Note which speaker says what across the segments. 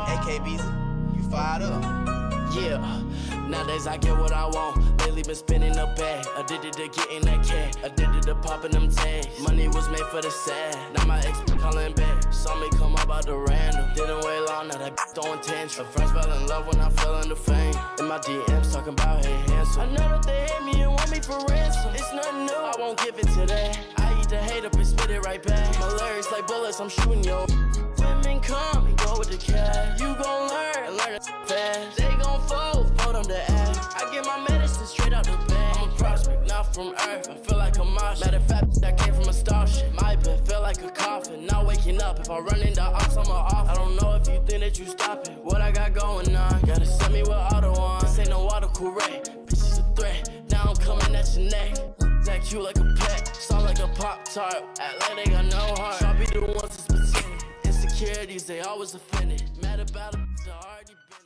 Speaker 1: AKBZ, you fired up.
Speaker 2: Yeah, nowadays I get what I want. Lately been spinning a bag. Addicted to getting that cash. Addicted to popping them tags. Money was made for the sad. Now my ex be calling back. Saw me come up out the random. Didn't wait long, now that throwing tantrum. Friends fell in love when I fell into fame. In my DMs talking about hey handsome. I know that they hate me and want me for ransom. It's nothing new, I won't give it to that. I eat the hate up and spit it right back. My lyrics like bullets, I'm shooting yo. Women come and go with the cash. You gon' learn and learn it fast. They gon' fold them to ass. I get my medicine straight out the bag. I'm a prospect, not from earth. I feel like a martian. Matter of fact, I came from a starship. My bed feel like a coffin. Not waking up. If I run into ops, I'm off. I don't know if you think that you stopping. What I got going on? Gotta send me with auto on. This ain't no auto correct. Bitch is a threat. Now I'm coming at your neck. Act you like a pet. Sound like a Pop-Tart. Act like they got no heart. Y'all be the ones that's pretending. Insecurities, they always offended. Mad about it, they already been.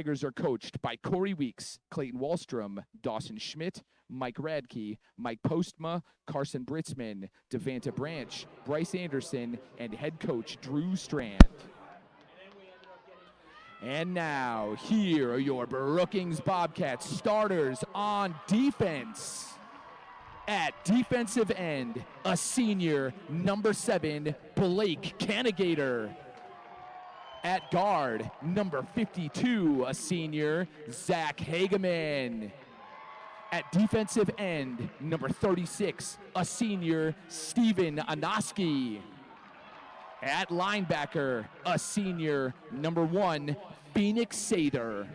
Speaker 1: Tigers are coached by Corey Weeks, Clayton Wallstrom, Dawson Schmidt, Mike Radke, Mike Postma, Carson Britzman, Devanta Branch, Bryce Anderson, and head coach Drew Strand. And now, here are your Brookings Bobcats starters on defense. At defensive end, a senior, number 7, Blake Canigator. At guard, number 52, a senior, Zach Hageman. At defensive end, number 36, a senior, Steven Anoski. At linebacker, a senior, number 1, Phoenix Sather.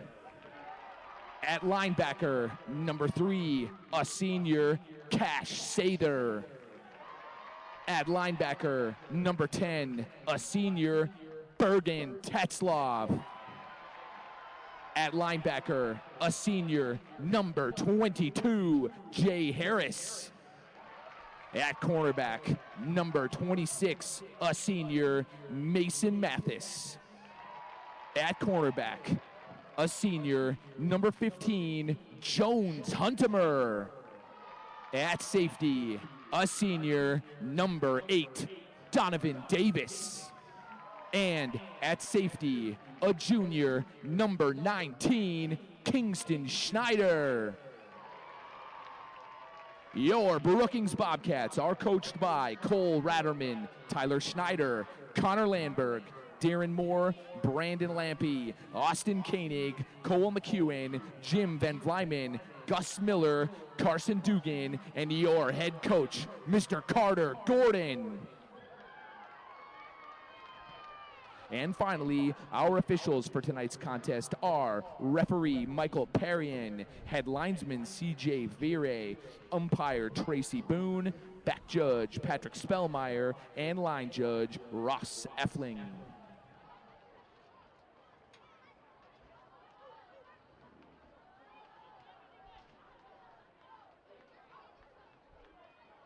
Speaker 1: At linebacker, number 3, a senior, Cash Sather. At linebacker, number 10, a senior, Bergen Tetzlaff. At linebacker, a senior, number 22, Jay Harris. At cornerback, number 26, a senior, Mason Mathis. At cornerback, a senior, number 15, Jones Huntemer. At safety, a senior, number 8, Donovan Davis. And at safety, a junior, number 19, Kingston Schneider. Your Brookings Bobcats are coached by Cole Ratterman, Tyler Schneider, Connor Landberg, Darren Moore, Brandon Lampy, Austin Koenig, Cole McEwen, Jim Van Vlyman, Gus Miller, Carson Dugan, and your head coach, Mr. Carter Gordon. And finally, our officials for tonight's contest are referee Michael Perrion, head linesman CJ Vire, umpire Tracy Boone, back judge Patrick Spellmeyer, and line judge Ross Effling.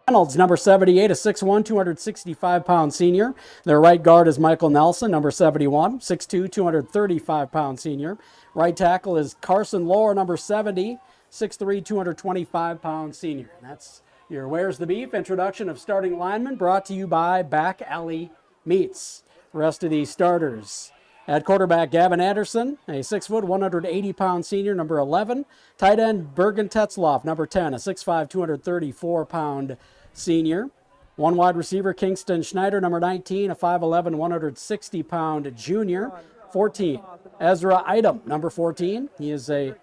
Speaker 3: Reynolds, number 78, a 6'1", 265-pound senior. Their right guard is Michael Nelson, number 71, 6'2", 235-pound senior. Right tackle is Carson Lohr, number 70, 6'3", 225-pound senior. And that's your Where's the Beef introduction of starting linemen, brought to you by Back Alley Meats. Rest of these starters. At quarterback, Gavin Anderson, a 6', 180-pound senior, number 11. Tight end, Bergen Tetzlaff, number 10, a 6'5", 234-pound senior. One wide receiver, Kingston Schneider, number 19, a 5'11", 160-pound junior. 14, Ezra Idem, number 14. He is a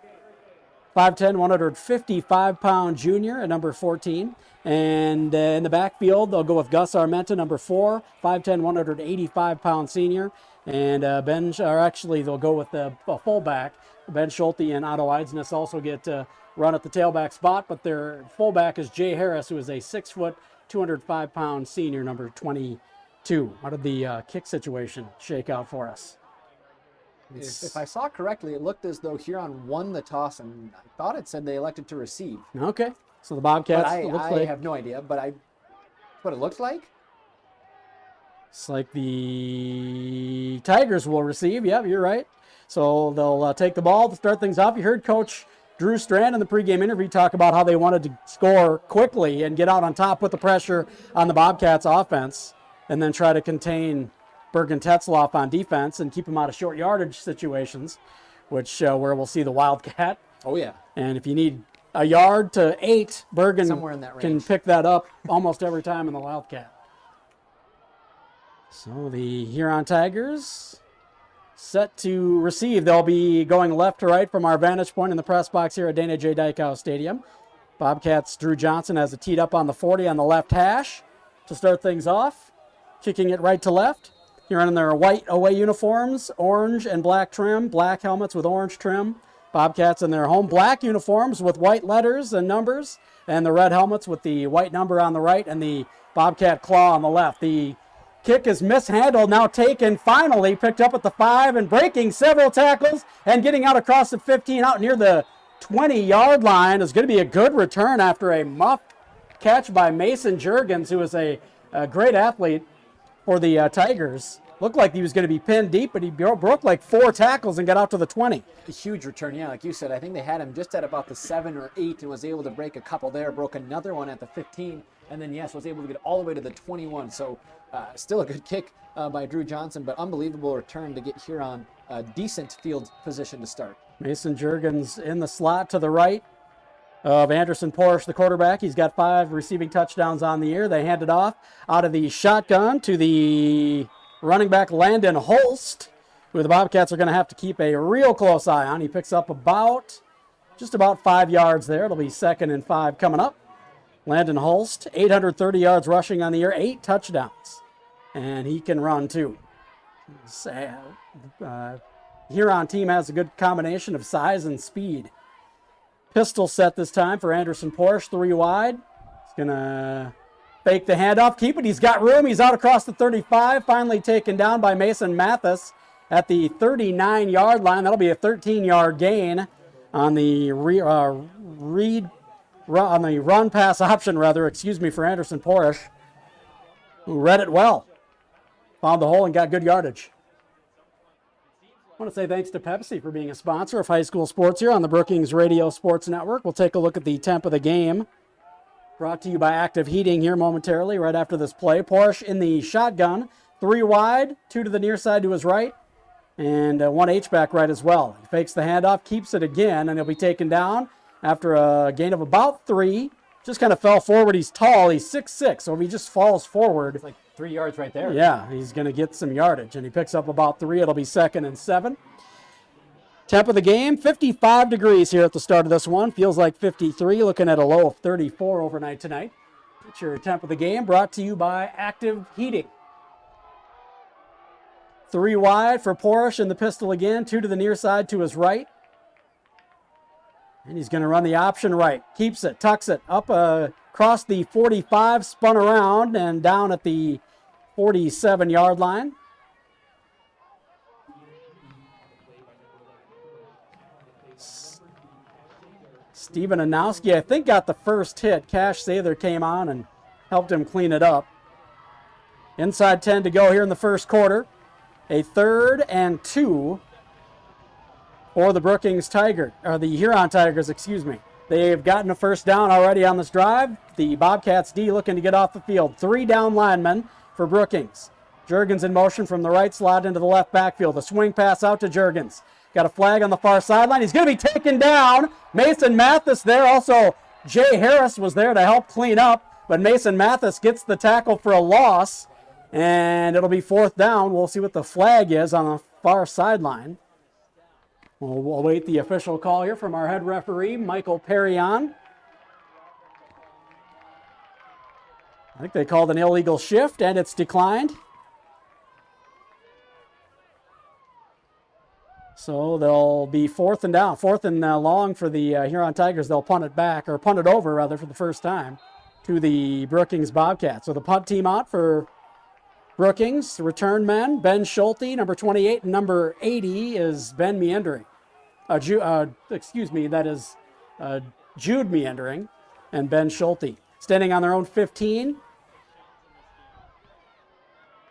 Speaker 3: 5'10", 155-pound junior at number 14. And in the backfield, they'll go with Gus Armenta, number 4, 5'10", 185-pound senior. And they'll go with the fullback. Ben Schulte and Otto Eidsness also get run at the tailback spot, but their fullback is Jay Harris, who is a 6', 205-pound senior, number 22. How did the kick situation shake out for us?
Speaker 4: If I saw correctly, it looked as though Huron won the toss, and I thought it said they elected to receive.
Speaker 3: Okay, so the Bobcats.
Speaker 4: I have no idea, but what it looks like.
Speaker 3: It's like the Tigers will receive. Yep, you're right. So they'll take the ball to start things off. You heard Coach Drew Strand in the pregame interview talk about how they wanted to score quickly and get out on top, put the pressure on the Bobcats offense, and then try to contain Bergen Tetzlaff on defense and keep him out of short yardage situations, which where we'll see the Wildcat.
Speaker 4: Oh, yeah.
Speaker 3: And if you need a yard to 8, Bergen
Speaker 4: somewhere in that range
Speaker 3: can pick that up almost every time in the Wildcat. So the Huron Tigers set to receive. They'll be going left to right from our vantage point in the press box here at Dana J. Dykow Stadium. Bobcats' Drew Johnson has it teed up on the 40 on the left hash to start things off. Kicking it right to left. Huron in their white away uniforms, orange and black trim, black helmets with orange trim. Bobcats in their home black uniforms with white letters and numbers, and the red helmets with the white number on the right and the Bobcat claw on the left. The kick is mishandled, now taken, finally picked up at the 5 and breaking several tackles and getting out across the 15 out near the 20-yard line. Is going to be a good return after a muffed catch by Mason Juergens, who is a great athlete for the Tigers. looked like he was going to be pinned deep, but he broke like 4 tackles and got out to the 20.
Speaker 4: A huge return, yeah, like you said. I think they had him just at about the 7 or 8 and was able to break a couple there, broke another one at the 15, and then, yes, was able to get all the way to the 21. So still a good kick by Drew Johnson, but unbelievable return to get Huron a decent field position to start.
Speaker 3: Mason Juergens in the slot to the right of Anderson Porsche, the quarterback. He's got 5 receiving touchdowns on the year. They hand it off out of the shotgun to the running back Landon Holst, who the Bobcats are going to have to keep a real close eye on. He picks up just about 5 yards there. It'll be 2nd and 5 coming up. Landon Holst, 830 yards rushing on the year, 8 touchdowns. And he can run too. Huron team has a good combination of size and speed. Pistol set this time for Anderson Porsche, 3 wide. He's going to fake the handoff, keep it. He's got room. He's out across the 35. Finally taken down by Mason Mathis at the 39-yard line. That'll be a 13-yard gain on the run pass option, for Anderson Porsche, who read it well. Found the hole and got good yardage. I want to say thanks to Pepsi for being a sponsor of high school sports here on the Brookings Radio Sports Network. We'll take a look at the temp of the game. Brought to you by Active Heating here momentarily, right after this play. Porsche in the shotgun, 3 wide, 2 to the near side to his right, and 1 H-back right as well. He fakes the handoff, keeps it again, and he'll be taken down after a gain of about 3. Just kind of fell forward. He's tall. He's 6'6", so if he just falls forward,
Speaker 4: It's like 3 yards right there.
Speaker 3: yeah, he's going to get some yardage, and he picks up about 3. It'll be 2nd and 7. Temp of the game, 55 degrees here at the start of this one. Feels like 53, looking at a low of 34 overnight tonight. It's your temp of the game, brought to you by Active Heating. 3 wide for Porsche in the pistol again, 2 to the near side to his right. And he's going to run the option right. Keeps it, tucks it, up across the 45, spun around, and down at the 47-yard line. Steven Anowski, I think, got the first hit. Cash Sather came on and helped him clean it up. Inside 10 to go here in the first quarter. A 3rd and 2 for the the Huron Tigers, They've gotten a first down already on this drive. The Bobcats D looking to get off the field. 3 down linemen for Brookings. Juergens in motion from the right slot into the left backfield. A swing pass out to Juergens. Got a flag on the far sideline. He's going to be taken down. Mason Mathis there. Also, Jay Harris was there to help clean up. But Mason Mathis gets the tackle for a loss. And it'll be 4th down. We'll see what the flag is on the far sideline. We'll await the official call here from our head referee, Michael Perrion. I think they called an illegal shift, and it's declined. So they'll be 4th and down, 4th and long for the Huron Tigers. They'll punt it over for the first time to the Brookings Bobcats. So the punt team out for Brookings, return men, Ben Schulte, number 28, and number 80 is Ben Meandering. That is Jude Meandering and Ben Schulte. Standing on their own 15.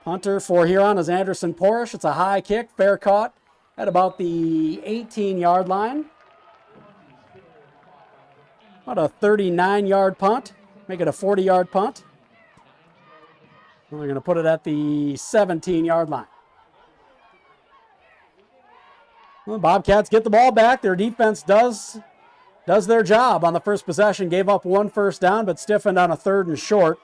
Speaker 3: Punter for Huron is Anderson Porsche. It's a high kick, fair caught at about the 18-yard line. About a 39-yard punt. Make it a 40-yard punt. We're going to put it at the 17-yard line. Well, the Bobcats get the ball back. Their defense does their job on the first possession. Gave up 1 first down, but stiffened on a 3rd and short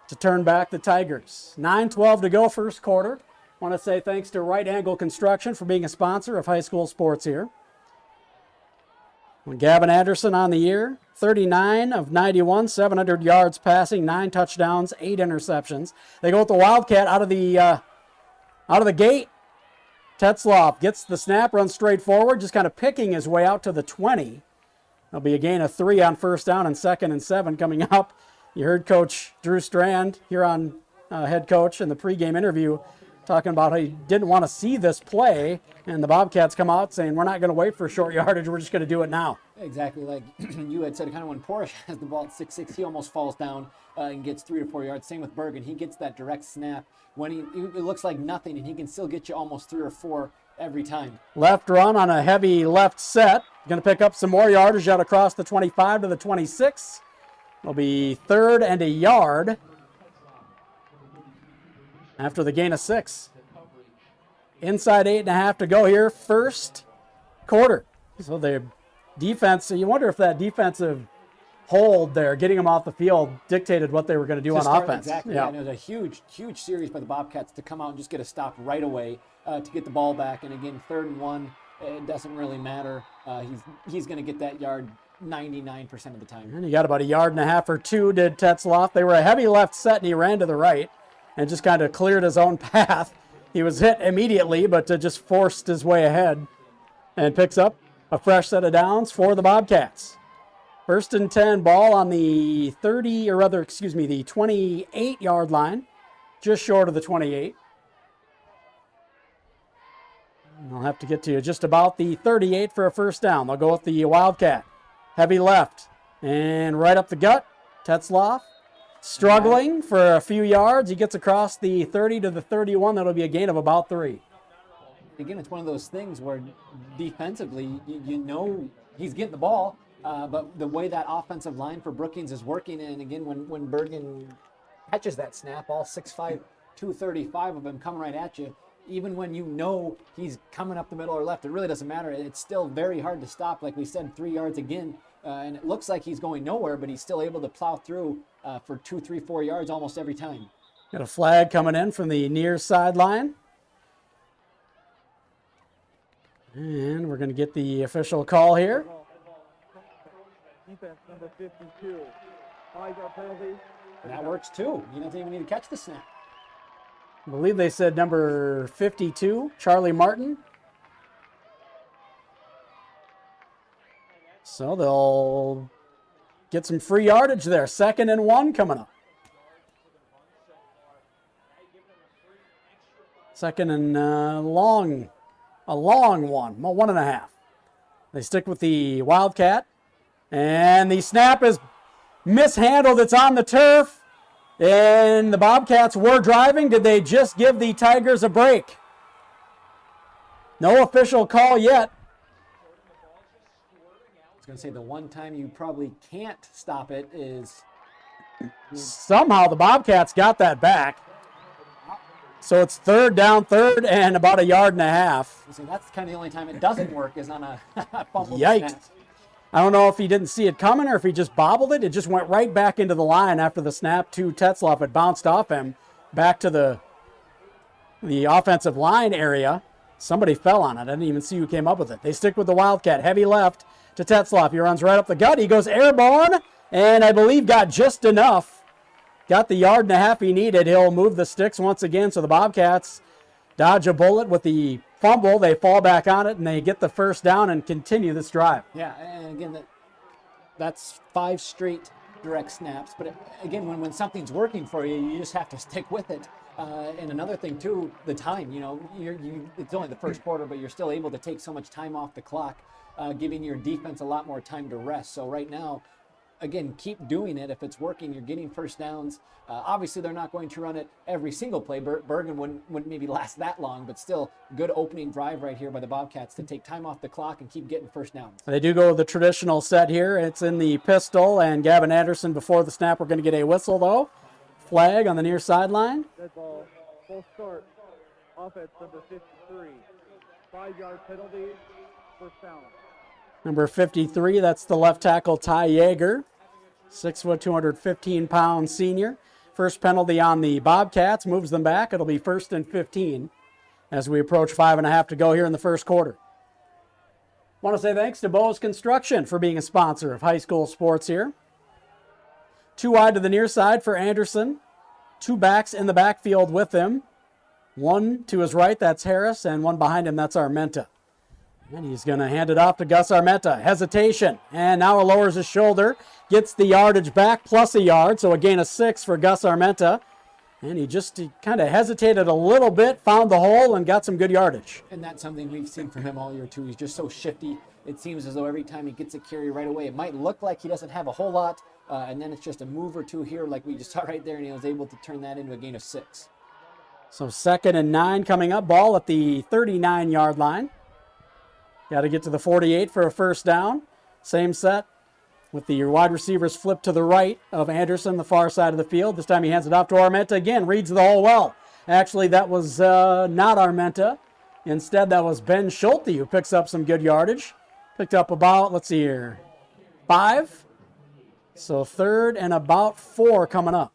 Speaker 3: to turn back the Tigers. 9:12 to go, first quarter. Want to say thanks to Right Angle Construction for being a sponsor of high school sports here. Gavin Anderson on the year, 39 of 91, 700 yards passing, 9 touchdowns, 8 interceptions. They go with the Wildcat out of the gate. Tetzloff gets the snap, runs straight forward, just kind of picking his way out to the 20. There'll be a gain of 3 on first down and 2nd and 7 coming up. You heard Coach Drew Strand, Huron head coach, in the pregame interview talking about how he didn't want to see this play, and the Bobcats come out saying, we're not going to wait for short yardage, we're just going to do it now.
Speaker 4: Exactly, like you had said, kind of when Porsche has the ball at 6'6", he almost falls down and gets 3 to 4 yards. Same with Bergen. He gets that direct snap when it looks like nothing, and he can still get you almost 3 or 4 every time.
Speaker 3: Left run on a heavy left set. Going to pick up some more yardage out across the 25 to the 26. It'll be 3rd and a yard after the gain of 6. Inside 8.5 to go here, first quarter. So the defense, you wonder if that defensive hold there, getting them off the field, dictated what they were going to do on offense.
Speaker 4: Exactly. Yeah. And it was a huge, huge series by the Bobcats to come out and just get a stop right away to get the ball back. And again, 3rd and 1, it doesn't really matter. He's going to get that yard 99% of the time.
Speaker 3: And he got about 1.5 yards or 2, did Tetzloff. They were a heavy left set, and he ran to the right and just kind of cleared his own path. He was hit immediately, but just forced his way ahead and picks up a fresh set of downs for the Bobcats. 1st and 10, ball on the 28-yard line, just short of the 28. They'll have to get to just about the 38 for a first down. They'll go with the Wildcat. Heavy left and right up the gut. Tetzloff struggling for a few yards. He gets across the 30 to the 31. That'll be a gain of about 3.
Speaker 4: Again, it's one of those things where defensively, you know he's getting the ball, but the way that offensive line for Brookings is working, and again, when Bergen catches that snap, all 6'5", 235 of him coming right at you, even when you know he's coming up the middle or left, it really doesn't matter. It's still very hard to stop. Like we said, 3 yards again, and it looks like he's going nowhere, but he's still able to plow through for 2, 3, 4 yards almost every time.
Speaker 3: Got a flag coming in from the near sideline. And we're going to get the official call here.
Speaker 5: Defense number 52. 5-yard penalty.
Speaker 4: And that works too. You don't even need to catch the snap.
Speaker 3: I believe they said number 52, Charlie Martin. So they'll get some free yardage there. 2nd and 1 coming up. 2nd and long. A long one, 1.5. They stick with the Wildcat. And the snap is mishandled. It's on the turf. And the Bobcats were driving. Did they just give the Tigers a break? No official call yet.
Speaker 4: I was going to say the one time you probably can't stop it is...
Speaker 3: Somehow the Bobcats got that back. So it's 3rd down, 3rd and about 1.5 yards.
Speaker 4: So that's kind of the only time it doesn't work is on a fumble.
Speaker 3: Yikes.
Speaker 4: Snap.
Speaker 3: I don't know if he didn't see it coming or if he just bobbled it. It just went right back into the line after the snap to Tetzloff. It bounced off him back to the offensive line area. Somebody fell on it. I didn't even see who came up with it. They stick with the Wildcat. Heavy left to Tetzloff. He runs right up the gut. He goes airborne and I believe got just enough. Got the 1.5 yards he needed. He'll move the sticks once again. So the Bobcats dodge a bullet with the fumble. They fall back on it and they get the first down and continue this drive.
Speaker 4: Yeah, and again, that's 5 straight direct snaps. But again, when something's working for you, you just have to stick with it. And another thing too, the time. You know, it's only the first quarter, but you're still able to take so much time off the clock, giving your defense a lot more time to rest. So right now, again, keep doing it. If it's working, you're getting first downs. Obviously, they're not going to run it every single play. Bergen wouldn't maybe last that long, but still good opening drive right here by the Bobcats to take time off the clock and keep getting first downs.
Speaker 3: They do go with the traditional set here. It's in the pistol, and Gavin Anderson before the snap. We're going to get a whistle, though. Flag on the near sideline.
Speaker 5: Dead ball. Full start. Offense number 53. 5-yard penalty. First down.
Speaker 3: Number 53, that's the left tackle, Ty Yeager. 6', 215-pound senior. First penalty on the Bobcats, moves them back. It'll be 1st and 15 as we approach 5.5 to go here in the first quarter. Want to say thanks to Bose Construction for being a sponsor of high school sports here. 2 wide to the near side for Anderson. 2 backs in the backfield with him. 1 to his right, that's Harris, and 1 behind him, that's Armenta. And he's going to hand it off to Gus Armenta. Hesitation. And now he lowers his shoulder. Gets the yardage back plus 1 yard. So a gain of 6 for Gus Armenta. And he just kind of hesitated a little bit, found the hole, and got some good yardage.
Speaker 4: And that's something we've seen from him all year, too. He's just so shifty. it seems as though every time he gets a carry right away, it might look like he doesn't have a whole lot, and then it's just a move or two here like we just saw right there, and he was able to turn that into a gain of 6.
Speaker 3: So 2nd and 9 coming up. Ball at the 39-yard line. Got to get to the 48 for a first down. Same set with the wide receivers flipped to the right of Anderson, the far side of the field. This time he hands it off to Armenta again. Reads the hole well. Actually, that was not Armenta. Instead, that was Ben Schulte who picks up some good yardage. Picked up about, let's see here, 5. So 3rd and about 4 coming up.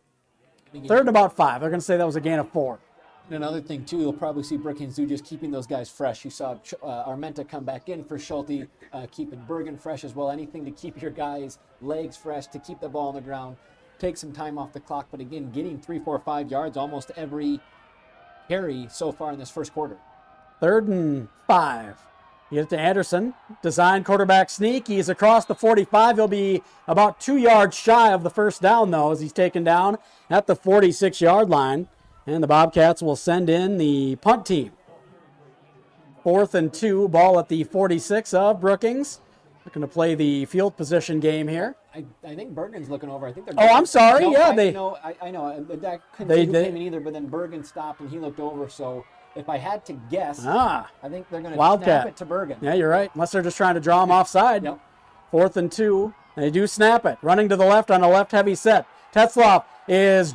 Speaker 3: 3rd and about 5. They're going to say that was a gain of 4.
Speaker 4: And another thing, too, you'll probably see Brookings do just keeping those guys fresh. You saw Armenta come back in for Schulte, keeping Bergen fresh as well. Anything to keep your guys' legs fresh, to keep the ball on the ground, take some time off the clock. But again, getting 3, 4, 5 yards almost every carry so far in this first quarter.
Speaker 3: 3rd and 5. You get it to Anderson. Design quarterback sneak. He's across the 45. He'll be about 2 yards shy of the first down, though, as he's taken down at the 46-yard line. And the Bobcats will send in the punt team. 4th and 2, ball at the 46 of Brookings. Looking to play the field position game here.
Speaker 4: I think Bergen's looking over. I think they're.
Speaker 3: Oh, I'm sorry.
Speaker 4: No,
Speaker 3: yeah,
Speaker 4: I know. That couldn't see who came in either, but then Bergen stopped and he looked over. So if I had to guess, I think they're going to snap it to Bergen.
Speaker 3: Yeah, you're right. Unless they're just trying to draw him offside.
Speaker 4: Yep.
Speaker 3: 4th and 2. They do snap it. Running to the left on a left-heavy set. Tetzloff is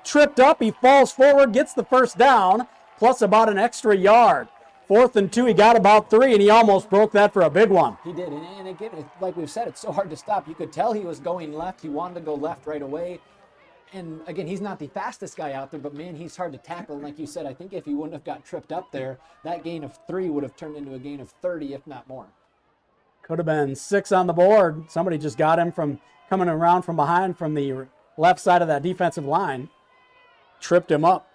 Speaker 3: tripped up. He falls forward, gets the first down, plus about an extra yard. 4th and 2, he got about 3, and he almost broke that for a big one.
Speaker 4: He did, and again, like we've said, it's so hard to stop. You could tell he was going left. He wanted to go left right away. And again, he's not the fastest guy out there, but man, he's hard to tackle. And like you said, I think if he wouldn't have got tripped up there, that gain of 3 would have turned into a gain of 30, if not more.
Speaker 3: Could have been 6 on the board. Somebody just got him from coming around from behind from the left side of that defensive line. Tripped him up.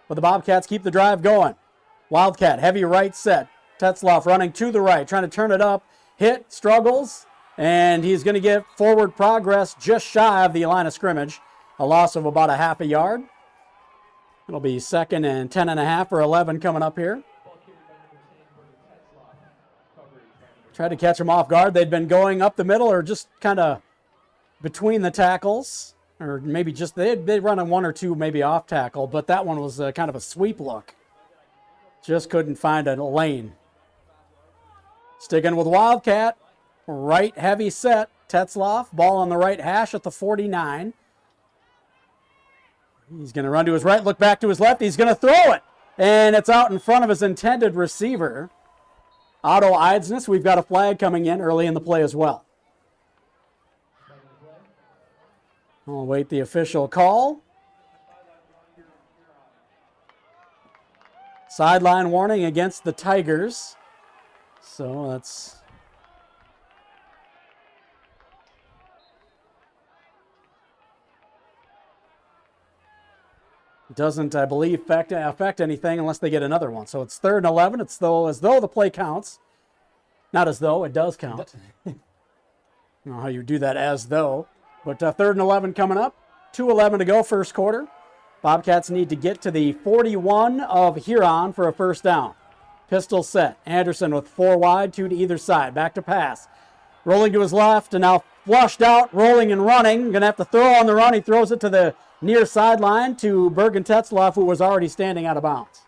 Speaker 3: But the Bobcats keep the drive going. Wildcat, heavy right set. Tetzloff running to the right, trying to turn it up. Hit, struggles, and he's going to get forward progress just shy of the line of scrimmage. A loss of about a half a yard. It'll be 2nd and 10.5 or 11 coming up here. Tried to catch him off guard. They'd been going up the middle or just kind of between the tackles. Or maybe just, they'd run a 1 or 2 maybe off tackle, but that one was kind of a sweep look. Just couldn't find a lane. Sticking with Wildcat. Right heavy set. Tetzloff. Ball on the right hash at the 49. He's going to run to his right, look back to his left. He's going to throw it. And it's out in front of his intended receiver. Otto Eidsness. We've got a flag coming in early in the play as well. We'll await the official call. Sideline warning against the Tigers. So that's... doesn't, I believe, affect anything unless they get another one. So it's 3rd and 11. It's as though the play counts. Not as though, it does count. I don't know how you do that as though. But 3rd and 11 coming up. 2:11 to go, first quarter. Bobcats need to get to the 41 of Huron for a first down. Pistol set. Anderson with 4 wide, 2 to either side. Back to pass. Rolling to his left and now flushed out, rolling and running. Going to have to throw on the run. He throws it to the near sideline to Bergen Tetzloff, who was already standing out of bounds.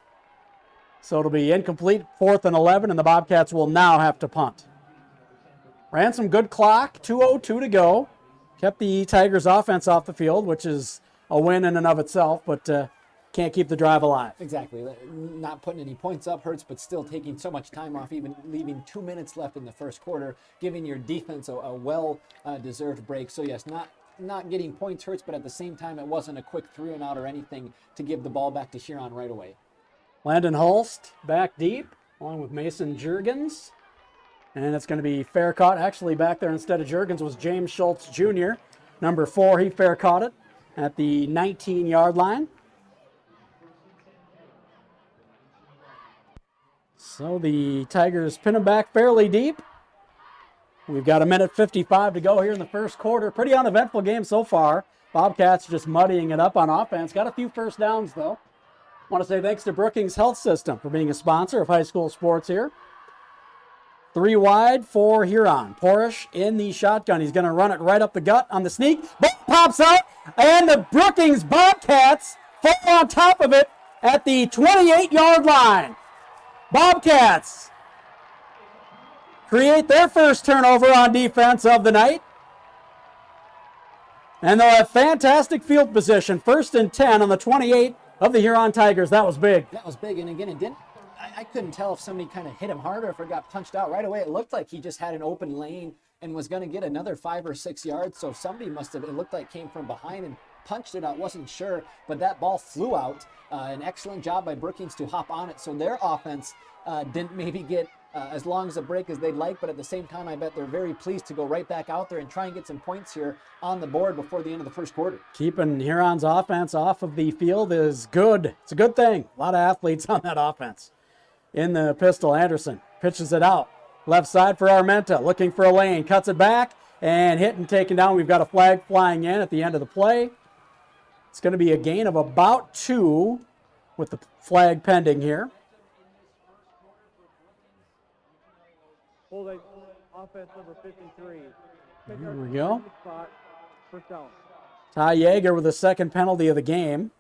Speaker 3: So it'll be incomplete, 4th and 11, and the Bobcats will now have to punt. Ran some good clock, 2:02 to go. Kept the Tigers offense off the field, which is a win in and of itself, but can't keep the drive alive.
Speaker 4: Exactly. Not putting any points up hurts, but still taking so much time off, even leaving 2 minutes left in the first quarter, giving your defense a well-deserved break. So yes, not getting points hurts, but at the same time, it wasn't a quick 3 and out or anything to give the ball back to Huron right away.
Speaker 3: Landon Holst back deep, along with Mason Juergens. And it's going to be fair caught. Actually, back there instead of Juergens was James Schultz Jr., number 4. He fair caught it at the 19-yard line. So the Tigers pin him back fairly deep. We've got 1:55 to go here in the first quarter. Pretty uneventful game so far. Bobcats just muddying it up on offense. Got a few first downs, though. Want to say thanks to Brookings Health System for being a sponsor of high school sports here. 3 wide for Huron. Porish in the shotgun. He's going to run it right up the gut on the sneak. Ball pops out, and the Brookings Bobcats fall on top of it at the 28-yard line. Bobcats create their first turnover on defense of the night. And they'll have fantastic field position. 1st and 10 on the 28 of the Huron Tigers. That was big.
Speaker 4: That was big, and again, I couldn't tell if somebody kind of hit him harder, if it got punched out right away. It looked like he just had an open lane and was going to get another 5 or 6 yards. So somebody must have, it looked like came from behind and punched it out. Wasn't sure, but that ball flew out. An excellent job by Brookings to hop on it. So their offense didn't maybe get as long as a break as they'd like, but at the same time, I bet they're very pleased to go right back out there and try and get some points here on the board before the end of the first quarter.
Speaker 3: Keeping Huron's offense off of the field is good. It's a good thing. A lot of athletes on that offense. In the pistol, Anderson pitches it out. Left side for Armenta, looking for a lane, cuts it back, and hit and taken down. We've got a flag flying in at the end of the play. It's going to be a gain of about 2 with the flag pending here.
Speaker 5: Holding offense number 53.
Speaker 3: Here we go.
Speaker 5: Spot, first down.
Speaker 3: Ty Yeager with the second penalty of the game.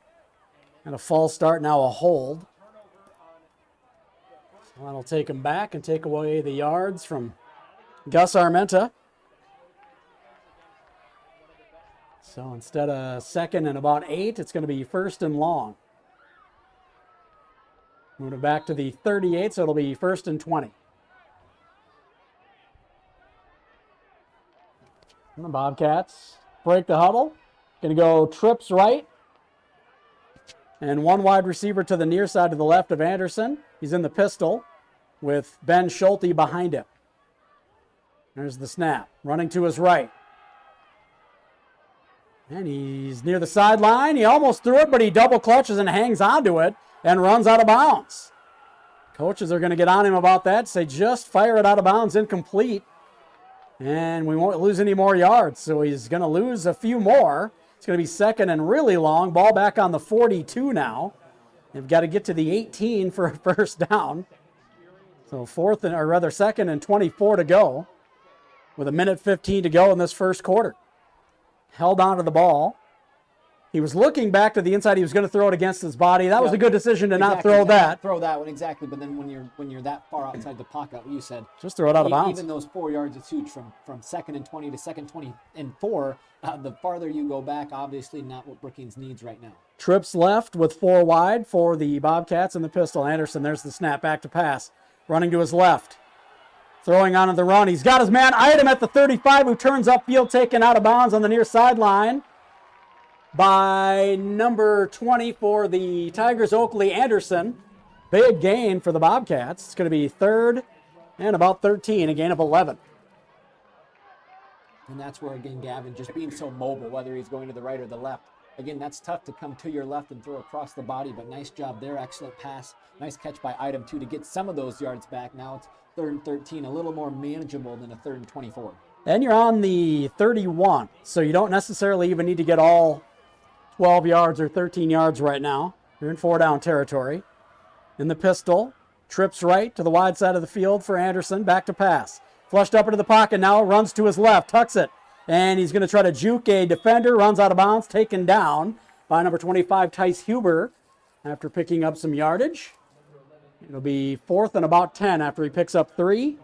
Speaker 3: And a false start, now a hold. So that'll take him back and take away the yards from Gus Armenta. So instead of 2nd and about 8, it's going to be 1st and long. Moving it back to the 38, so it'll be 1st and 20. And the Bobcats break the huddle. Going to go trips right. And 1 wide receiver to the near side to the left of Anderson. He's in the pistol with Ben Schulte behind him. There's the snap. Running to his right. And he's near the sideline. He almost threw it, but he double clutches and hangs onto it and runs out of bounds. Coaches are going to get on him about that. Say, just fire it out of bounds, incomplete. And we won't lose any more yards. So he's going to lose a few more. It's going to be 2nd and really long. Ball back on the 42 now. They've got to get to the 18 for a first down. So 2nd and 24 to go with 1:15 to go in this first quarter. Held on to the ball. He was looking back to the inside. He was going to throw it against his body. That was a good decision to not throw that.
Speaker 4: Throw that one, exactly. But then when you're that far outside the pocket, what you said.
Speaker 3: Just throw it out of bounds.
Speaker 4: Even those 4 yards is huge from 2nd and 20 to 2nd 24. The farther you go back, obviously not what Brookings needs right now.
Speaker 3: Trips left with 4 wide for the Bobcats and the pistol. Anderson, there's the snap, back to pass. Running to his left. Throwing on the run. He's got his man Idem at the 35 who turns upfield, taken out of bounds on the near sideline by number 20 for the Tigers, Oakley Anderson. Big gain for the Bobcats. It's going to be 3rd and about 13, a gain of 11.
Speaker 4: And that's where, again, Gavin, just being so mobile, whether he's going to the right or the left. Again, that's tough to come to your left and throw across the body, but nice job there. Excellent pass. Nice catch by Idem, too, to get some of those yards back. Now it's 3rd and 13, a little more manageable than a 3rd and 24.
Speaker 3: And you're on the 31, so you don't necessarily even need to get all 12 yards or 13 yards right now. You're in 4-down territory. In the pistol, trips right to the wide side of the field for Anderson. Back to pass. Flushed up into the pocket now, runs to his left, tucks it. And he's going to try to juke a defender, runs out of bounds, taken down by number 25, Tice Huber, after picking up some yardage. It'll be 4th and about 10 after he picks up 3.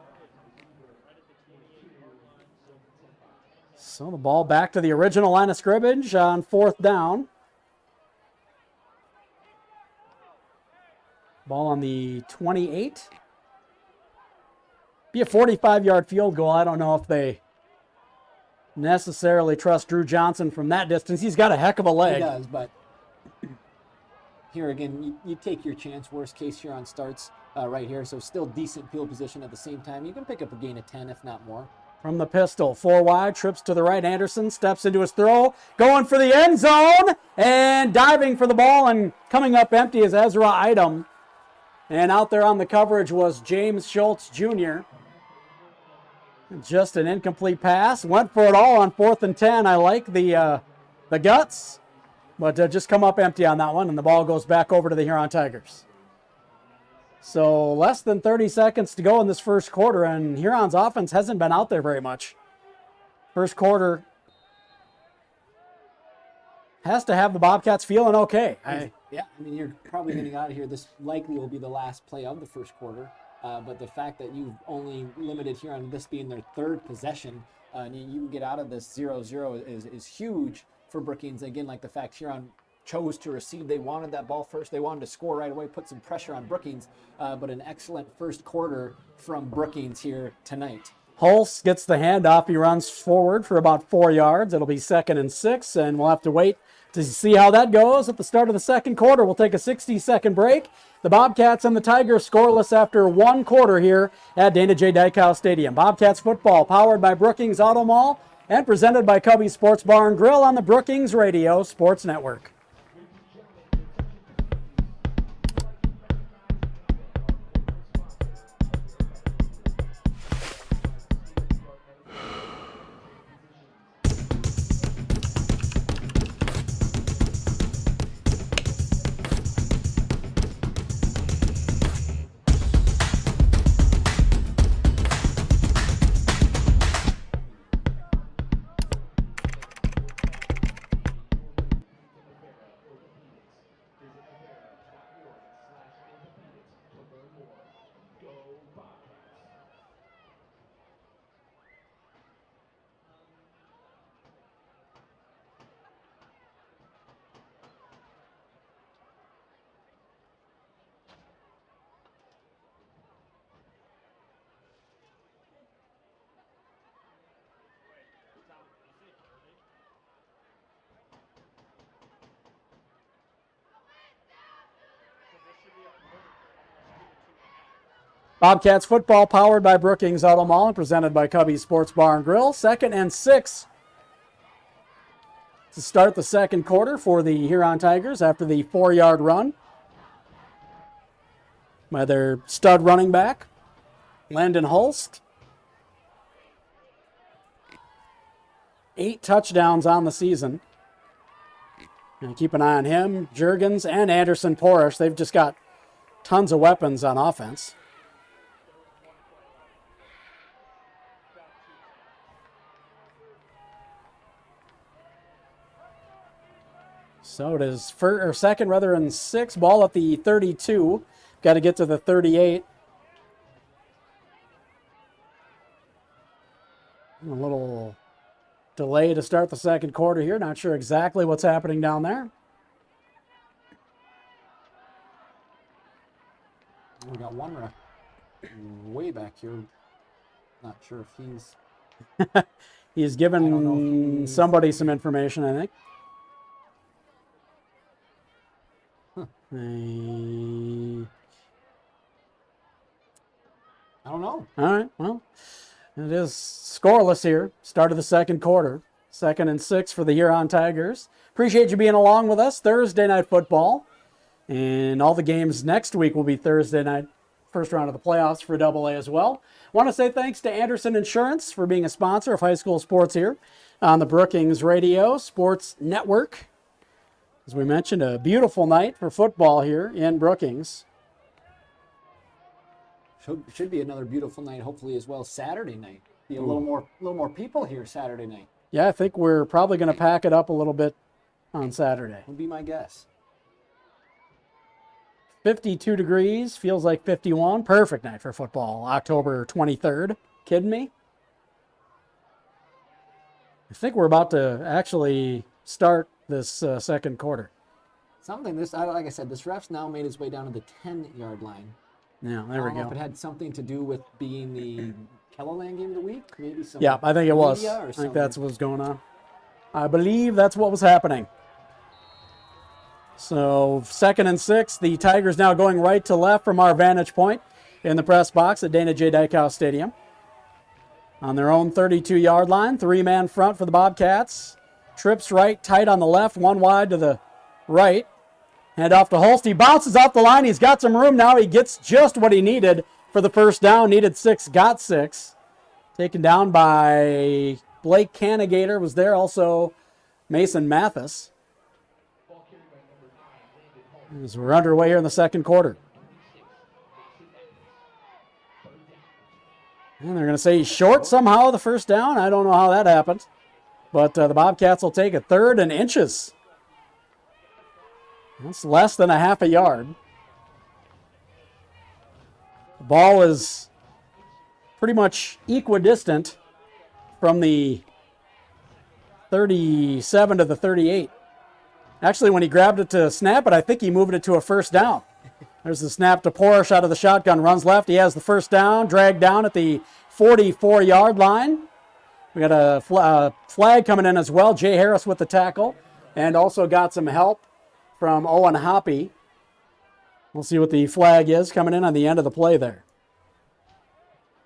Speaker 3: So the ball back to the original line of scrimmage on 4th down. Ball on the 28. Be a 45-yard field goal. I don't know if they necessarily trust Drew Johnson from that distance. He's got a heck of a leg.
Speaker 4: He does, but here again, you take your chance. Worst case, Huron starts right here, so still decent field position at the same time. You can pick up a gain of 10, if not more.
Speaker 3: From the pistol, 4 wide, trips to the right. Anderson steps into his throw, going for the end zone, and diving for the ball, and coming up empty is Ezra Idem. And out there on the coverage was James Schultz Jr. Just an incomplete pass. Went for it all on 4th and 10. I like the guts, but just come up empty on that one, and the ball goes back over to the Huron Tigers. So less than 30 seconds to go in this first quarter, and Huron's offense hasn't been out there very much. First quarter has to have the Bobcats feeling okay.
Speaker 4: Yeah, I mean, you're probably getting out of here. This likely will be the last play of the first quarter. But the fact that you've only limited Huron, this being their third possession, and you can get out of this 0-0 is huge for Brookings. Again, like the fact Huron chose to receive. They wanted that ball first. They wanted to score right away, put some pressure on Brookings. But an excellent first quarter from Brookings here tonight.
Speaker 3: Hulse gets the handoff. He runs forward for about 4 yards. It'll be 2nd and 6, and we'll have to wait to see how that goes at the start of the second quarter. We'll take a 60-second break. The Bobcats and the Tigers scoreless after 1 quarter here at Dana J. Dykow Stadium. Bobcats football powered by Brookings Auto Mall and presented by Cubby Sports Bar and Grill on the Brookings Radio Sports Network. Bobcats football powered by Brookings Auto Mall and presented by Cubby Sports Bar and Grill. 2nd and 6 to start the second quarter for the Huron Tigers after the 4-yard run by their stud running back, Landon Hulst. 8 touchdowns on the season. And keep an eye on him, Juergens, and Anderson Porish. They've just got tons of weapons on offense. So it is second rather than 6. Ball at the 32. Got to get to the 38. A little delay to start the second quarter here. Not sure exactly what's happening down there.
Speaker 4: We got one ref way back here. Not sure if he's...
Speaker 3: He's given somebody some information, I think.
Speaker 4: I don't know.
Speaker 3: All right, well, it is scoreless here. Start of the second quarter. 2nd and 6 for the Huron Tigers. Appreciate you being along with us. Thursday night football. And all the games next week will be Thursday night. First round of the playoffs for AA as well. Want to say thanks to Anderson Insurance for being a sponsor of high school sports here on the Brookings Radio Sports Network. As we mentioned, a beautiful night for football here in Brookings.
Speaker 4: Should be another beautiful night, hopefully as well Saturday night. Be a little more people here Saturday night.
Speaker 3: Yeah, I think we're probably going to pack it up a little bit on Saturday.
Speaker 4: Would be my guess.
Speaker 3: 52 degrees, feels like 51. Perfect night for football, October 23rd. Kidding me? I think we're about to actually start this second quarter.
Speaker 4: Like I said, this ref's now made his way down to the 10-yard line.
Speaker 3: Yeah, there we go.
Speaker 4: I don't know if it had something to do with being the Kellerland game of the week. Maybe some.
Speaker 3: Yeah, I think it was. I think that's what was going on. I believe that's what was happening. So 2nd and 6. The Tigers now going right to left from our vantage point in the press box at Dana J. Dykow Stadium. On their own 32-yard line, 3-man front for the Bobcats. Trips right, tight on the left, 1 wide to the right. Hand off to Hulst. He bounces off the line. He's got some room now. He gets just what he needed for the first down. Needed 6, got 6. Taken down by Blake Canagator was there. Also Mason Mathis. As we're underway here in the second quarter. And they're going to say he's short somehow the first down. I don't know how that happened. But the Bobcats will take a 3rd and inches. That's less than a half a yard. The ball is pretty much equidistant from the 37 to the 38. Actually, when he grabbed it to snap it, I think he moved it to a first down. There's the snap to Porsche out of the shotgun, runs left. He has the first down, dragged down at the 44-yard line. We got a flag coming in as well. Jay Harris with the tackle, and also got some help from Owen Hoppy. We'll see what the flag is coming in on the end of the play there.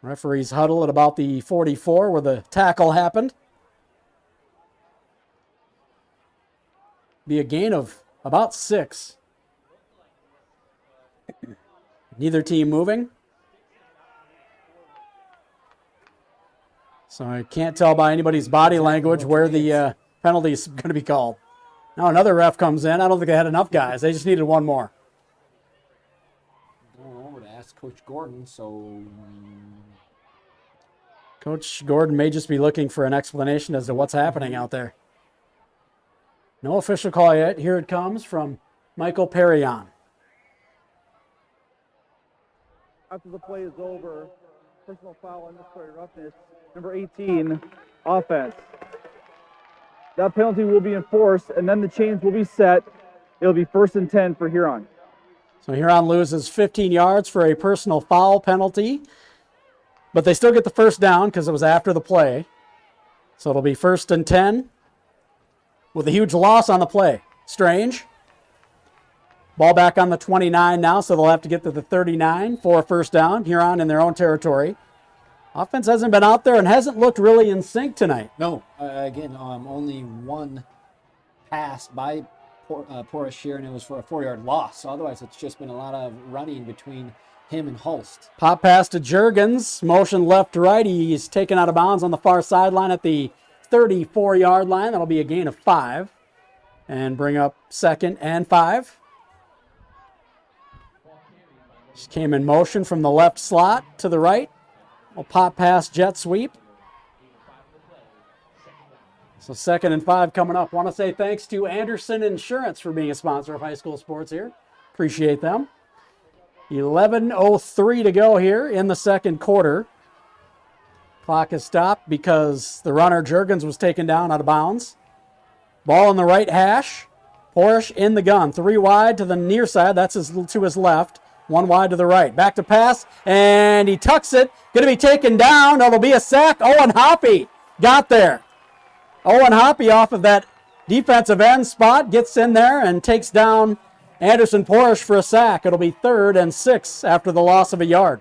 Speaker 3: Referees huddle at about the 44 where the tackle happened. Be a gain of about 6. Neither team moving. So I can't tell by anybody's body language where the penalty is going to be called. Now another ref comes in. I don't think they had enough guys. They just needed one more.
Speaker 4: Going over to ask Coach Gordon, so...
Speaker 3: Coach Gordon may just be looking for an explanation as to what's happening out there. No official call yet. Here it comes from Michael Perrion.
Speaker 5: After the play is over, personal foul, unnecessary roughness, number 18, offense. That penalty will be enforced, and then the chains will be set. It'll be 1st and 10 for Huron.
Speaker 3: So Huron loses 15 yards for a personal foul penalty, but they still get the first down because it was after the play. So it'll be 1st and 10 with a huge loss on the play. Strange. Ball back on the 29 now, so they'll have to get to the 39 for a first down. Huron in their own territory. Offense hasn't been out there and hasn't looked really in sync tonight.
Speaker 4: No, again, only one pass by Porsche, and it was for a 4-yard loss. So otherwise, it's just been a lot of running between him and Hulst.
Speaker 3: Pop pass to Juergens, motion left to right. He's taken out of bounds on the far sideline at the 34-yard line. That'll be a gain of 5 and bring up 2nd and 5. Just came in motion from the left slot to the right. We'll pop pass, jet sweep. So 2nd and 5 coming up. Want to say thanks to Anderson Insurance for being a sponsor of high school sports here. Appreciate them. 11:03 to go here in the second quarter. Clock has stopped because the runner, Juergens, was taken down out of bounds. Ball on the right hash. Porsche in the gun. 3 wide to the near side. That's to his left. 1 wide to the right. Back to pass, and he tucks it. Going to be taken down. That'll be a sack. Owen Hoppy got there. Owen Hoppy off of that defensive end spot gets in there and takes down Anderson Porsche for a sack. It'll be 3rd and 6 after the loss of a yard.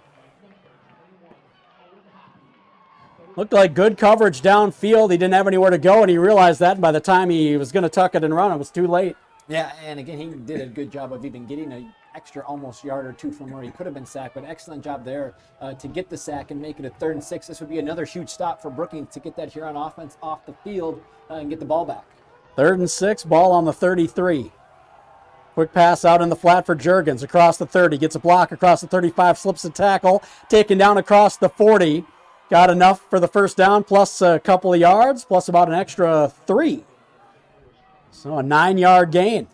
Speaker 3: Looked like good coverage downfield. He didn't have anywhere to go, and he realized that. And by the time he was going to tuck it and run, it was too late.
Speaker 4: Yeah, and again, he did a good job of even getting an extra almost yard or 2 from where he could have been sacked, but excellent job there to get the sack and make it a 3rd and 6. This would be another huge stop for Brookings to get that Huron offense off the field and get the ball back.
Speaker 3: 3rd and 6, ball on the 33. Quick pass out in the flat for Juergens across the 30. Gets a block across the 35, slips a tackle, taken down across the 40. Got enough for the first down, plus a couple of yards, plus about an extra 3. So a 9-yard gain.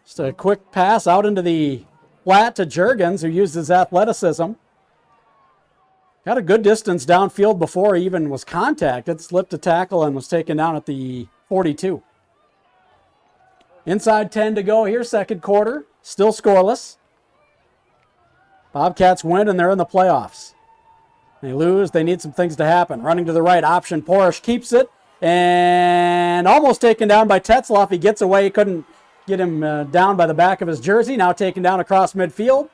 Speaker 3: Just a quick pass out into the flat to Juergens, who used his athleticism. Got a good distance downfield before he even was contacted. Slipped a tackle and was taken down at the 42. Inside 10 to go here, second quarter. Still scoreless. Bobcats win, and they're in the playoffs. They lose, they need some things to happen. Running to the right, option. Porsche keeps it, and almost taken down by Tetzloff. He gets away, couldn't get him down by the back of his jersey. Now taken down across midfield.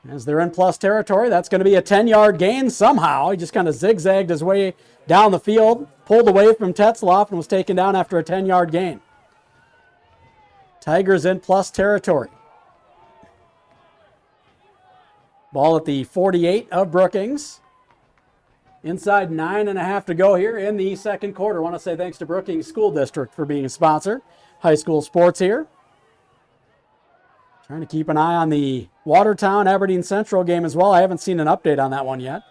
Speaker 3: As they're in plus territory, that's going to be a 10-yard gain somehow. He just kind of zigzagged his way down the field, pulled away from Tetzloff, and was taken down after a 10-yard gain. Tigers in plus territory. Ball at the 48 of Brookings. Inside 9.5 to go here in the second quarter. I want to say thanks to Brookings School District for being a sponsor. High school sports here. Trying to keep an eye on the Watertown Aberdeen Central game as well. I haven't seen an update on that one yet.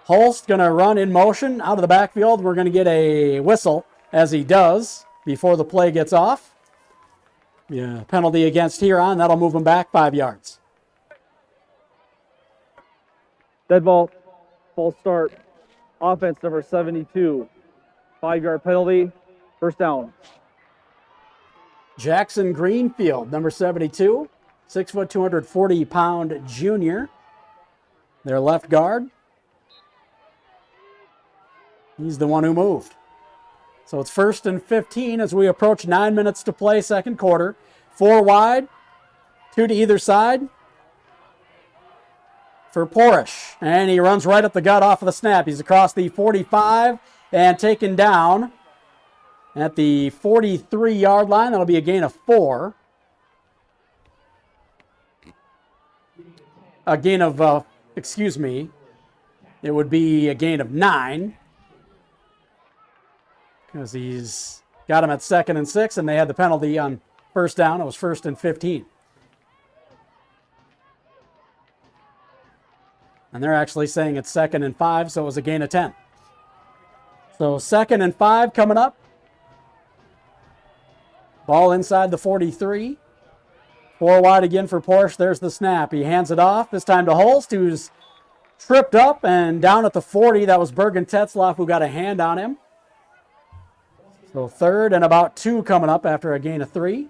Speaker 3: Holst going to run in motion out of the backfield. We're going to get a whistle as he does before the play gets off. Yeah, penalty against Huron. That'll move him back 5 yards.
Speaker 5: Dead ball. False start. Offense number 72. 5-yard penalty. First down.
Speaker 3: Jackson Greenfield, number 72. 6 foot, 240-pound junior. Their left guard. He's the one who moved. So it's 1st and 15 as we approach 9 minutes to play, second quarter. 4 wide, 2 to either side for Porish. And he runs right up the gut off of the snap. He's across the 45 and taken down at the 43-yard line. That'll be a gain of 4. A gain of, it would be a gain of 9. Because he's got him at 2nd and 6, and they had the penalty on first down. It was 1st and 15. And they're actually saying it's 2nd and 5, so it was a gain of 10. So 2nd and 5 coming up. Ball inside the 43. 4 wide again for Porsche. There's the snap. He hands it off. This time to Holst, who's tripped up and down at the 40. That was Bergen Tetzlaff who got a hand on him. So 3rd and about 2 coming up after a gain of 3.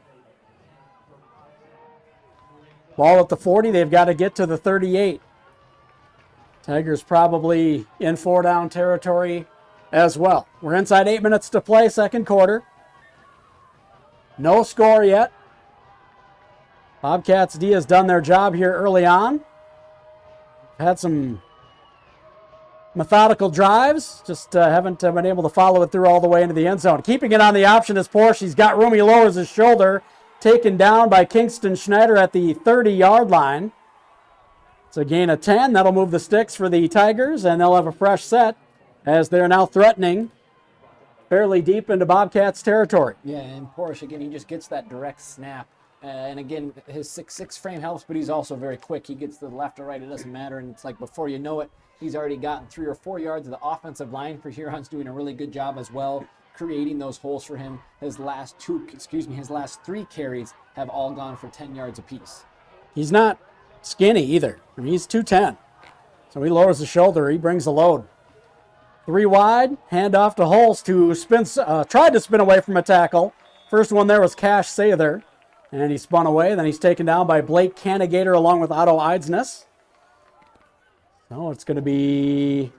Speaker 3: Ball at the 40. They've got to get to the 38. Tigers probably in 4-down territory as well. We're inside 8 minutes to play, second quarter. No score yet. Bobcats D has done their job here early on. Had some methodical drives, just haven't been able to follow it through all the way into the end zone. Keeping it on the option is Porsche. He's got room. He lowers his shoulder. Taken down by Kingston Schneider at the 30-yard line. It's a gain of 10. That'll move the sticks for the Tigers, and they'll have a fresh set as they're now threatening fairly deep into Bobcats territory.
Speaker 4: Yeah, and Porsche, again, he just gets that direct snap. And again, his 6'6" frame helps, but he's also very quick. He gets to the left or right, it doesn't matter. And it's like before you know it, he's already gotten 3 or 4 yards of the offensive line for Huron's doing a really good job as well, creating those holes for him. His last 3 carries have all gone for 10 yards apiece.
Speaker 3: He's not skinny either. I mean, he's 210. So he lowers the shoulder. He brings the load. 3 wide, hand off to Holst, who tried to spin away from a tackle. First one there was Cash Sather, and he spun away. Then he's taken down by Blake Canagator along with Otto Eidsness. So it's going to be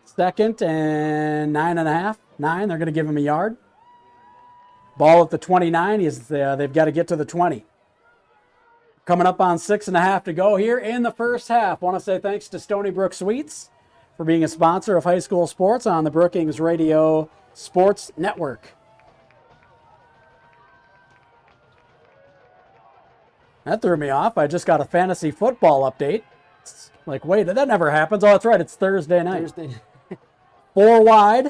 Speaker 3: 2nd and 9.5. 9, they're going to give him a yard. Ball at the 29. They've got to get to the 20. Coming up on 6.5 to go here in the first half. Want to say thanks to Stony Brook Sweets for being a sponsor of high school sports on the Brookings Radio Sports Network. That threw me off. I just got a fantasy football update. It's like, wait, that never happens. Oh, that's right. It's Thursday night. 4 wide.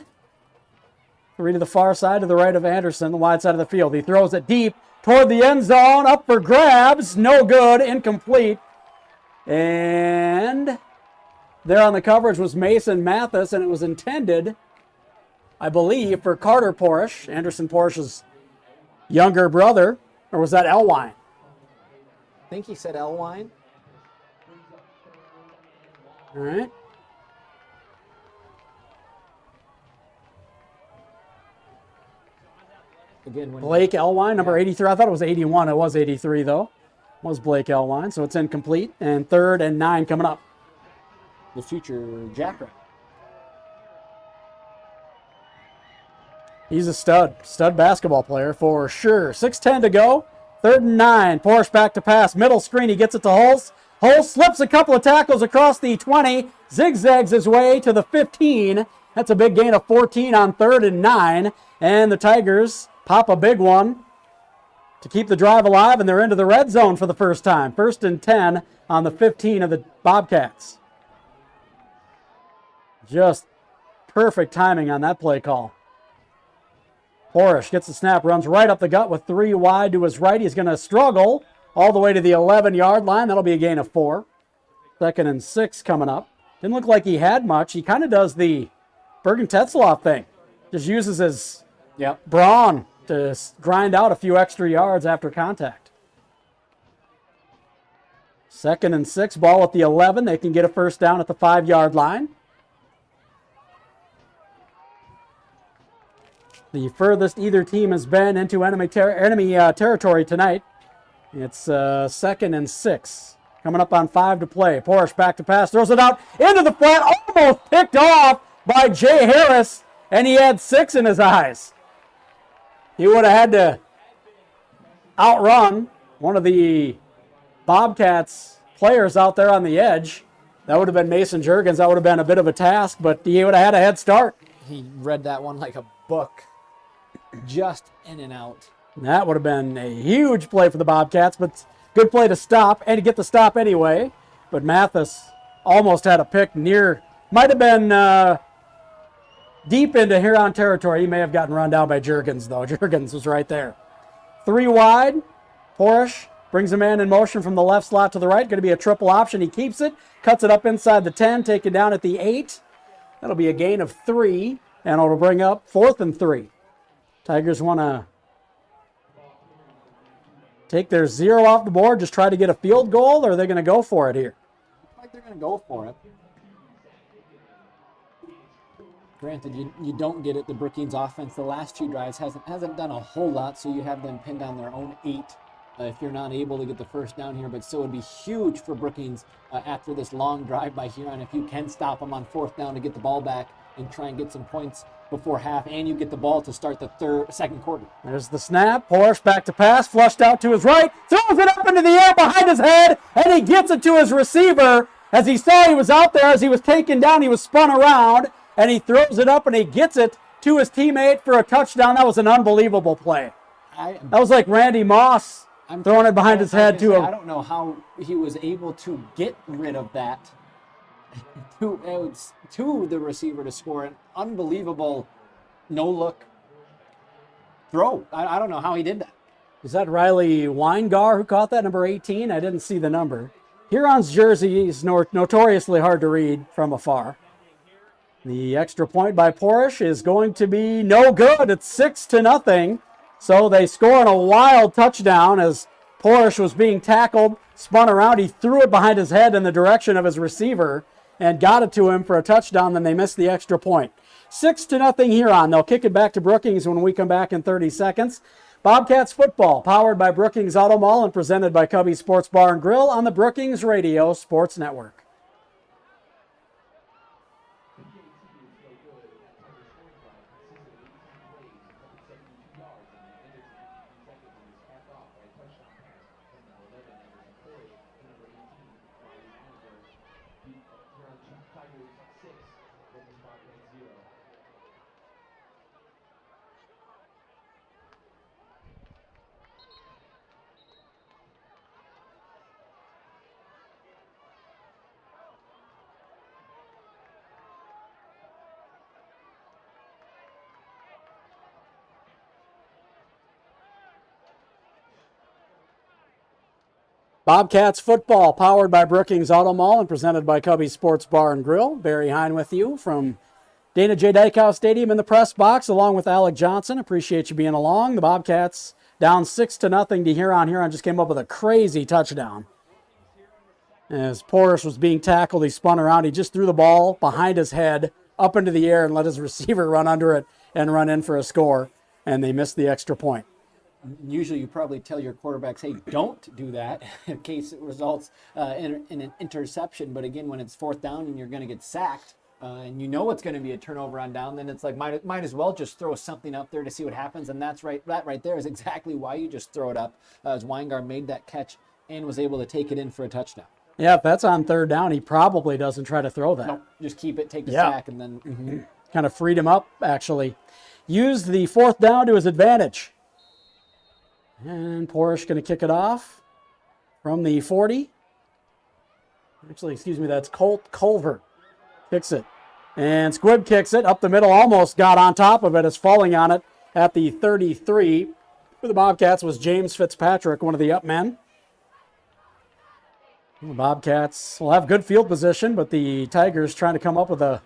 Speaker 3: 3 to the far side, to the right of Anderson, the wide side of the field. He throws it deep toward the end zone, up for grabs. No good, incomplete. And there on the coverage was Mason Mathis, and it was intended, I believe, for Carter Porsche, Anderson Porsche's younger brother. Or was that Elwine?
Speaker 4: I think he said Elwine.
Speaker 3: All right.
Speaker 4: Again,
Speaker 3: Blake Elwine, number 83. I thought it was 81. It was 83, though. It was Blake Elwine, so it's incomplete. And 3rd and 9 coming up.
Speaker 4: The future Jacker.
Speaker 3: He's a stud basketball player for sure. 6:10 to go. 3rd and 9. Porsche back to pass. Middle screen. He gets it to Holst. Holst slips a couple of tackles across the 20. Zigzags his way to the 15. That's a big gain of 14 on 3rd and 9. And the Tigers pop a big one to keep the drive alive, and they're into the red zone for the first time. 1st and 10 on the 15 of the Bobcats. Just perfect timing on that play call. Porsche gets the snap, runs right up the gut with 3 wide to his right. He's going to struggle all the way to the 11-yard line. That'll be a gain of 4. 2nd and 6 coming up. Didn't look like he had much. He kind of does the Bergen-Tetzlaff thing. Just uses his brawn to grind out a few extra yards after contact. 2nd and 6, ball at the 11. They can get a first down at the 5-yard line. The furthest either team has been into enemy territory tonight. It's 2nd and 6. Coming up on 5 to play. Porsche back to pass, throws it out into the flat, almost picked off by Jay Harris, and he had 6 in his eyes. He would have had to outrun one of the Bobcats players out there on the edge. That would have been Mason Juergens. That would have been a bit of a task, but he would have had a head start.
Speaker 4: He read that one like a book. Just in and out.
Speaker 3: That would have been a huge play for the Bobcats, but good play to stop and to get the stop anyway. But Mathis almost had a pick near, might have been deep into Huron territory. He may have gotten run down by Juergens, though. Juergens was right there. 3 wide. Porsche brings a man in motion from the left slot to the right. Going to be a triple option. He keeps it, cuts it up inside the 10, taken down at the 8. That'll be a gain of 3, and it'll bring up 4th and 3. Tigers want to take their 0 off the board, just try to get a field goal, or are they going to go for it here?
Speaker 4: I think they're going to go for it. Granted, you don't get it. The Brookings offense, the last 2 drives, hasn't done a whole lot, so you have them pinned on their own 8 if you're not able to get the first down here. But still, it would be huge for Brookings after this long drive by Huron if you can stop them on 4th down to get the ball back and try and get some points before half, and you get the ball to start the second quarter.
Speaker 3: There's the snap. Porsche back to pass, flushed out to his right, throws it up into the air behind his head, and he gets it to his receiver. As he saw he was out there, as he was taken down, he was spun around, and he throws it up and he gets it to his teammate for a touchdown. That was an unbelievable play. That was like Randy Moss throwing it behind his head to him.
Speaker 4: I don't know how he was able to get rid of that to the receiver to score an unbelievable no-look throw. I don't know how he did that.
Speaker 3: Is that Riley Weingar who caught that, number 18? I didn't see the number. Huron's jersey is notoriously hard to read from afar. The extra point by Porsche is going to be no good. It's 6-0. So they score on a wild touchdown as Porsche was being tackled, spun around. He threw it behind his head in the direction of his receiver and got it to him for a touchdown. Then they missed the extra point. 6-0 Huron. They'll kick it back to Brookings when we come back in 30 seconds. Bobcats football, powered by Brookings Auto Mall and presented by Cubby Sports Bar and Grill on the Brookings Radio Sports Network. Bobcats football, powered by Brookings Auto Mall and presented by Cubby Sports Bar and Grill. Barry Hine with you from Dana J. Dykow Stadium in the press box, along with Alec Johnson. Appreciate you being along. The Bobcats down 6-0 to Huron. Huron just came up with a crazy touchdown. As Porsche was being tackled, he spun around. He just threw the ball behind his head up into the air and let his receiver run under it and run in for a score, and they missed the extra point.
Speaker 4: Usually you probably tell your quarterbacks, hey, don't do that in case it results in an interception. But again, when it's 4th down and you're going to get sacked and you know it's going to be a turnover on down, then it's like might as well just throw something up there to see what happens. And that right there is exactly why you just throw it up, as Weingar made that catch and was able to take it in for a touchdown.
Speaker 3: Yeah, if that's on 3rd down, he probably doesn't try to throw that.
Speaker 4: Nope, just keep it, take the sack, and then...
Speaker 3: Kind of freed him up, actually. Used the 4th down to his advantage. And Porsche going to kick it off from the 40. Actually, excuse me, that's Colt Culver. Kicks it. And Squibb kicks it up the middle, almost got on top of it, as falling on it at the 33. For the Bobcats was James Fitzpatrick, one of the up men. The Bobcats will have good field position, but the Tigers trying to come up with an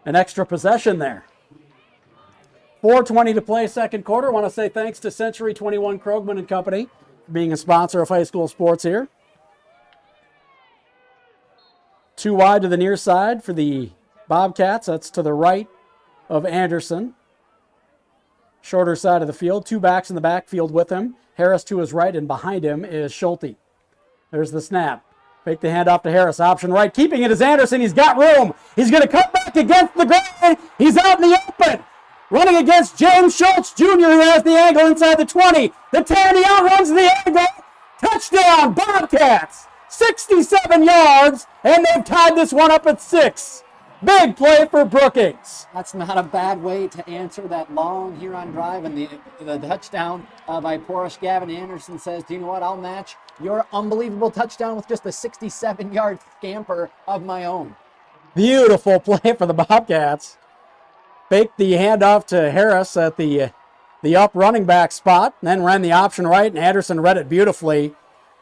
Speaker 3: extra possession there. 4:20 to play, second quarter. I want to say thanks to Century 21 Krogman and Company for being a sponsor of high school sports here. 2 wide to the near side for the Bobcats. That's to the right of Anderson. Shorter side of the field. 2 backs in the backfield with him. Harris to his right, and behind him is Schulte. There's the snap. Fake the handoff to Harris. Option right. Keeping it is Anderson. He's got room. He's going to cut back against the grain. He's out in the open. Running against James Schultz Jr., who has the angle inside the 20. The 10, he outruns the angle. Touchdown, Bobcats. 67 yards, and they've tied this one up at 6. Big play for Brookings.
Speaker 4: That's not a bad way to answer that long Huron drive, and the touchdown by Porush. Gavin Anderson says, do you know what, I'll match your unbelievable touchdown with just a 67-yard scamper of my own.
Speaker 3: Beautiful play for the Bobcats. Faked the handoff to Harris at the up running back spot, then ran the option right, and Anderson read it beautifully.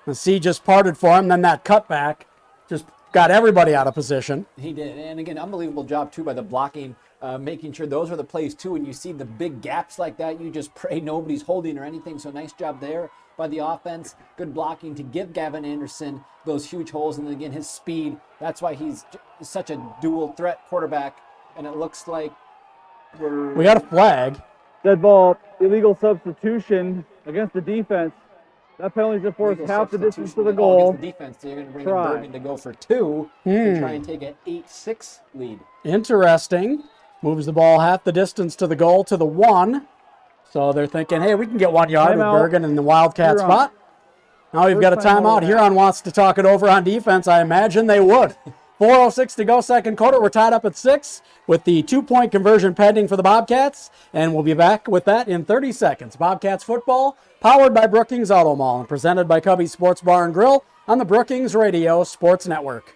Speaker 3: The sea just parted for him, then that cutback just got everybody out of position.
Speaker 4: He did, and again, unbelievable job too by the blocking, making sure those are the plays too. When you see the big gaps like that, you just pray nobody's holding or anything. So nice job there by the offense. Good blocking to give Gavin Anderson those huge holes, and then again his speed. That's why he's such a dual threat quarterback. And it looks like
Speaker 3: we got a flag.
Speaker 5: Dead ball, illegal substitution against the defense. That penalty's to force half the distance to the goal.
Speaker 4: The defense, so you're going to bring in Bergen to go for 2 and try and take an 8-6 lead.
Speaker 3: Interesting. Moves the ball half the distance to the goal to the 1. So they're thinking, hey, we can get 1 yard with Bergen in the Wildcat spot. Now we've got a timeout. Huron wants to talk it over on defense. I imagine they would. 4:06 to go, second quarter. We're tied up at 6 with the 2-point conversion pending for the Bobcats, and we'll be back with that in 30 seconds. Bobcats football, powered by Brookings Auto Mall and presented by Cubby's Sports Bar and Grill on the Brookings Radio Sports Network.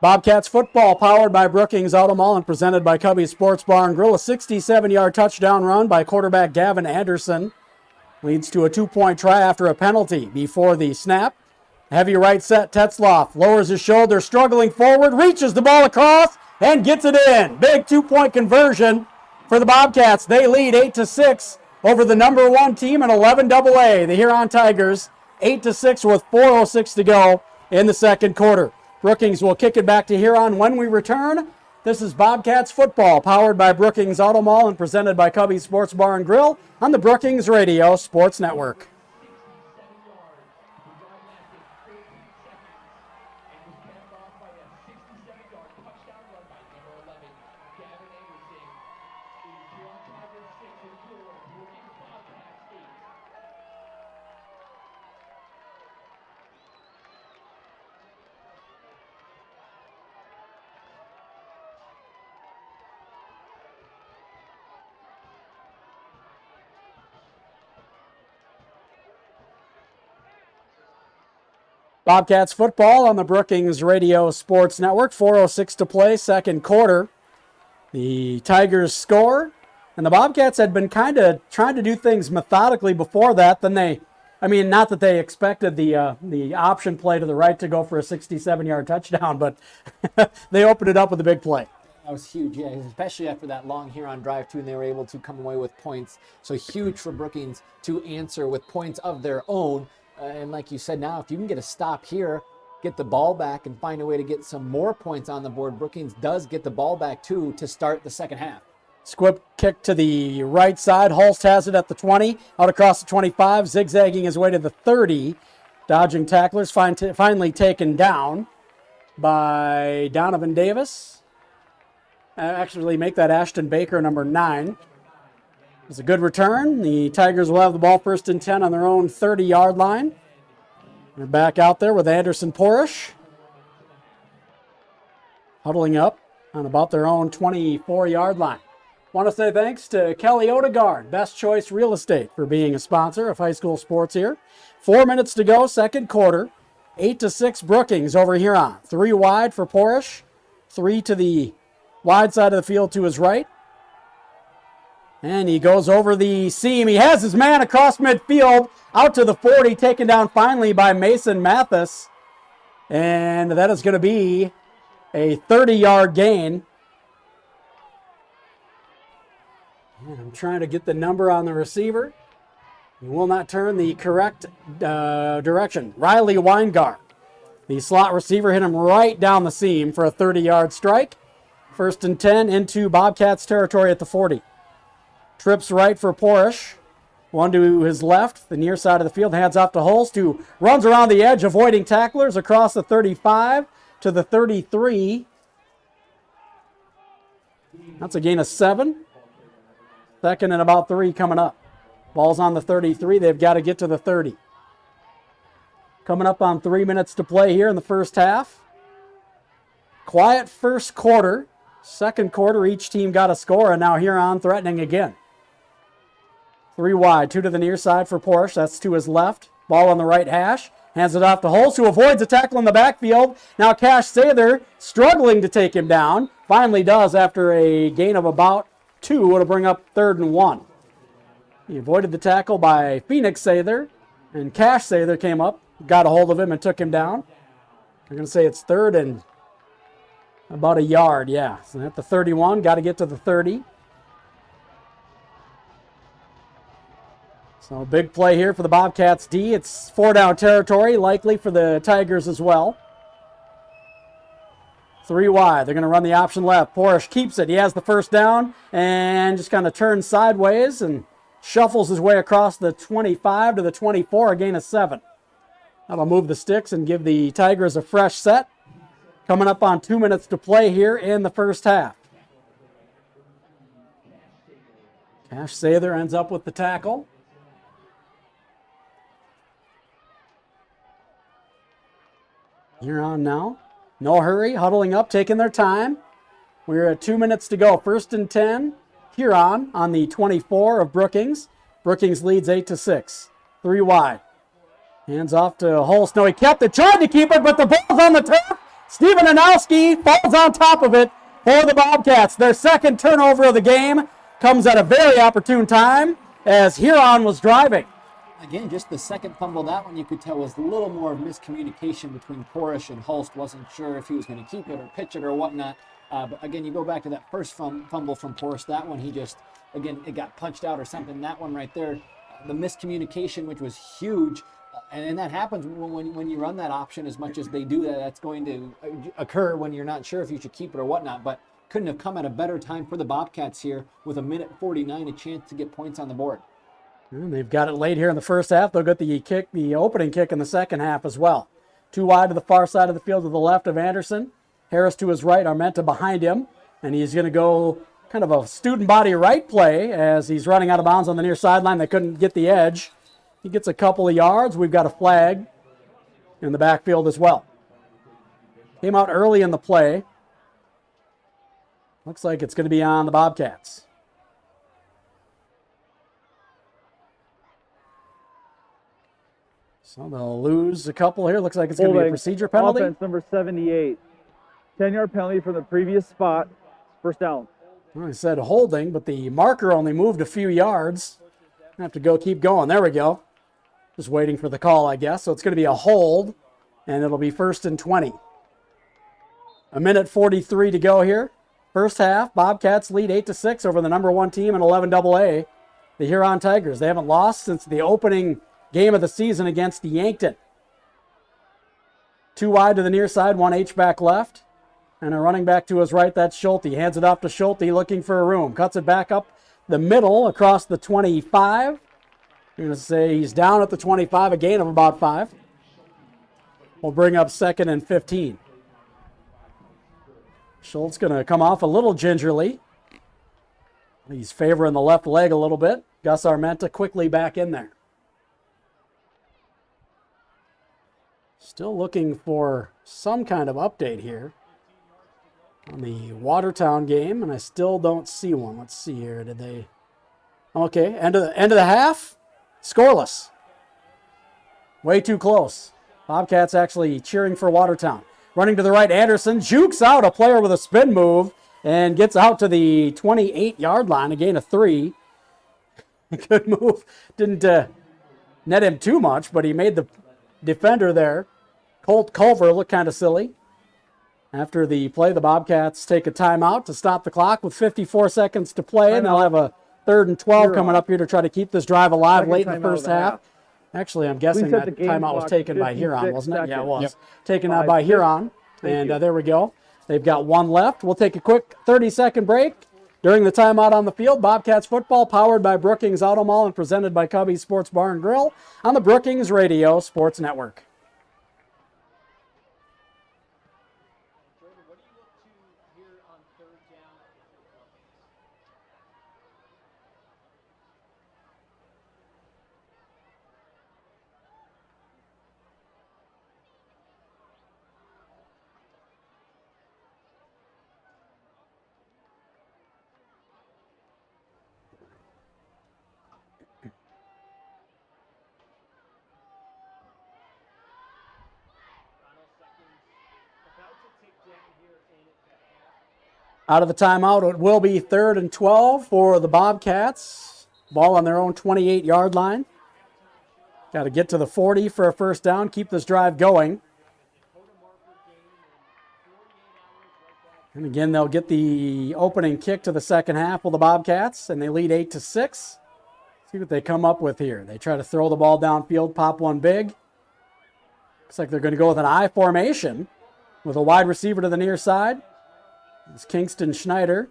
Speaker 3: Bobcats football powered by Brookings Auto Mall and presented by Cubby's Sports Bar and Grill. A 67-yard touchdown run by quarterback Gavin Anderson leads to a 2-point try after a penalty before the snap. Heavy right set, Tetzloff lowers his shoulder, struggling forward, reaches the ball across, and gets it in. Big 2-point conversion for the Bobcats. They lead 8-6 over the number 1 team in 11AA, the Huron Tigers. 8-6 with 4:06 to go in the second quarter. Brookings will kick it back to Huron when we return. This is Bobcats football, powered by Brookings Auto Mall and presented by Cubby's Sports Bar and Grill on the Brookings Radio Sports Network. Bobcats football on the Brookings Radio Sports Network. 4:06 to play, second quarter. The Tigers score, and the Bobcats had been kind of trying to do things methodically before that. Then not that they expected the option play to the right to go for a 67-yard touchdown, but they opened it up with a big play.
Speaker 4: That was huge, yeah, especially after that long Huron drive, too, and they were able to come away with points. So huge for Brookings to answer with points of their own. And like you said, now if you can get a stop here, get the ball back and find a way to get some more points on the board, Brookings does get the ball back too to start the second half.
Speaker 3: Squib kick to the right side. Holst has it at the 20, out across the 25, zigzagging his way to the 30. Dodging tacklers, finally taken down by Donovan Davis. Actually make that Ashton Baker, number 9. It's a good return. The Tigers will have the ball first and 10 on their own 30-yard line. They're back out there with Anderson Porish. Huddling up on about their own 24-yard line. Want to say thanks to Kelly Odegaard, Best Choice Real Estate, for being a sponsor of high school sports here. 4 minutes to go, second quarter. 8-6 Brookings over Huron. 3 wide for Porish. 3 to the wide side of the field to his right. And he goes over the seam. He has his man across midfield, out to the 40, taken down finally by Mason Mathis. And that is going to be a 30-yard gain. And I'm trying to get the number on the receiver. He will not turn the correct direction. Riley Weingart, the slot receiver, hit him right down the seam for a 30-yard strike. 1st and 10 into Bobcats territory at the 40. Trips right for Porish. One to his left, the near side of the field, hands off to Holst, who runs around the edge, avoiding tacklers across the 35 to the 33. That's a gain of 7. 2nd and about 3 coming up. Ball's on the 33. They've got to get to the 30. Coming up on 3 minutes to play here in the first half. Quiet first quarter. Second quarter, each team got a score, and now Huron threatening again. 3 wide, 2 to the near side for Porsche. That's to his left. Ball on the right hash. Hands it off to Holst, who avoids a tackle in the backfield. Now Cash Sather struggling to take him down. Finally does after a gain of about 2 to bring up 3rd and 1. He avoided the tackle by Phoenix Sather, and Cash Sather came up, got a hold of him, and took him down. I'm going to say it's 3rd and about a yard, yeah. So at the 31, got to get to the 30. So big play here for the Bobcats D. It's 4-down territory, likely for the Tigers as well. 3 wide. They're going to run the option left. Porish keeps it. He has the first down and just kind of turns sideways and shuffles his way across the 25 to the 24, a gain of 7. That'll move the sticks and give the Tigers a fresh set. Coming up on 2 minutes to play here in the first half. Cash Sather ends up with the tackle. Huron now. No hurry, huddling up, taking their time. We're at 2 minutes to go. 1st and 10. Huron on the 24 of Brookings. Brookings leads 8-6. 3 wide. Hands off to Holst. No, he kept it, tried to keep it, but the ball's on the turf. Steven Anowski falls on top of it for the Bobcats. Their second turnover of the game comes at a very opportune time as Huron was driving.
Speaker 4: Again, just the second fumble, that one you could tell was a little more miscommunication between Porish and Holst. Wasn't sure if he was going to keep it or pitch it or whatnot. But again, you go back to that first fumble from Porish. That one, he just, again, it got punched out or something. That one right there, the miscommunication, which was huge. And that happens when you run that option as much as they do. That's going to occur when you're not sure if you should keep it or whatnot. But couldn't have come at a better time for the Bobcats here with 1:49, a chance to get points on the board.
Speaker 3: And they've got it late here in the first half. They'll get the opening kick in the second half as well. 2 wide to the far side of the field to the left of Anderson. Harris to his right, Armenta behind him. And he's going to go kind of a student body right play as he's running out of bounds on the near sideline. They couldn't get the edge. He gets a couple of yards. We've got a flag in the backfield as well. Came out early in the play. Looks like it's going to be on the Bobcats. So they'll lose a couple here. Looks like it's going to be a procedure penalty.
Speaker 5: Offense number 78. 10-yard penalty from the previous spot. First down.
Speaker 3: Well, I said holding, but the marker only moved a few yards. I have to keep going. There we go. Just waiting for the call, I guess. So it's going to be a hold, and it'll be 1st and 20. 1:43 to go here. First half, Bobcats lead 8-6 over the number 1 team in 11AA, the Huron Tigers. They haven't lost since the opening game of the season against Yankton. 2 wide to the near side, 1 H-back left. And a running back to his right, that's Schulte. Hands it off to Schulte, looking for a room. Cuts it back up the middle across the 25. You're going to say he's down at the 25, a gain of about 5. We'll bring up 2nd and 15. Schultz going to come off a little gingerly. He's favoring the left leg a little bit. Gus Armenta quickly back in there. Still looking for some kind of update here on the Watertown game, and I still don't see one. Let's see here. Did they? Okay, end of the half, scoreless. Way too close. Bobcats actually cheering for Watertown. Running to the right, Anderson jukes out a player with a spin move and gets out to the 28-yard line, a gain of 3. Good move. Didn't net him too much, but he made the defender there, Colt Culver, look kind of silly. After the play, the Bobcats take a timeout to stop the clock with 54 seconds to play, and they'll have a 3rd and 12 coming up here to try to keep this drive alive late in the first half. Actually, I'm guessing that timeout was taken by Huron, wasn't it? Yeah, it was. Yep. Taken out by Huron. And there we go. They've got one left. We'll take a quick 30-second break. During the timeout on the field, Bobcats football powered by Brookings Auto Mall and presented by Cubby's Sports Bar and Grill on the Brookings Radio Sports Network. Out of the timeout, it will be 3rd and 12 for the Bobcats. Ball on their own 28-yard line. Got to get to the 40 for a first down, keep this drive going. And again, they'll get the opening kick to the second half with the Bobcats, and they lead 8-6. See what they come up with here. They try to throw the ball downfield, pop one big. Looks like they're going to go with an I formation with a wide receiver to the near side. It's Kingston Schneider.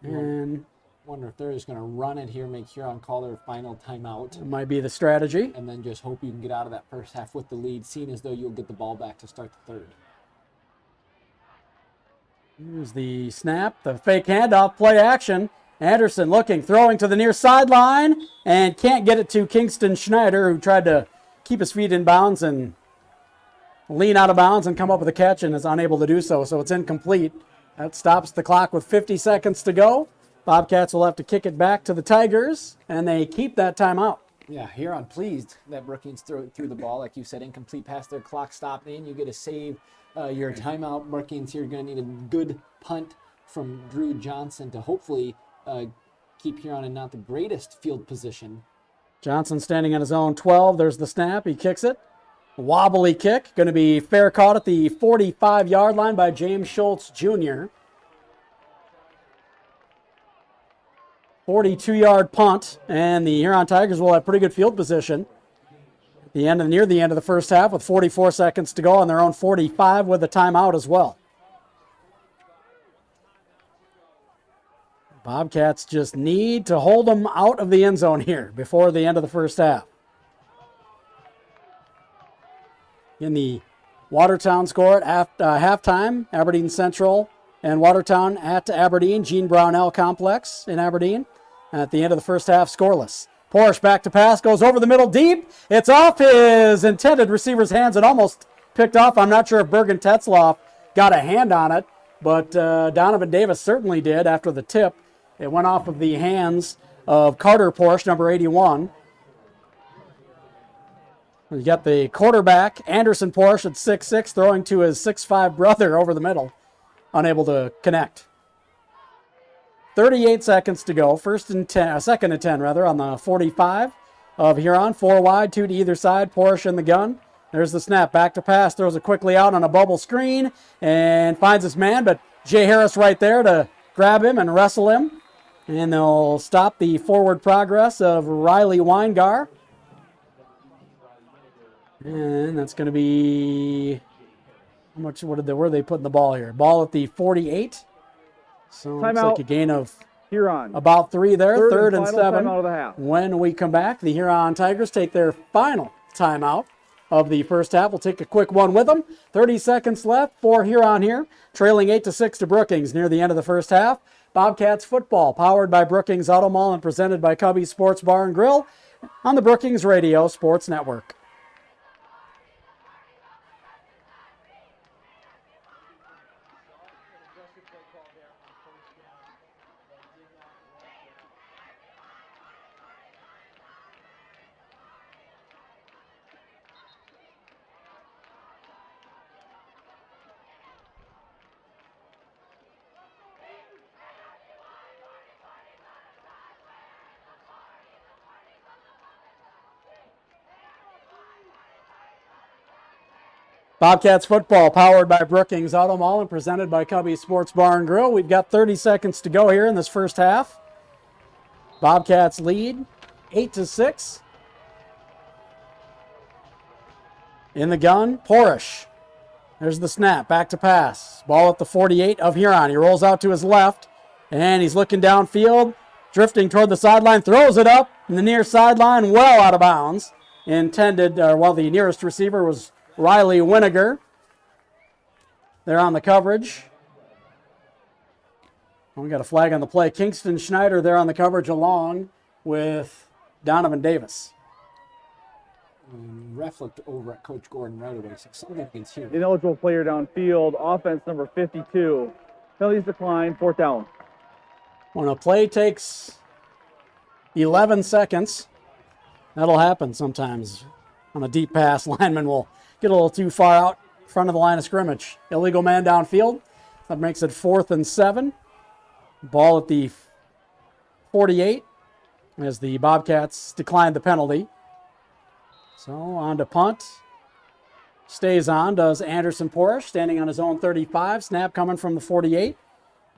Speaker 3: And
Speaker 4: wonder if they're just going to run it here, make Huron call their final timeout.
Speaker 3: It might be the strategy.
Speaker 4: And then just hope you can get out of that first half with the lead, seeing as though you'll get the ball back to start the third.
Speaker 3: Here's the snap, the fake handoff, play action. Anderson looking, throwing to the near sideline, and can't get it to Kingston Schneider, who tried to keep his feet in bounds and lean out of bounds and come up with a catch and is unable to do so, so it's incomplete. That stops the clock with 50 seconds to go. Bobcats will have to kick it back to the Tigers, and they keep that timeout.
Speaker 4: Yeah, Huron pleased that Brookings threw the ball. Like you said, incomplete pass, their clock stopped in. You get to save your timeout. Brookings here going to need a good punt from Drew Johnson to hopefully keep Huron in not the greatest field position.
Speaker 3: Johnson standing on his own 12. There's the snap. He kicks it. Wobbly kick. Going to be fair caught at the 45-yard line by James Schultz Jr. 42-yard punt, and the Huron Tigers will have pretty good field position at the end near the end of the first half with 44 seconds to go on their own 45 with a timeout as well. Bobcats just need to hold them out of the end zone here before the end of the first half. In the Watertown score at halftime, Aberdeen Central and Watertown at Aberdeen, Gene Brownell Complex in Aberdeen. At the end of the first half, scoreless. Porsche back to pass, goes over the middle deep. It's off his intended receiver's hands and almost picked off. I'm not sure if Bergen Tetzloff got a hand on it, but Donovan Davis certainly did after the tip. It went off of the hands of Carter Porsche, number 81. You got the quarterback, Anderson Porsche at 6'6", throwing to his 6'5" brother over the middle. Unable to connect. 38 seconds to go. Second and 10 on the 45 of Huron. 4 wide, 2 to either side. Porsche in the gun. There's the snap. Back to pass. Throws it quickly out on a bubble screen and finds his man, but Jay Harris right there to grab him and wrestle him. And they'll stop the forward progress of Riley Weingar. And that's going to be, how much, where are they putting the ball here? Ball at the 48. So it's like a gain of
Speaker 5: Huron.
Speaker 3: About 3 there, third and 7.
Speaker 5: Timeout of the half.
Speaker 3: When we come back, the Huron Tigers take their final timeout of the first half. We'll take a quick one with them. 30 seconds left for Huron here, trailing 8-6 to Brookings near the end of the first half. Bobcats football, powered by Brookings Auto Mall and presented by Cubby's Sports Bar and Grill on the Brookings Radio Sports Network. Bobcats football powered by Brookings Auto Mall and presented by Cubby Sports Bar and Grill. We've got 30 seconds to go here in this first half. Bobcats lead 8-6. In the gun, Porish. There's the snap, back to pass. Ball at the 48 of Huron. He rolls out to his left, and he's looking downfield, drifting toward the sideline, throws it up in the near sideline, well out of bounds. The nearest receiver was Riley Winiger. They're on the coverage. We got a flag on the play. Kingston Schneider there on the coverage along with Donovan Davis.
Speaker 4: Ref looked over at Coach Gordon right away, so something against here.
Speaker 5: Ineligible player downfield. Offense number 52. Penalties decline. 4th down.
Speaker 3: When a play takes 11 seconds, that'll happen sometimes. On a deep pass, lineman will get a little too far out in front of the line of scrimmage. Illegal man downfield. That makes it 4th and 7. Ball at the 48 as the Bobcats declined the penalty. So on to punt. Stays on, does Anderson Porish, standing on his own 35. Snap coming from the 48.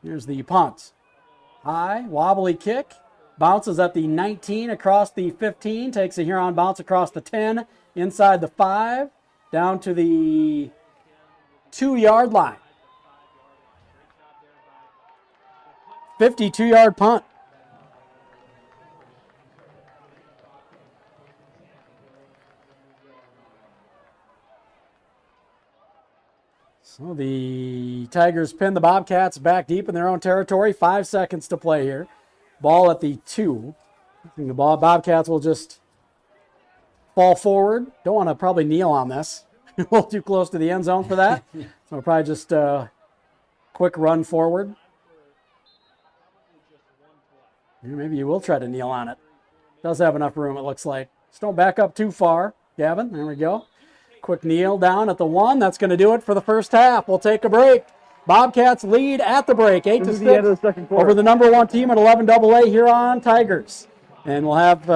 Speaker 3: Here's the punt. High, wobbly kick. Bounces at the 19 across the 15. Takes a Huron bounce across the 10. Inside the 5. Down to the 2-yard line. 52-yard punt. So the Tigers pin the Bobcats back deep in their own territory. 5 seconds to play here. Ball at the 2. I think the Bobcats will just fall forward. Don't want to probably kneel on this. A little too close to the end zone for that. So we'll probably just quick run forward. Maybe you will try to kneel on it. Does have enough room, it looks like. Just don't back up too far, Gavin. There we go. Quick kneel down at the 1. That's going to do it for the first half. We'll take a break. Bobcats lead at the break, 8-6 over the number 1 team at 11AA Huron Tigers. And we'll have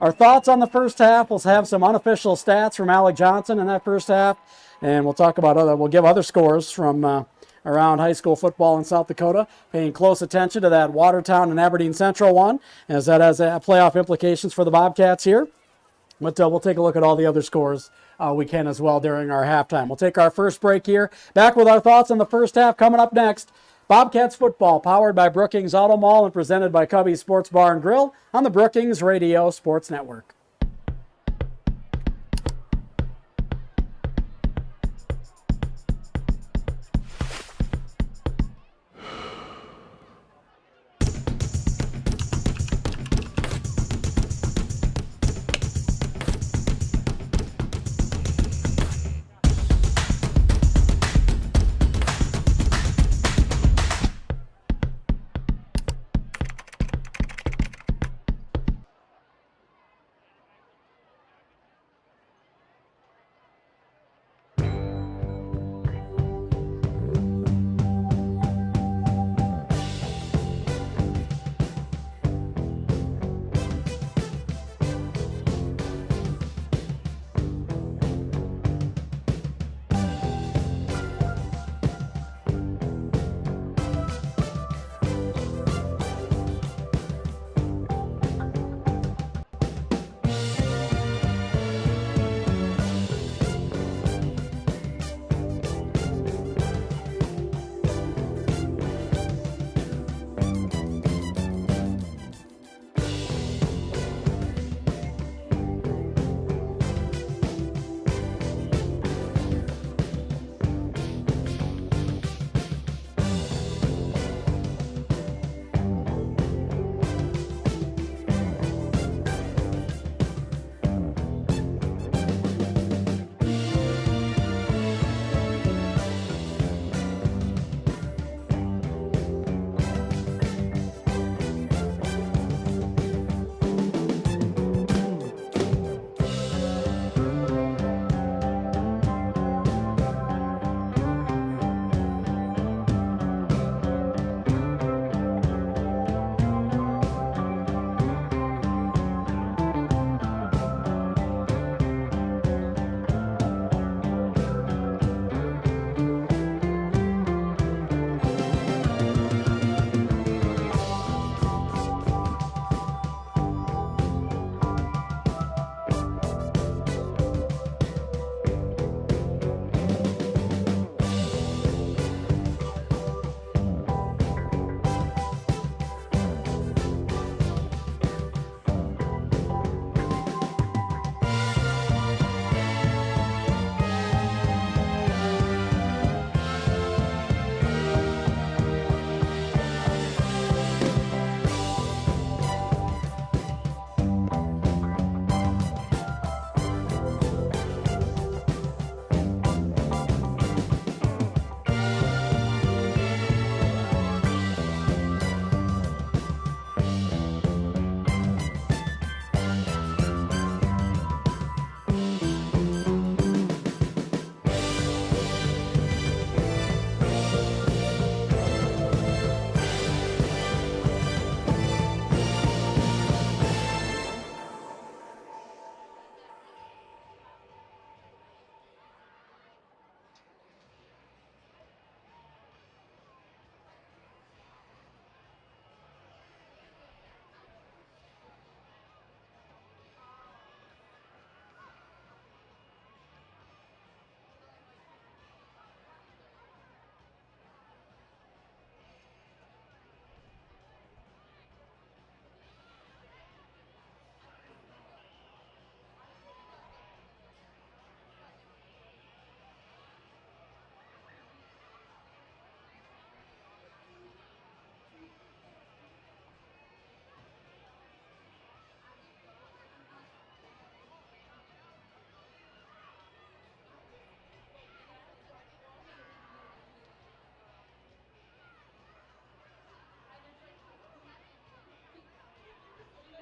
Speaker 3: our thoughts on the first half. We'll have some unofficial stats from Alec Johnson in that first half, and we'll talk about we'll give other scores from around high school football in South Dakota, paying close attention to that Watertown and Aberdeen Central one, as that has playoff implications for the Bobcats here. But we'll take a look at all the other scores we can as well during our halftime. We'll take our first break here. Back with our thoughts on the first half coming up next. Bobcats football powered by Brookings Auto Mall and presented by Cubby Sports Bar and Grill on the Brookings Radio Sports Network.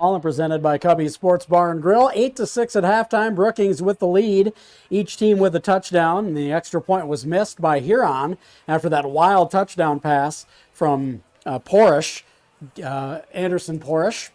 Speaker 3: All presented by Cubby's Sports Bar and Grill. 8-6 at halftime. Brookings with the lead. Each team with a touchdown. And the extra point was missed by Huron after that wild touchdown pass from Porish, Anderson Porish.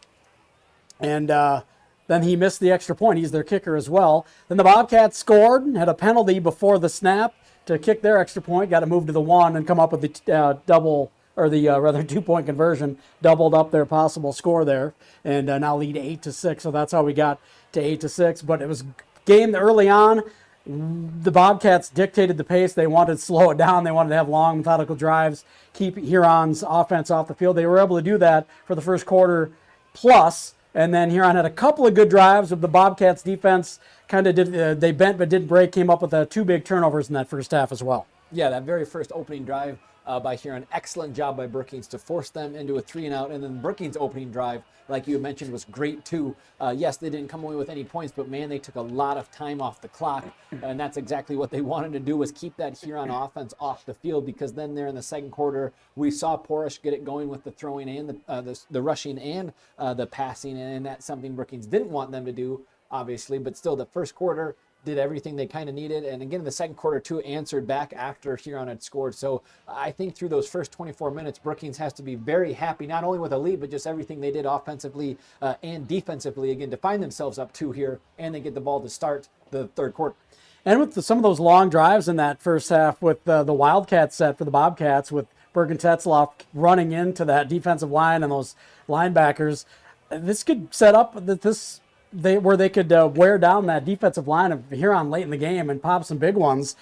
Speaker 3: And then he missed the extra point. He's their kicker as well. Then the Bobcats scored, had a penalty before the snap to kick their extra point. Got to move to the 1 and come up with the rather 2-point conversion, doubled up their possible score there, and now lead 8-6. So that's how we got to 8-6. But it was game early on. The Bobcats dictated the pace. They wanted to slow it down. They wanted to have long, methodical drives, keep Huron's offense off the field. They were able to do that for the first quarter plus. And then Huron had a couple of good drives of the Bobcats defense. Kind of did they bent but didn't break. Came up with 2 big turnovers in that first half as well.
Speaker 4: Yeah, that very first opening drive by Huron. Excellent job by Brookings to force them into a 3-and-out. And then Brookings' opening drive, like you mentioned, was great too. Yes, they didn't come away with any points, but man, they took a lot of time off the clock. And that's exactly what they wanted to do, was keep that Huron offense off the field, because then there in the second quarter, we saw Porish get it going with the throwing and the rushing and the passing. And that's something Brookings didn't want them to do, obviously. But still, the first quarter did everything they kind of needed, and again in the second quarter too, answered back after Huron had scored. So I think through those first 24 minutes, Brookings has to be very happy, not only with a lead, but just everything they did offensively and defensively, again, to find themselves up 2 here, and they get the ball to start the third quarter.
Speaker 3: And with some of those long drives in that first half with the Wildcat set for the Bobcats, with Bergen Tetzloff running into that defensive line and those linebackers, this could set up where they could wear down that defensive line of Huron late in the game and pop some big ones.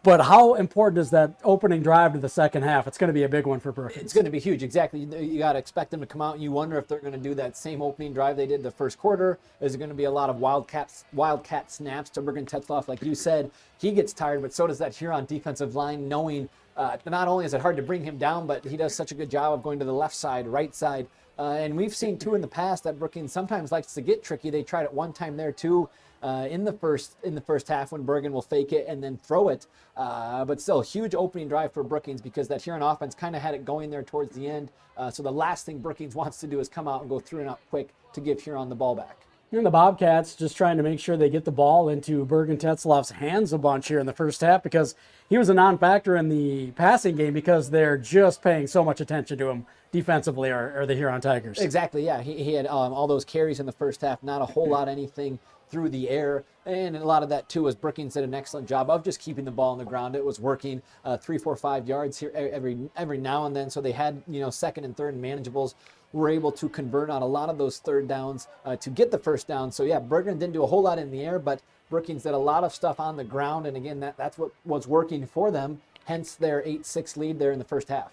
Speaker 3: But how important is that opening drive to the second half? It's going to be a big one for Brookings.
Speaker 4: It's going to be huge, exactly. You got to expect them to come out, and you wonder if they're going to do that same opening drive they did the first quarter. Is it going to be a lot of wildcat snaps to Bergen Tetzloff? Like you said, he gets tired, but so does that Huron defensive line, knowing not only is it hard to bring him down, but he does such a good job of going to the left side, right side. And we've seen too in the past that Brookings sometimes likes to get tricky. They tried it one time there too in the first half, when Bergen will fake it and then throw it. But still, huge opening drive for Brookings, because that Huron offense kind of had it going there towards the end. So the last thing Brookings wants to do is come out and go through and out quick to give Huron the ball back.
Speaker 3: And the Bobcats just trying to make sure they get the ball into Bergen Tetzloff's hands a bunch here in the first half, because he was a non-factor in the passing game because they're just paying so much attention to him defensively, or the Huron Tigers.
Speaker 4: Exactly, yeah. He had all those carries in the first half, not a whole lot anything through the air. And a lot of that too was Brookings did an excellent job of just keeping the ball on the ground. It was working 3, 4, 5 yards here every now and then. So they had, second and third and manageables. Were able to convert on a lot of those third downs to get the first down. So yeah, Bergen didn't do a whole lot in the air, but Brookings did a lot of stuff on the ground. And again, that's what was working for them. Hence their 8-6 lead there in the first half.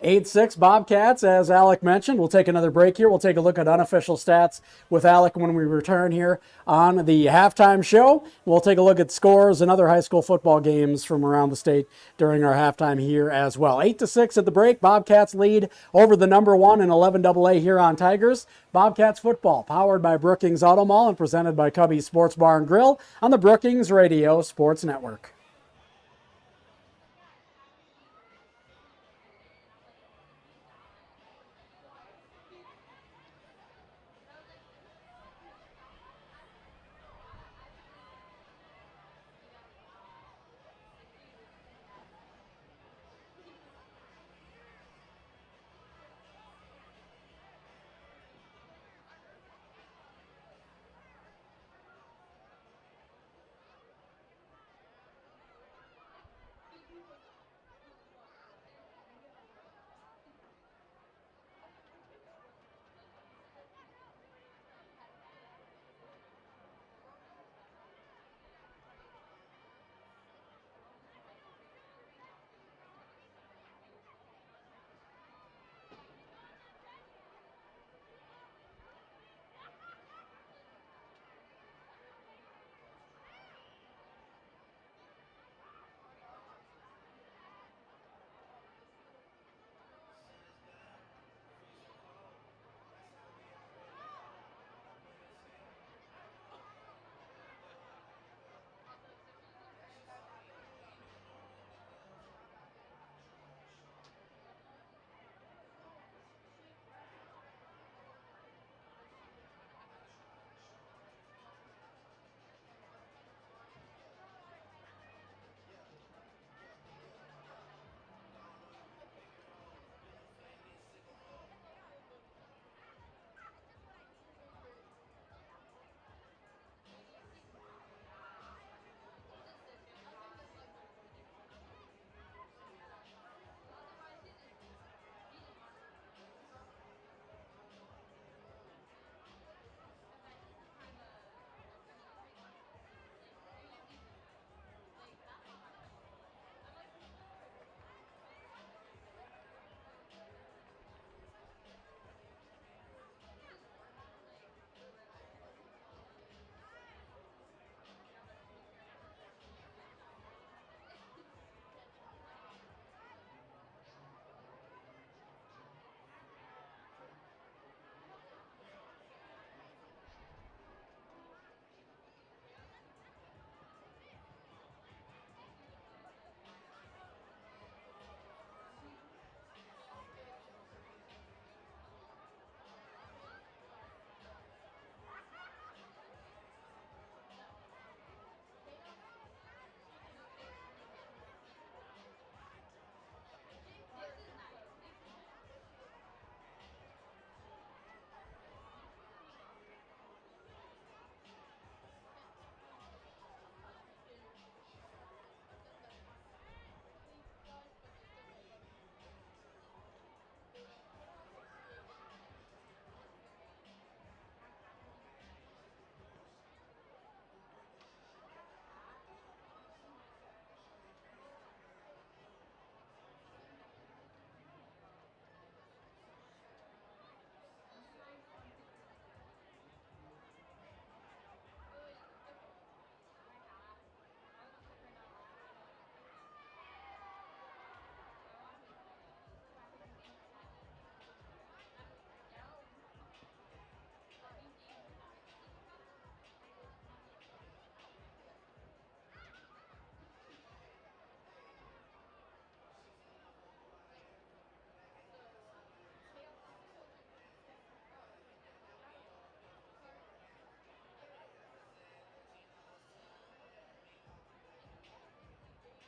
Speaker 3: 8-6 Bobcats, as Alec mentioned. We'll take another break here. We'll take a look at unofficial stats with Alec when we return here on the halftime show. We'll take a look at scores and other high school football games from around the state during our halftime here as well. 8-6 at the break. Bobcats lead over the number 1 and 11 AA Huron Tigers. Bobcats football powered by Brookings Auto Mall and presented by Cubby's Sports Bar and Grill on the Brookings Radio Sports Network.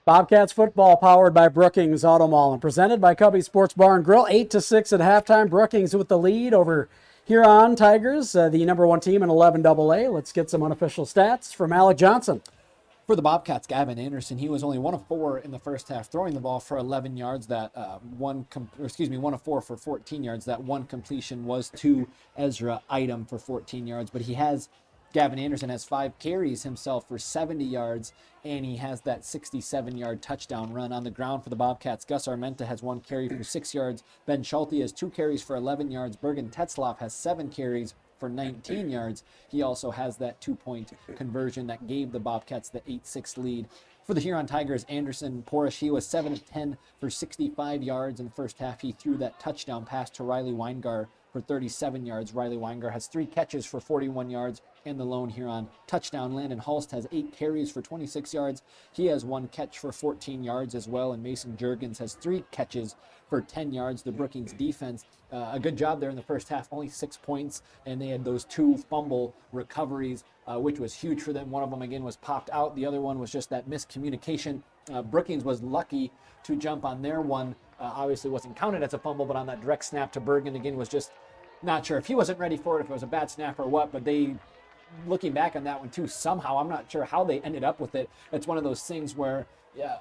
Speaker 3: Bobcats football powered by Brookings Auto Mall and presented by Cubby Sports Bar and Grill. 8-6 at halftime. Brookings with the lead over Huron Tigers, the number 1 team in 11AA. Let's get some unofficial stats from Alec Johnson.
Speaker 4: For the Bobcats, Gavin Anderson, he was only 1 of 4 in the first half, throwing the ball for 11 yards. That 1 of 4 for 14 yards. That one completion was to Ezra Item for 14 yards. But Gavin Anderson has 5 carries himself for 70 yards, and he has that 67-yard touchdown run on the ground for the Bobcats. Gus Armenta has 1 carry for 6 yards. Ben Schulte has 2 carries for 11 yards. Bergen Tetzlaff has 7 carries for 19 yards. He also has that 2-point conversion that gave the Bobcats the 8-6 lead. For the Huron Tigers, Anderson Porish, he was 7 of 10 for 65 yards in the first half. He threw that touchdown pass to Riley Weingar for 37 yards. Riley Weingar has 3 catches for 41 yards and the lone Huron touchdown. Landon Hulst has 8 carries for 26 yards. He has 1 catch for 14 yards as well, and Mason Jurgens has 3 catches for 10 yards. The Brookings defense, a good job there in the first half, only 6 points, and they had those 2 fumble recoveries, which was huge for them. One of them, again, was popped out. The other one was just that miscommunication. Brookings was lucky to jump on their one. Obviously wasn't counted as a fumble, but on that direct snap to Bergen, again, was just not sure if he wasn't ready for it, if it was a bad snap or what, but they, looking back on that one too, somehow, I'm not sure how they ended up with it. It's one of those things where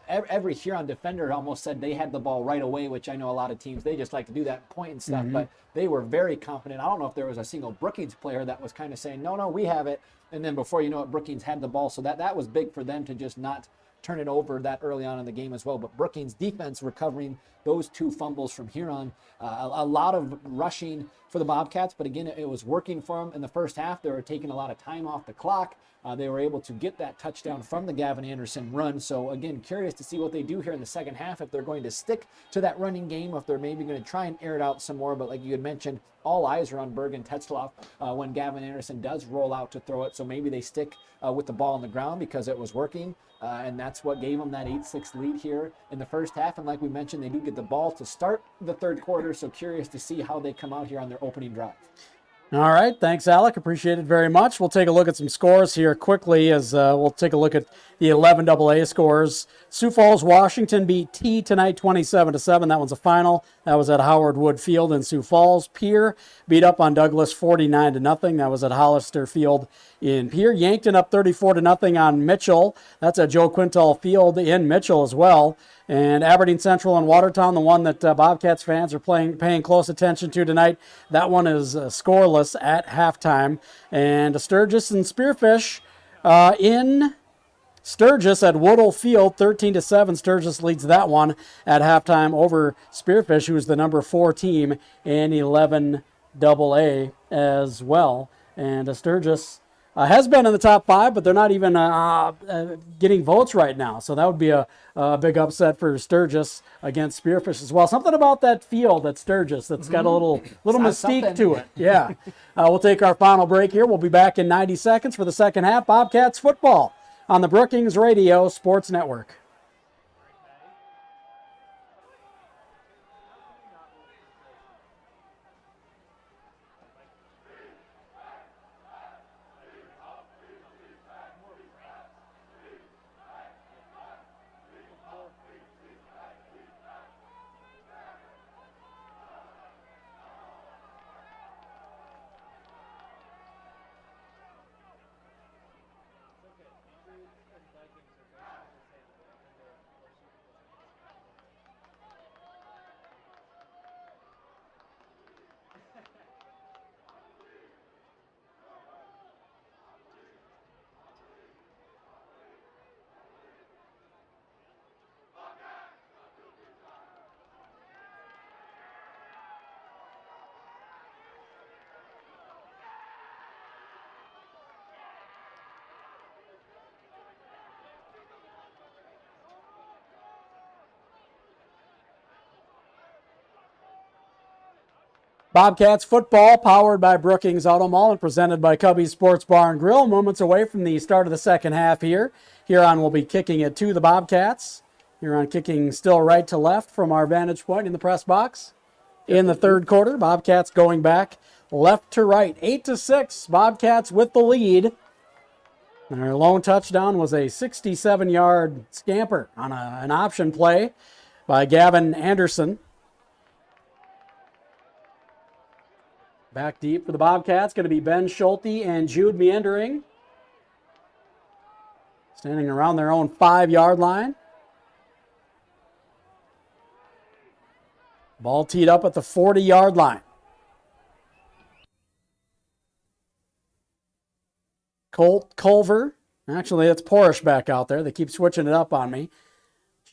Speaker 4: every Huron defender almost said they had the ball right away, which I know a lot of teams, they just like to do that point and stuff, but they were very confident. I don't know if there was a single Brookings player that was kind of saying, no, we have it. And then before you know it, Brookings had the ball. So that was big for them to just not turn it over that early on in the game as well. But Brookings defense recovering those 2 fumbles from Huron. A lot of rushing for the Bobcats, but again, it was working for them in the first half. They were taking a lot of time off the clock. They were able to get that touchdown from the Gavin Anderson run. So again, curious to see what they do here in the second half, if they're going to stick to that running game, or if they're maybe going to try and air it out some more. But like you had mentioned, all eyes are on Bergen Tetzlaff when Gavin Anderson does roll out to throw it. So maybe they stick with the ball on the ground because it was working. And that's what gave them that 8-6 lead here in the first half. And like we mentioned, they do get the ball to start the third quarter. So curious to see how they come out here on their opening drive.
Speaker 3: All right. Thanks, Alec. Appreciate it very much. We'll take a look at some scores here quickly as we'll take a look at the 11AA scores. Sioux Falls, Washington beat T tonight 27-7. That one's a final. That was at Howard Wood Field in Sioux Falls. Pierre beat up on Douglas 49-0. That was at Hollister Field in Pierre. Yankton up 34-0 on Mitchell. That's at Joe Quintal Field in Mitchell as well. And Aberdeen Central and Watertown, the one that Bobcats fans are paying close attention to tonight, that one is scoreless at halftime. And Sturgis and Spearfish in Sturgis at Woodall Field, 13-7. Sturgis leads that one at halftime over Spearfish, who is the number 4 team in 11AA as well. And Sturgis has been in the top 5, but they're not even getting votes right now. So that would be a big upset for Sturgis against Spearfish as well. Something about that field at Sturgis that's got a little mystique to it. Yeah. We'll take our final break here. We'll be back in 90 seconds for the second half. Bobcats football on the Brookings Radio Sports Network. Bobcats football powered by Brookings Auto Mall and presented by Cubby Sports Bar and Grill. Moments away from the start of the second half here. Huron will be kicking it to the Bobcats. Huron kicking still right to left from our vantage point in the press box. In the third quarter, Bobcats going back left to right. 8-6, Bobcats with the lead. Their lone touchdown was a 67-yard scamper on an option play by Gavin Anderson. Back deep for the Bobcats, going to be Ben Schulte and Jude Meandering. Standing around their own 5-yard line. Ball teed up at the 40-yard line. Colt Culver. Actually, it's Porish back out there. They keep switching it up on me.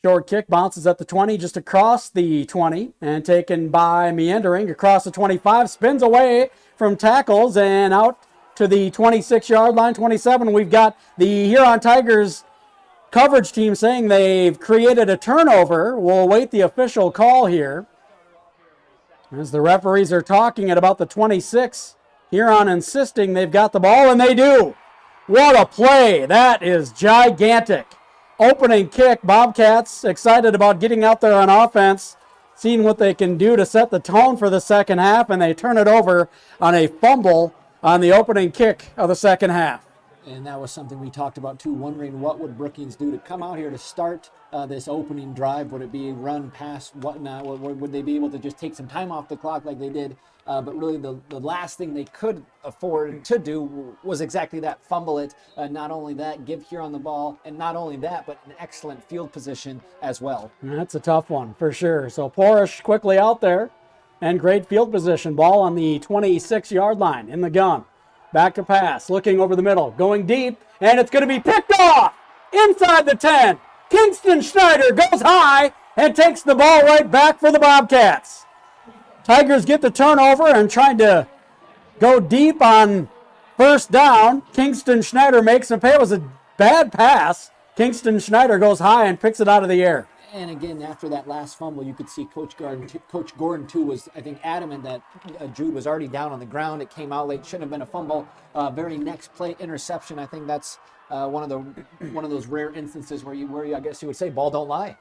Speaker 3: Short kick bounces at the 20, just across the 20, and taken by Meandering across the 25, spins away from tackles and out to the 26-yard line, 27. We've got the Huron Tigers coverage team saying they've created a turnover. We'll await the official call here. As the referees are talking at about the 26, Huron insisting they've got the ball, and they do. What a play. That is gigantic. Opening kick, Bobcats excited about getting out there on offense, seeing what they can do to set the tone for the second half, and they turn it over on a fumble on the opening kick of the second half.
Speaker 4: And that was something we talked about too, wondering what would Brookings do to come out here to start this opening drive. Would it be run, pass, whatnot? Would they be able to just take some time off the clock like they did? But really the last thing they could afford to do was exactly that, fumble it. Not only that, give Huron the ball, and not only that, but an excellent field position as well.
Speaker 3: That's a tough one for sure. So Porish quickly out there, and great field position. Ball on the 26-yard line in the gun. Back to pass, looking over the middle, going deep, and it's going to be picked off inside the 10. Kingston Schneider goes high and takes the ball right back for the Bobcats. Tigers get the turnover and trying to go deep on first down. Kingston Schneider makes a pay. It was a bad pass. Kingston Schneider goes high and picks it out of the air.
Speaker 4: And again, after that last fumble, you could see Coach Gordon, too, was, I think, adamant that Jude was already down on the ground. It came out late. Shouldn't have been a fumble. Very next play, interception. I think that's one of those rare instances where you, I guess you would say, ball don't lie.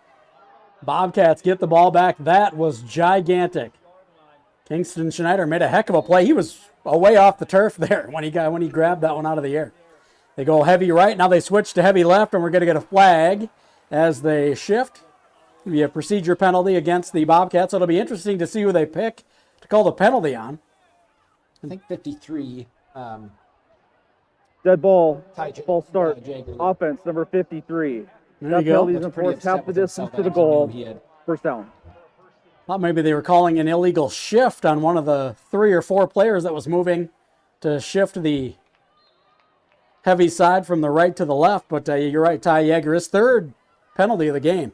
Speaker 3: Bobcats get the ball back. That was gigantic. Kingston Schneider made a heck of a play. He was away off the turf there when he grabbed that one out of the air. They go heavy right. Now they switch to heavy left, and we're going to get a flag as they shift. It'll be a procedure penalty against the Bobcats. So it'll be interesting to see who they pick to call the penalty on.
Speaker 4: I think 53.
Speaker 5: Dead ball.
Speaker 4: False
Speaker 5: start. Offense, number 53.
Speaker 3: There you go.
Speaker 5: Penalties enforced half the distance to the goal. First down.
Speaker 3: Thought maybe they were calling an illegal shift on one of the 3 or 4 players that was moving to shift the heavy side from the right to the left. But you're right, Ty Yeager, his third penalty of the game.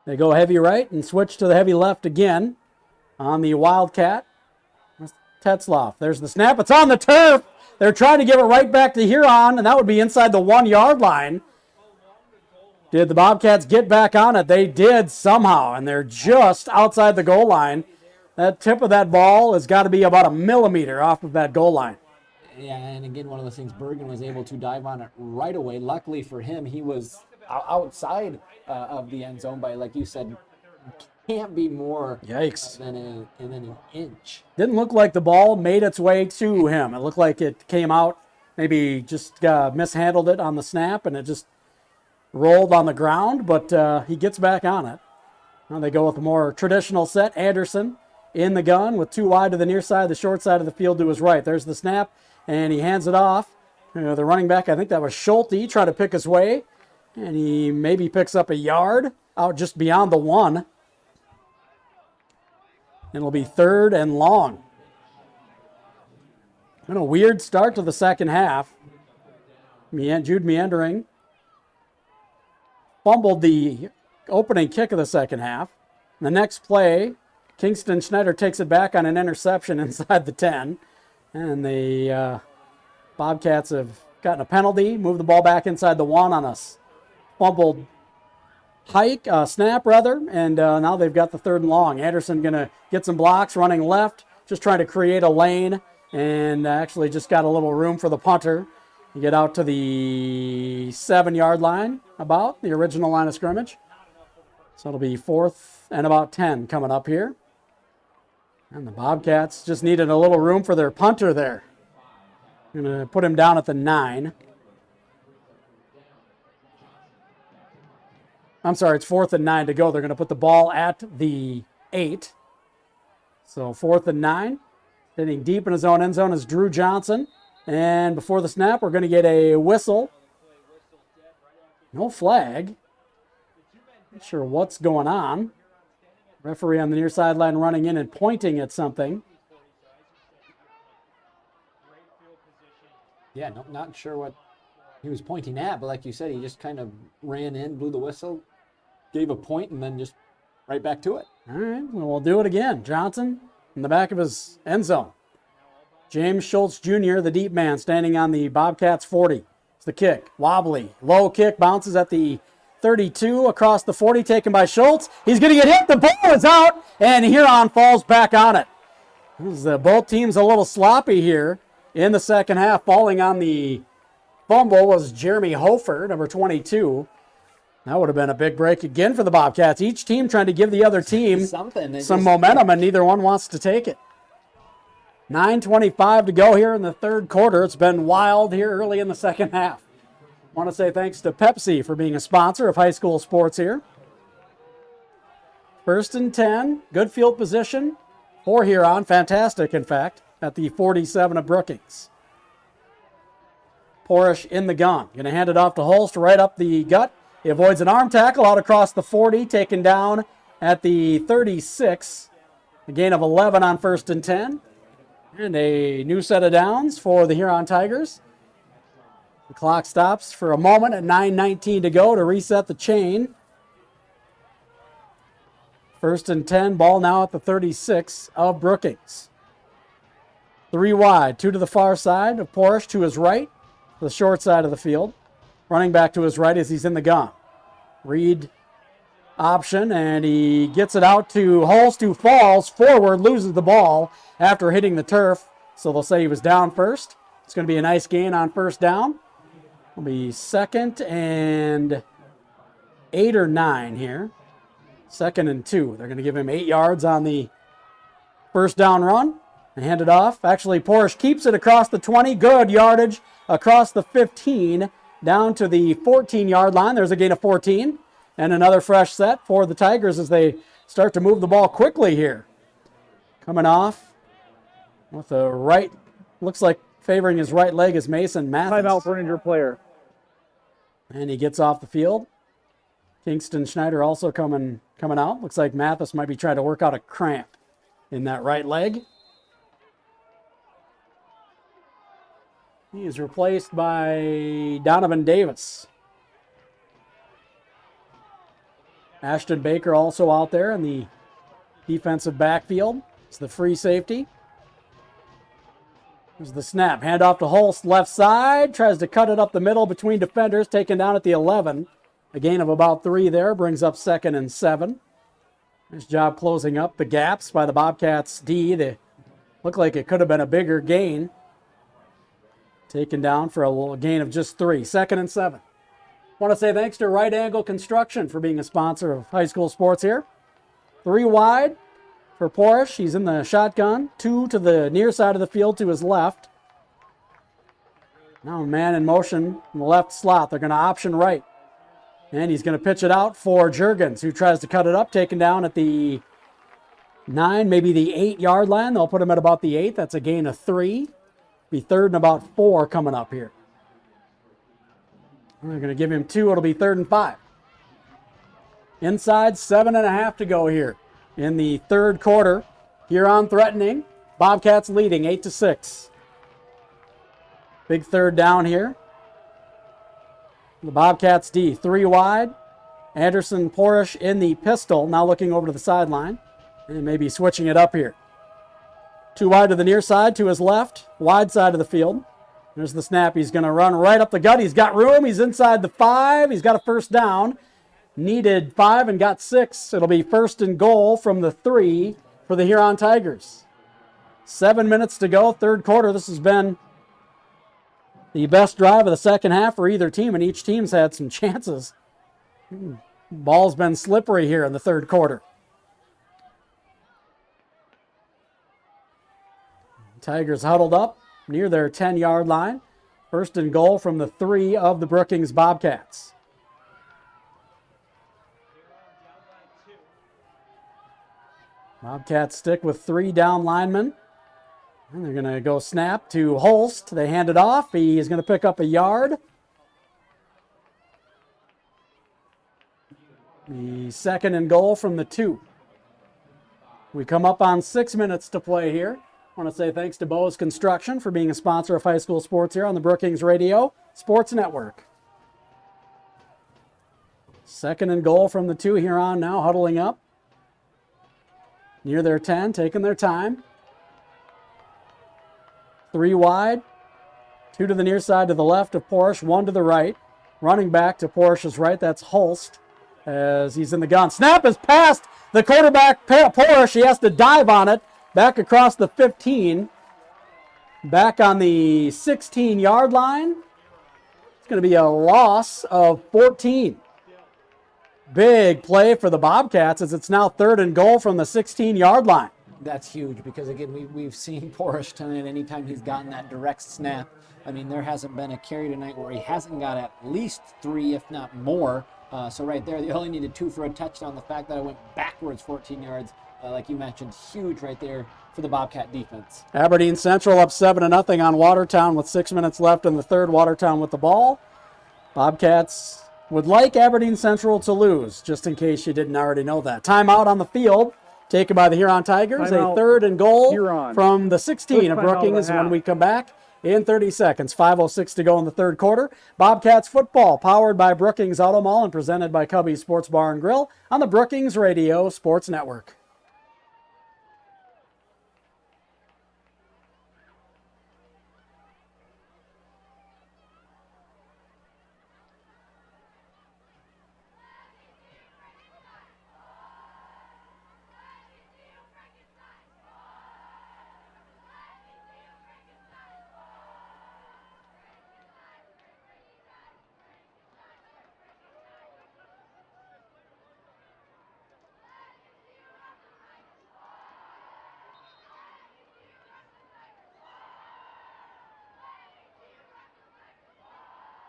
Speaker 3: They go heavy right and switch to the heavy left again on the Wildcat. Tetzloff. There's the snap. It's on the turf. They're trying to give it right back to Huron, and that would be inside the 1-yard line. Did the Bobcats get back on it? They did somehow, and they're just outside the goal line. That tip of that ball has got to be about a millimeter off of that goal line.
Speaker 4: Yeah, and again, one of those things, Bergen was able to dive on it right away. Luckily for him, he was outside of the end zone by, like you said, can't be more
Speaker 3: Yikes.
Speaker 4: than an inch.
Speaker 3: Didn't look like the ball made its way to him. It looked like it came out, maybe just mishandled it on the snap, and it just rolled on the ground, but he gets back on it. Now they go with a more traditional set. Anderson in the gun with 2 wide to the near side, the short side of the field to his right. There's the snap, and he hands it off. The running back, I think that was Schulte, trying to pick his way, and he maybe picks up a yard out just beyond the 1. And it'll be 3rd and long. And a weird start to the second half. Jude Meandering fumbled the opening kick of the second half. The next play, Kingston Schneider takes it back on an interception inside the 10. And the Bobcats have gotten a penalty, moved the ball back inside the 1 on a fumbled snap, and now they've got the 3rd and long. Anderson going to get some blocks, running left, just trying to create a lane, and actually just got a little room for the punter. You get out to the 7-yard line, about the original line of scrimmage. So it'll be 4th and about 10 coming up here. And the Bobcats just needed a little room for their punter there. I'm going to put him down at the 9. I'm sorry, it's 4th and 9 to go. They're going to put the ball at the 8. So 4th and 9. Hitting deep in his own end zone is Drew Johnson. And before the snap, we're going to get a whistle. No flag. Not sure what's going on. Referee on the near sideline running in and pointing at something.
Speaker 4: Yeah, no, not sure what he was pointing at, but like you said, he just kind of ran in, blew the whistle, gave a point, and then just right back to it.
Speaker 3: All right, well, we'll do it again. Johnson in the back of his end zone. James Schultz Jr., the deep man, standing on the Bobcats 40. It's the kick. Wobbly. Low kick. Bounces at the 32 across the 40, taken by Schultz. He's going to get hit. The ball is out, and Huron falls back on it. Both teams a little sloppy here in the second half. Falling on the fumble was Jeremy Hofer, number 22. That would have been a big break again for the Bobcats. Each team trying to give the other team some momentum, and neither one wants to take it. 9:25 to go here in the third quarter. It's been wild here early in the second half. I want to say thanks to Pepsi for being a sponsor of high school sports here. 1st and 10. Good field position for Huron. Fantastic, in fact, at the 47 of Brookings. Porish in the gun. Going to hand it off to Holst right up the gut. He avoids an arm tackle out across the 40, taken down at the 36. A gain of 11 on 1st and 10. And a new set of downs for the Huron Tigers. The clock stops for a moment at 9:19 to go to reset the chain. 1st and 10, ball now at the 36 of Brookings. 3 wide, 2 to the far side of Porish to his right, the short side of the field. Running back to his right as he's in the gun. Reed option, and he gets it out to Holst, who falls forward, loses the ball after hitting the turf. So they'll say he was down first. It's going to be a nice gain on 1st down. It'll be 2nd and 8 or 9 here. 2nd and 2. They're going to give him 8 yards on the 1st down run and hand it off. Actually, Porish keeps it across the 20. Good yardage across the 15 down to the 14-yard line. There's a gain of 14. And another fresh set for the Tigers as they start to move the ball quickly here. Coming off with a right, looks like favoring his right leg is Mason Mathis.
Speaker 5: Timeout for an injured player.
Speaker 3: And he gets off the field. Kingston Schneider also coming out. Looks like Mathis might be trying to work out a cramp in that right leg. He is replaced by Donovan Davis. Ashton Baker also out there in the defensive backfield. It's the free safety. There's the snap. Hand off to Holst, left side. Tries to cut it up the middle between defenders. Taken down at the 11. A gain of about 3 there. Brings up 2nd and 7. Nice job closing up the gaps by the Bobcats D. They look like it could have been a bigger gain. Taken down for a little gain of just 3. 2nd and 7. Want to say thanks to Right Angle Construction for being a sponsor of high school sports here. 3 wide for Porish. He's in the shotgun. 2 to the near side of the field to his left. Now a man in motion in the left slot. They're going to option right. And he's going to pitch it out for Juergens, who tries to cut it up. Taken down at the 9, maybe the 8-yard line. They'll put him at about the 8. That's a gain of 3. Be 3rd and about 4 coming up here. We're going to give him 2. It'll be 3rd and 5. Inside 7.5 to go here in the third quarter. Huron threatening. Bobcats leading 8-6. Big 3rd down here. The Bobcats D 3 wide. Anderson Porish in the pistol. Now looking over to the sideline. And maybe switching it up here. 2 wide to the near side to his left. Wide side of the field. There's the snap. He's going to run right up the gut. He's got room. He's inside the 5. He's got a 1st down. Needed 5 and got 6. It'll be 1st and goal from the 3 for the Huron Tigers. 7 minutes to go, third quarter. This has been the best drive of the second half for either team, and each team's had some chances. Ball's been slippery here in the third quarter. Tigers huddled up near their 10-yard line. First and goal from the 3 of the Brookings Bobcats. Bobcats stick with 3 down linemen. And they're going to go snap to Holst. They hand it off. He's going to pick up a yard. The second and goal from the 2. We come up on 6 minutes to play here. I want to say thanks to Bose Construction for being a sponsor of high school sports here on the Brookings Radio Sports Network. Second and goal from the 2. Huron now huddling up. Near their 10, taking their time. 3 wide. 2 to the near side to the left of Porsche, 1 to the right. Running back to Porsche's right, that's Holst as he's in the gun. Snap is past the quarterback, Porsche. He has to dive on it. Back across the 15. Back on the 16-yard line. It's going to be a loss of 14. Big play for the Bobcats as it's now third and goal from the 16-yard line.
Speaker 4: That's huge because, again, we've seen Porsche tonight anytime he's gotten that direct snap. I mean, there hasn't been a carry tonight where he hasn't got at least 3, if not more. So right there, they only needed 2 for a touchdown. The fact that it went backwards 14 yards, like you mentioned, huge right there for the Bobcat defense.
Speaker 3: Aberdeen Central up 7-0 on Watertown with 6 minutes left in the third. Watertown with the ball. Bobcats would like Aberdeen Central to lose, just in case you didn't already know that. Timeout on the field, taken by the Huron Tigers.
Speaker 5: Timeout,
Speaker 3: a third and goal
Speaker 5: Huron.
Speaker 3: from the 16 of
Speaker 5: First timeout
Speaker 3: Brookings
Speaker 5: of the
Speaker 3: when we come back in 30 seconds. 5:06 to go in the third quarter. Bobcats football, powered by Brookings Auto Mall and presented by Cubby's Sports Bar and Grill on the Brookings Radio Sports Network.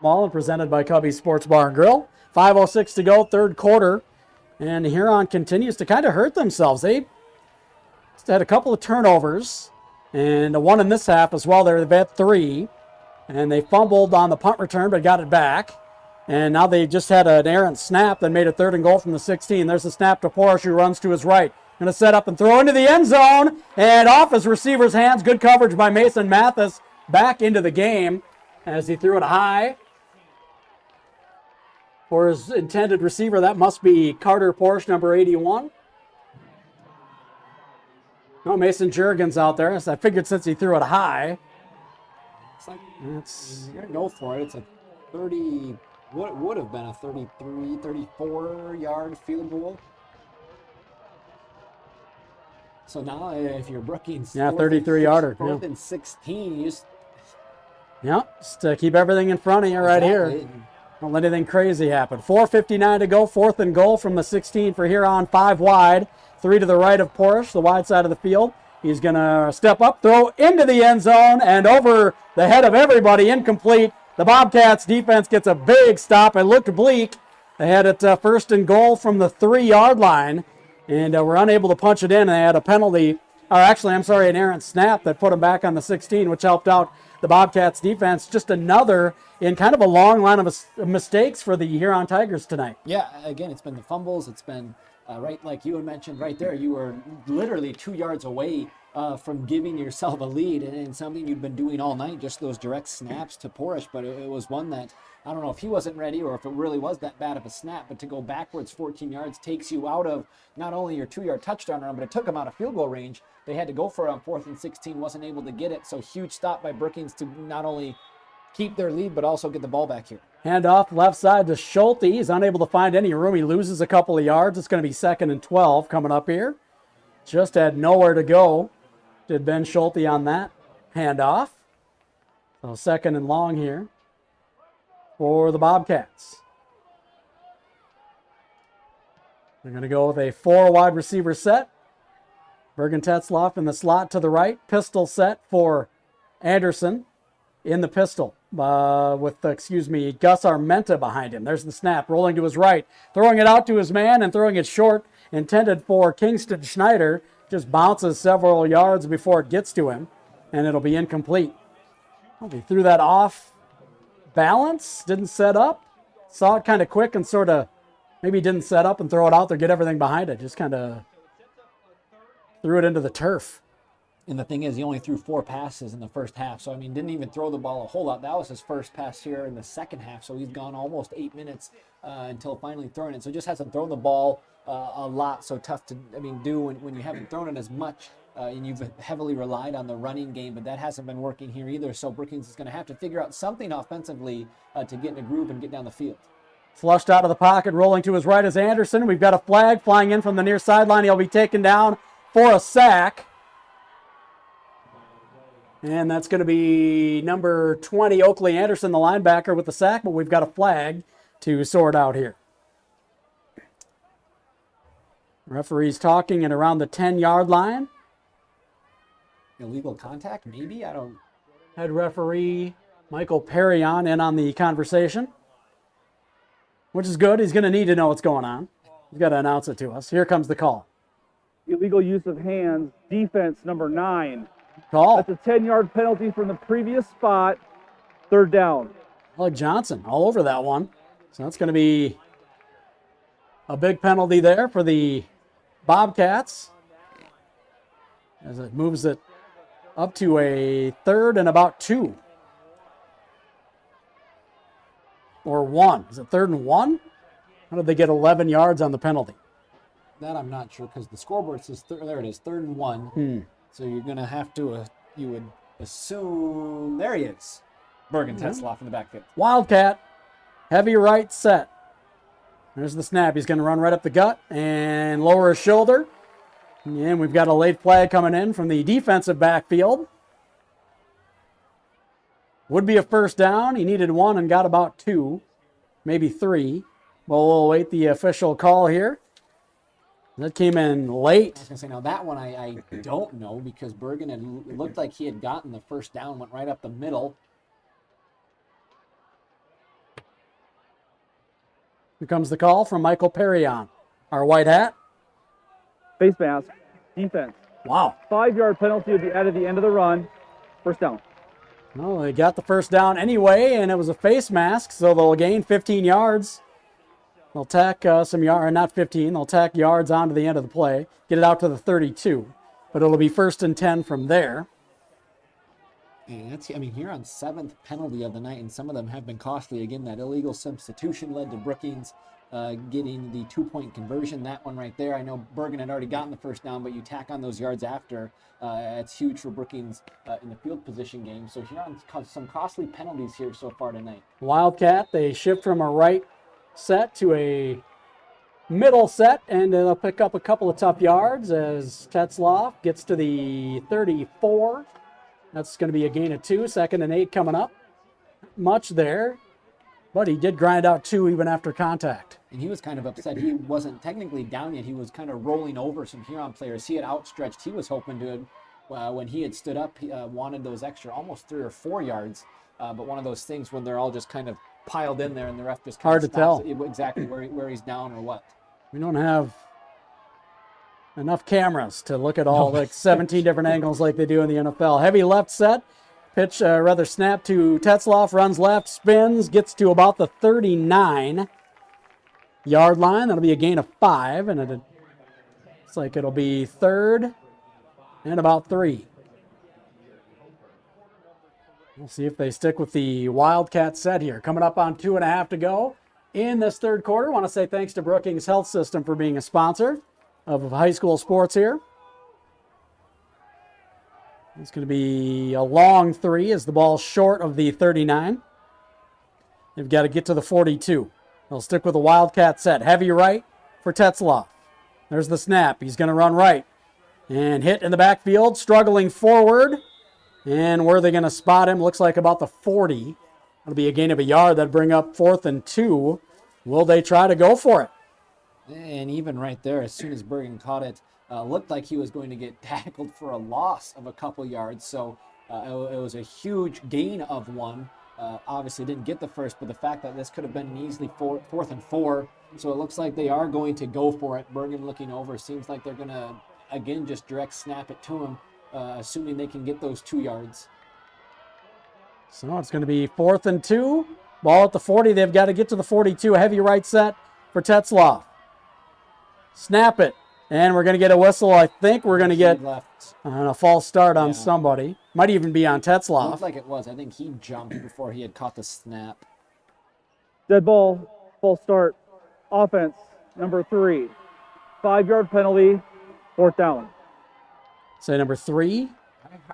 Speaker 3: Mall and presented by Cubby Sports Bar and Grill. 5:06 to go, third quarter. And Huron continues to kind of hurt themselves. They had a couple of turnovers and one in this half as well. They've had 3. And they fumbled on the punt return but got it back. And now they just had an errant snap that made a third and goal from the 16. There's a snap to Porsche who runs to his right. Going to set up and throw into the end zone. And off his receiver's hands. Good coverage by Mason Mathis. Back into the game as he threw it high. For his intended receiver, that must be Carter Porsche, number 81. Oh, Mason Jurgens out there. So I figured since he threw it high.
Speaker 4: It's like, you're going to go for it. It's a 30, what would have been a 33, 34-yard field goal. So now if you're Brookings,
Speaker 3: 33-yarder.
Speaker 4: Fourth and 16, you just...
Speaker 3: Just keep everything in front of you right here. Don't let anything crazy happen. 4:59 to go, fourth and goal from the 16 for Huron, 5 wide, 3 to the right of Porsche, the wide side of the field. He's going to step up, throw into the end zone, and over the head of everybody, incomplete. The Bobcats defense gets a big stop. It looked bleak. They had it first and goal from the 3-yard line, and were unable to punch it in. They had a penalty, or actually, I'm sorry, an errant snap that put them back on the 16, which helped out the Bobcats defense. Just another in kind of a long line of mistakes for the Huron Tigers tonight.
Speaker 4: Yeah, again, it's been the fumbles. It's been, right, like you had mentioned right there, you were literally 2 yards away from giving yourself a lead, and something you'd been doing all night, just those direct snaps to Porsche. But it was one that, I don't know if he wasn't ready or if it really was that bad of a snap, but to go backwards 14 yards takes you out of not only your 2-yard touchdown run, but it took them out of field goal range. They had to go for it on 4th and 16, wasn't able to get it. So huge stop by Brookings to not only keep their lead, but also get the ball back here.
Speaker 3: Hand off left side to Schulte. He's unable to find any room. He loses a couple of yards. It's going to be 2nd and 12 coming up here. Just had nowhere to go. Did Ben Schulte on that handoff. So 2nd and long here for the Bobcats. They're going to go with a 4 wide receiver set. Bergen Tetzloff in the slot to the right. Pistol set for Anderson in the pistol with, Gus Armenta behind him. There's the snap, rolling to his right, throwing it out to his man and throwing it short, intended for Kingston Schneider. Just bounces several yards before it gets to him, and it'll be incomplete. Well, he threw that off balance, didn't set up, saw it kind of quick and sort of maybe didn't set up and throw it out there, get everything behind it. Just kind of threw it into the turf.
Speaker 4: And the thing is, he only threw 4 passes in the first half. So, I mean, didn't even throw the ball a whole lot. That was his first pass here in the second half. So he's gone almost 8 minutes until finally throwing it. So just hasn't thrown the ball a lot. So tough to, do when you haven't thrown it as much. And you've heavily relied on the running game, but that hasn't been working here either. So Brookings is going to have to figure out something offensively to get in a groove and get down the field.
Speaker 3: Flushed out of the pocket, rolling to his right is Anderson. We've got a flag flying in from the near sideline. He'll be taken down for a sack. And that's going to be number 20, Oakley Anderson, the linebacker, with the sack, but we've got a flag to sort out here. Referee's talking at around the 10-yard line.
Speaker 4: Illegal contact, maybe? I don't...
Speaker 3: Head referee Michael Perrion in on the conversation, which is good. He's going to need to know what's going on. He's got to announce it to us. Here comes the call.
Speaker 5: Illegal use of hands, defense number 9.
Speaker 3: Call.
Speaker 5: That's a 10-yard penalty from the previous spot. 3rd down.
Speaker 3: Like Johnson all over that one. So that's going to be a big penalty there for the Bobcats as it moves it up to a 3rd and about 2. Or 1. Is it 3rd and 1? How did they get 11 yards on the penalty?
Speaker 4: That I'm not sure because the scoreboard says, there it is, 3rd and 1. So you're going to have to, you would assume, there he is. Bergen Tetzloff in the backfield.
Speaker 3: Wildcat, heavy right set. There's the snap. He's going to run right up the gut and lower his shoulder. And we've got a late flag coming in from the defensive backfield. Would be a 1st down. He needed 1 and got about 2, maybe 3. Well, we'll await the official call here. That came in late.
Speaker 4: I was going to say, now that one I don't know because Bergen it looked like he had gotten the 1st down, went right up the middle.
Speaker 3: Here comes the call from Michael Perrion, our white hat.
Speaker 5: Face mask, defense.
Speaker 3: Wow.
Speaker 5: 5-yard penalty will be added at the end of the run. 1st down.
Speaker 3: Well, they got the 1st down anyway, and it was a face mask, so they'll gain 15 yards. They'll tack some yards, not 15, they'll tack yards onto the end of the play, get it out to the 32, but it'll be 1st and 10 from there.
Speaker 4: And that's, Huron's 7th penalty of the night, and some of them have been costly. Again, that illegal substitution led to Brookings getting the 2-point conversion. That one right there, I know Bergen had already gotten the 1st down, but you tack on those yards after. It's huge for Brookings in the field position game. So Huron's caused some costly penalties here so far tonight.
Speaker 3: Wildcat, they shift from a right set to a middle set, and they'll pick up a couple of tough yards as Tetzloff gets to the 34. That's going to be a gain of 2, 2nd and 8 coming up. Much there, but he did grind out 2 even after contact.
Speaker 4: And he was kind of upset. He wasn't technically down yet. He was kind of rolling over some Huron players. He had outstretched. He was hoping to, when he had stood up, he wanted those extra almost 3 or 4 yards. But one of those things when they're all just kind of piled in there and the ref just kind
Speaker 3: hard
Speaker 4: of
Speaker 3: to tell
Speaker 4: exactly where he's down or what.
Speaker 3: We don't have enough cameras to look at all like 17 different angles like they do in the NFL. Heavy left set, snap to Tetzloff, runs left, spins, gets to about the 39-yard line. That'll be a gain of 5, and it looks like it'll be 3rd and about 3. We'll see if they stick with the Wildcat set here. Coming up on 2.5 to go in this 3rd quarter. I want to say thanks to Brookings Health System for being a sponsor of high school sports here. It's going to be a long 3 as the ball's short of the 39. They've got to get to the 42. They'll stick with the Wildcat set. Heavy right for Tetzloff. There's the snap. He's going to run right and hit in the backfield, struggling forward. And where are they going to spot him? Looks like about the 40. That'll be a gain of a yard. That'd bring up 4th and 2. Will they try to go for it?
Speaker 4: And even right there, as soon as Bergen caught it, looked like he was going to get tackled for a loss of a couple yards. So It was a huge gain of 1. Obviously didn't get the first, but the fact that this could have been an easily 4th and 4. So it looks like they are going to go for it. Bergen looking over. Seems like they're going to, again, just direct snap it to him, assuming they can get those 2 yards.
Speaker 3: So it's going to be 4th and 2. Ball at the 40. They've got to get to the 42. A heavy right set for Tetzloff. Snap it. And we're going to get a whistle. I think we're going to get a false start on somebody. Might even be on Tetzloff.
Speaker 4: Looked like it was. I think he jumped before he had caught the snap.
Speaker 5: Dead ball, false start. Offense, number 3. 5-yard penalty, 4th down.
Speaker 3: Say number 3.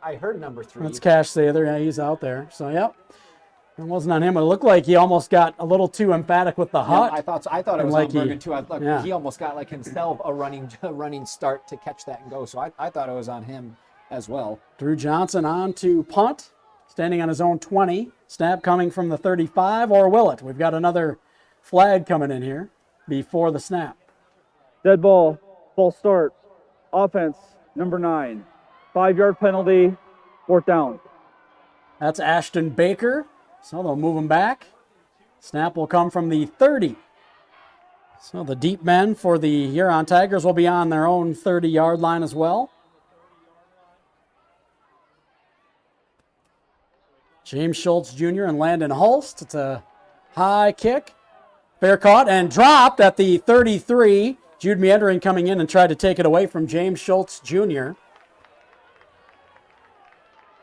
Speaker 4: I heard number 3.
Speaker 3: That's Cash Sather. Yeah, he's out there. So, yep. It wasn't on him. It looked like he almost got a little too emphatic with the hut.
Speaker 4: Yeah, I thought it was
Speaker 3: like
Speaker 4: on Bergen too. He almost got like himself a running start to catch that and go. So I thought it was on him as well.
Speaker 3: Drew Johnson on to punt, standing on his own 20. Snap coming from the 35, or will it? We've got another flag coming in here before the snap.
Speaker 5: Dead ball, false start. Offense, number 9. 5-yard penalty, 4th down.
Speaker 3: That's Ashton Baker. So they'll move him back. Snap will come from the 30. So the deep men for the Huron Tigers will be on their own 30-yard line as well. James Schultz Jr. and Landon Hulst. It's a high kick. Fair caught and dropped at the 33. Jude Meandering coming in and tried to take it away from James Schultz Jr.,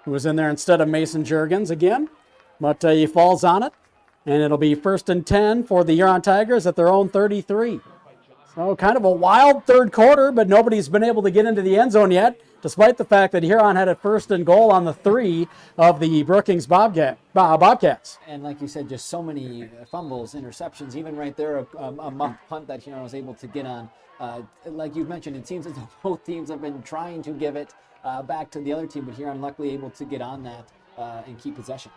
Speaker 3: who was in there instead of Mason Juergens again. But he falls on it, and it'll be 1st and 10 for the Huron Tigers at their own 33. So kind of a wild third quarter, but nobody's been able to get into the end zone yet, despite the fact that Huron had a 1st and goal on the 3 of the Brookings Bobcats.
Speaker 4: And like you said, just so many fumbles, interceptions, even right there, a muff punt that Huron was able to get on. Like you've mentioned, it seems as though both teams have been trying to give it back to the other team, but Huron luckily able to get on that and keep possession.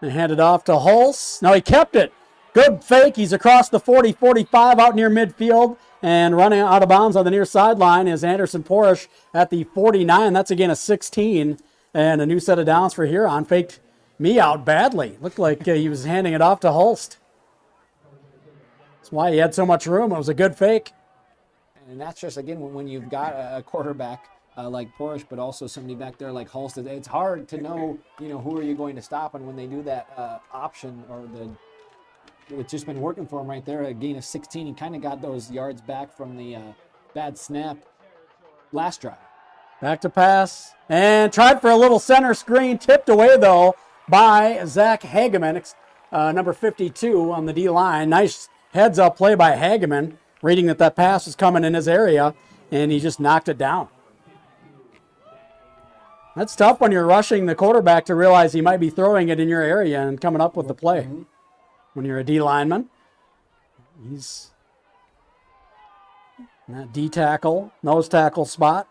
Speaker 3: And handed off to Hulse. Now he kept it. Good fake. He's across the 40-45 out near midfield. And running out of bounds on the near sideline is Anderson Porish at the 49. That's again a 16. And a new set of downs for Huron. Faked me out badly. Looked like he was handing it off to Hulst. That's why he had so much room. It was a good fake.
Speaker 4: And that's just, again, when you've got a quarterback like Porish, but also somebody back there like Hulst, it's hard to know, who are you going to stop. And when they do that option, it's just been working for him right there. A gain of 16. He kind of got those yards back from the bad snap last drive.
Speaker 3: Back to pass. And tried for a little center screen. Tipped away, though, by Zach Hageman, number 52 on the D-line. Nice heads-up play by Hageman, reading that pass was coming in his area, and he just knocked it down. That's tough when you're rushing the quarterback to realize he might be throwing it in your area and coming up with the play. Mm-hmm. When you're a D lineman, he's in that D tackle, nose tackle spot.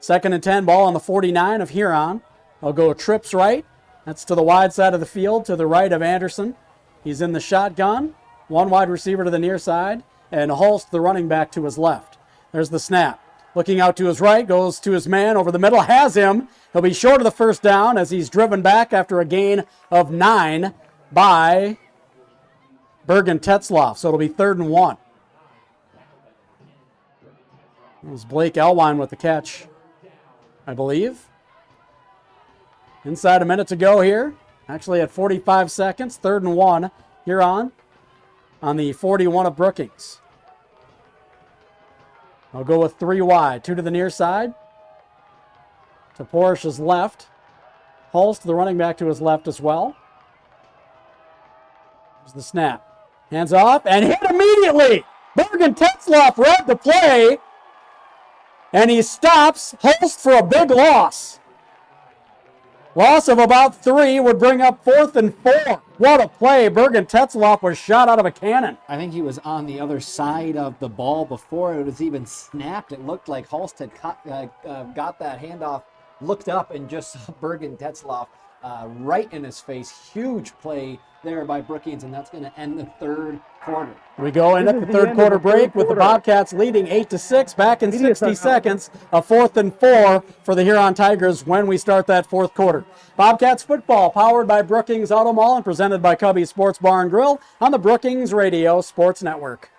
Speaker 3: 2nd and 10, ball on the 49 of Huron. They'll go trips right. That's to the wide side of the field, to the right of Anderson. He's in the shotgun. One wide receiver to the near side, and Hulst, the running back, to his left. There's the snap. Looking out to his right, goes to his man over the middle, has him. He'll be short of the 1st down as he's driven back after a gain of 9 by Bergen Tetzloff. So it'll be 3rd and 1. It was Blake Elwine with the catch, I believe. Inside a minute to go here. Actually at 45 seconds, 3rd and 1. Huron on the 41 of Brookings. I'll go with 3 wide. 2 to the near side. To Porish's left. Hulst, the running back, to his left as well. There's the snap. Hands off and hit immediately. Bergen Tetzloff read the play. And he stops Hulst for a big loss. Loss of about 3 would bring up 4th and 4. What a play. Bergen Tetzloff was shot out of a cannon.
Speaker 4: I think he was on the other side of the ball before it was even snapped. It looked like Hulst had got that handoff, looked up, and just saw Bergen Tetzloff right in his face. Huge play there by Brookings, and that's going to end the third quarter.
Speaker 3: We go in at the third quarter break with the Bobcats leading 8-6. Back in 60 seconds, a 4th and 4 for the Huron Tigers when we start that fourth quarter. Bobcats football powered by Brookings Auto Mall and presented by Cubby Sports Bar and Grill on the Brookings Radio Sports Network.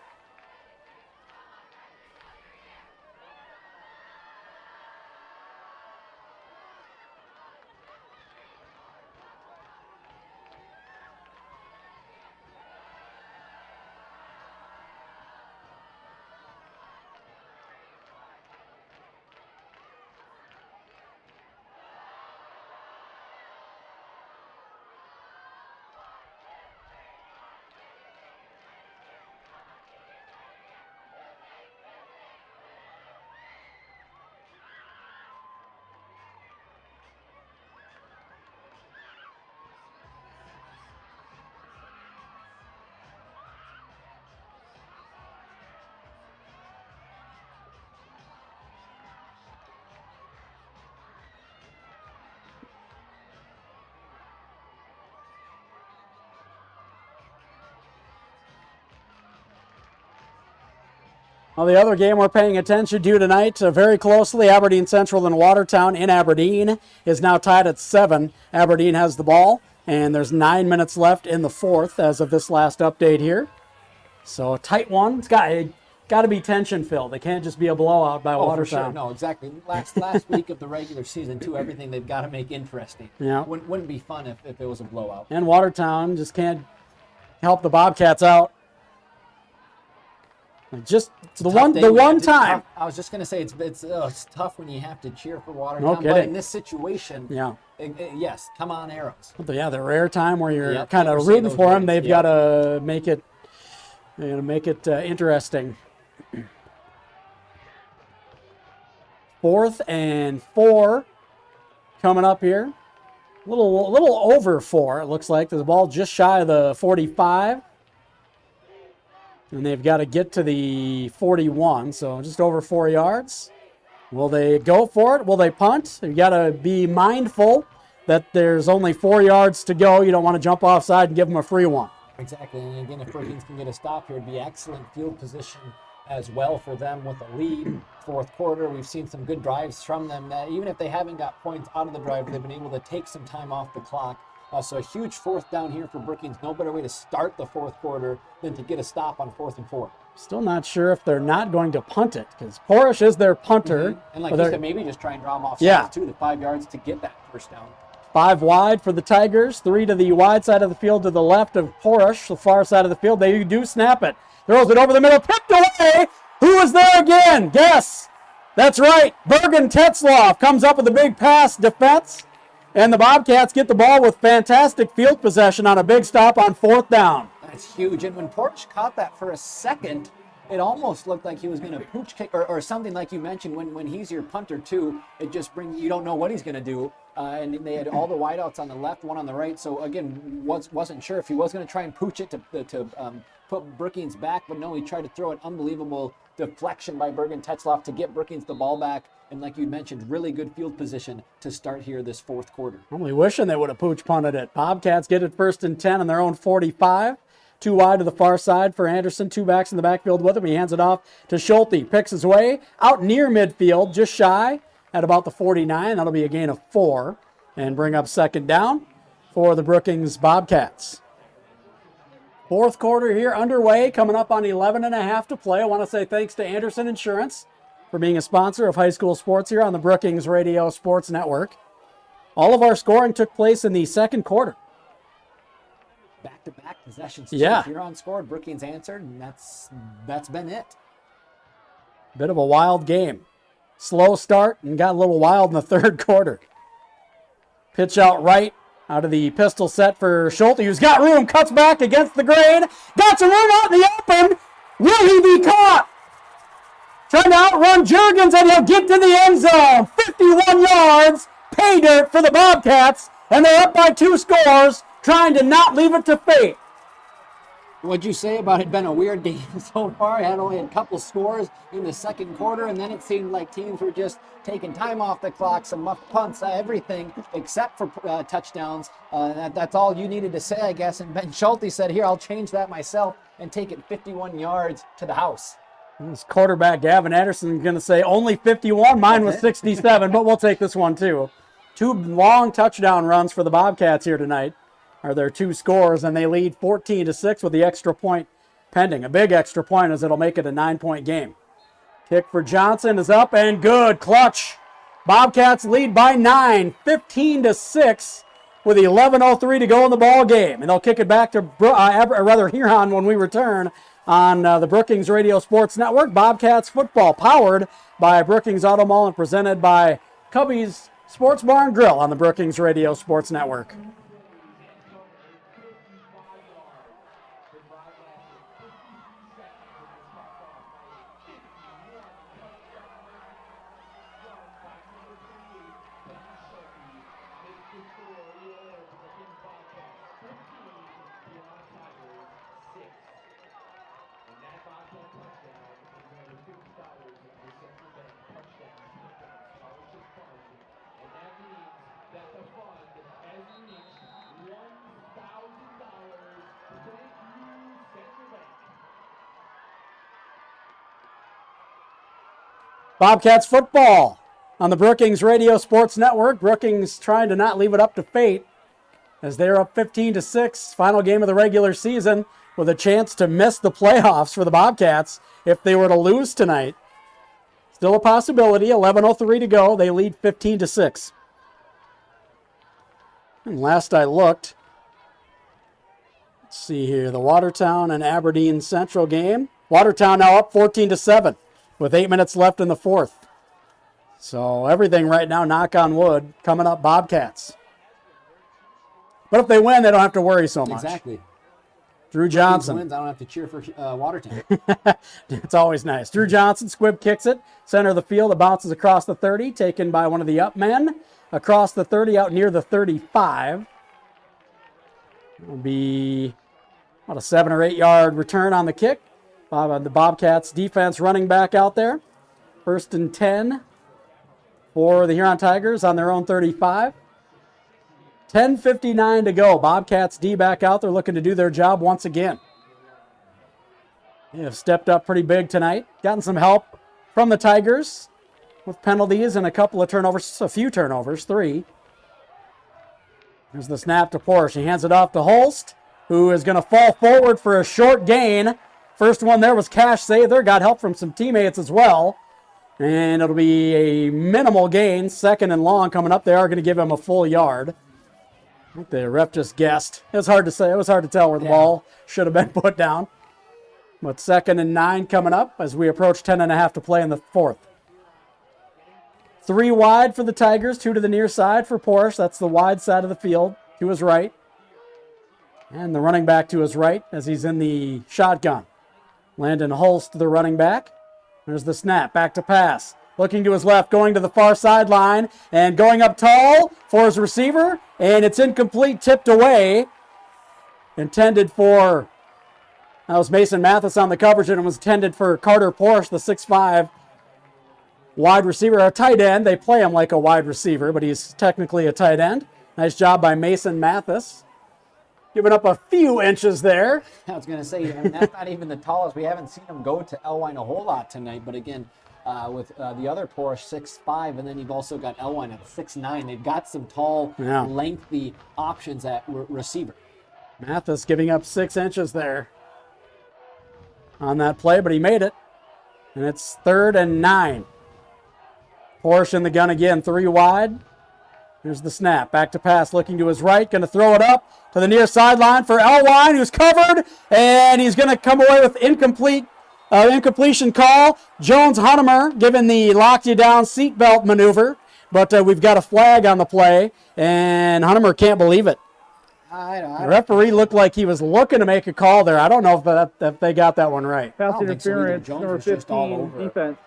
Speaker 3: Well, the other game we're paying attention to tonight very closely, Aberdeen Central and Watertown in Aberdeen is now tied at 7. Aberdeen has the ball, and there's 9 minutes left in the fourth as of this last update here. So a tight one. It's got to be tension-filled. It can't just be a blowout by Watertown.
Speaker 4: For sure. No, exactly. Last week of the regular season, too, everything they've got to make interesting.
Speaker 3: Yeah.
Speaker 4: Wouldn't be fun if it was a blowout.
Speaker 3: And Watertown just can't help the Bobcats out. Just the one time.
Speaker 4: I was just going to say it's tough when you have to cheer for Watertown.
Speaker 3: No kidding.
Speaker 4: But in this situation,
Speaker 3: yeah,
Speaker 4: yes, come on Arrows.
Speaker 3: But yeah, the rare time where you're kind of rooting for them, they've got to make it, interesting. 4th and 4 coming up here. A little over 4. It looks like the ball just shy of the 45. And they've got to get to the 41, so just over 4 yards. Will they go for it? Will they punt? You've got to be mindful that there's only 4 yards to go. You don't want to jump offside and give them a free one.
Speaker 4: Exactly, and again, if Brookings can get a stop here, it'd be excellent field position as well for them with a lead. Fourth quarter, we've seen some good drives from them. Even if they haven't got points out of the drive, they've been able to take some time off the clock. So a huge 4th down here for Brookings. No better way to start the fourth quarter than to get a stop on 4th and 4.
Speaker 3: Still not sure if they're not going to punt it because Porish is their punter.
Speaker 4: Mm-hmm. And like you said, maybe just try and draw them off sides too, the 5 yards to get that first down.
Speaker 3: 5 wide for the Tigers, 3 to the wide side of the field to the left of Porish, the far side of the field. They do snap it. Throws it over the middle, picked away. Who was there again? Guess. That's right. Bergen Tetzloff comes up with a big pass defense. And the Bobcats get the ball with fantastic field possession on a big stop on 4th down.
Speaker 4: That's huge. And when Porch caught that for a second, it almost looked like he was going to pooch kick or something like you mentioned. When he's your punter too, it just brings, you don't know what he's going to do. And they had all the wideouts on the left, one on the right. So again, wasn't sure if he was going to try and pooch it to put Brookings back, but no, he tried to throw an unbelievable deflection by Bergen Tetzloff to get Brookings the ball back. And like you mentioned, really good field position to start here this fourth quarter.
Speaker 3: Only wishing they would have pooch punted it. Bobcats get it 1st and 10 on their own 45. 2 wide to the far side for Anderson. 2 backs in the backfield with him. He hands it off to Schulte. Picks his way out near midfield, just shy at about the 49. That'll be a gain of 4 and bring up 2nd down for the Brookings Bobcats. Fourth quarter here underway, coming up on 11.5 to play. I want to say thanks to Anderson Insurance for being a sponsor of high school sports here on the Brookings Radio Sports Network. All of our scoring took place in the second quarter.
Speaker 4: Back-to-back possessions.
Speaker 3: Yeah.
Speaker 4: Huron scored, Brookings answered, and that's been it.
Speaker 3: Bit of a wild game. Slow start and got a little wild in the third quarter. Pitch out right, out of the pistol set for Schulte, who's got room, cuts back against the grain, got some room out in the open. Will he be caught? Trying to outrun Juergens, and he'll get to the end zone. 51 yards, pay dirt for the Bobcats, and they're up by 2 scores, trying to not leave it to fate.
Speaker 4: What'd you say about it? Been a weird game so far. Had only a couple scores in the second quarter, and then it seemed like teams were just taking time off the clock, some muff punts, everything except for touchdowns. That's all you needed to say, I guess. And Ben Schulte said, "Here, I'll change that myself and take it 51 yards to the house."
Speaker 3: This quarterback Gavin Anderson is going to say only 51. Mine was 67, but we'll take this one too. 2 long touchdown runs for the Bobcats here tonight. Are their 2 scores, and they lead 14-6 with the extra point pending. A big extra point as it'll make it a 9-point game. Kick for Johnson is up and good. Clutch. Bobcats lead by 9, 15-6 with 11:03 to go in the ball game. And they'll kick it back to Huron when we return on the Brookings Radio Sports Network. Bobcats football powered by Brookings Auto Mall and presented by Cubby's Sports Bar and Grill on the Brookings Radio Sports Network. Bobcats football on the Brookings Radio Sports Network. Brookings trying to not leave it up to fate as they're up 15-6. Final game of the regular season with a chance to miss the playoffs for the Bobcats if they were to lose tonight. Still a possibility. 11:03 to go. They lead 15-6. And last I looked, let's see here, the Watertown and Aberdeen Central game. Watertown now up 14-7. with 8 minutes left in the fourth. So everything right now, knock on wood, coming up Bobcats. But if they win, they don't have to worry so much.
Speaker 4: Exactly.
Speaker 3: Drew Johnson.
Speaker 4: Wins, I don't have to cheer for Watertown.
Speaker 3: It's always nice. Drew Johnson, squib kicks it. Center of the field, it bounces across the 30, taken by one of the up men. Across the 30, out near the 35. It'll be about a 7 or 8 yard return on the kick. The Bobcats defense running back out there. 1st and 10 for the Huron Tigers on their own 35. 10:59 to go. Bobcats D back out there looking to do their job once again. They have stepped up pretty big tonight. Gotten some help from the Tigers with penalties and a couple of turnovers, a few turnovers, 3. There's the snap to Porsche. He hands it off to Holst, who is going to fall forward for a short gain. First one there was Cash save there. Got help from some teammates as well. And it'll be a minimal gain. 2nd and long coming up. They are going to give him a full yard. I think the ref just guessed. It was hard to say. It was hard to tell where the ball should have been put down. But 2nd and 9 coming up as we approach 10.5 to play in the fourth. 3 wide for the Tigers, 2 to the near side for Porsche. That's the wide side of the field to his right. And the running back to his right as he's in the shotgun. Landon Holst, the running back. There's the snap, back to pass. Looking to his left, going to the far sideline, and going up tall for his receiver, and it's incomplete, tipped away. Intended for, that was Mason Mathis on the coverage, and it was intended for Carter Porsche, the 6'5", wide receiver, a tight end. They play him like a wide receiver, but he's technically a tight end. Nice job by Mason Mathis. Giving up a few inches there.
Speaker 4: I was going to say, I mean, that's not even the tallest. We haven't seen him go to Elwine a whole lot tonight, but again, with the other Porsche 6'5", and then you've also got Elwine at 6'9". They've got some tall, lengthy options at receiver.
Speaker 3: Mathis giving up 6 inches there on that play, but he made it. And it's 3rd and 9. Porsche in the gun again, 3 wide. Here's the snap, back to pass, looking to his right, going to throw it up to the near sideline for Elwine, who's covered, and he's going to come away with incompletion call. Jones Hunnemer giving the lock you down seatbelt maneuver, but we've got a flag on the play, and Hunnemer can't believe it. The referee looked like he was looking to make a call there. I don't know if they got that one right.
Speaker 5: Pass interference, number 15, defense.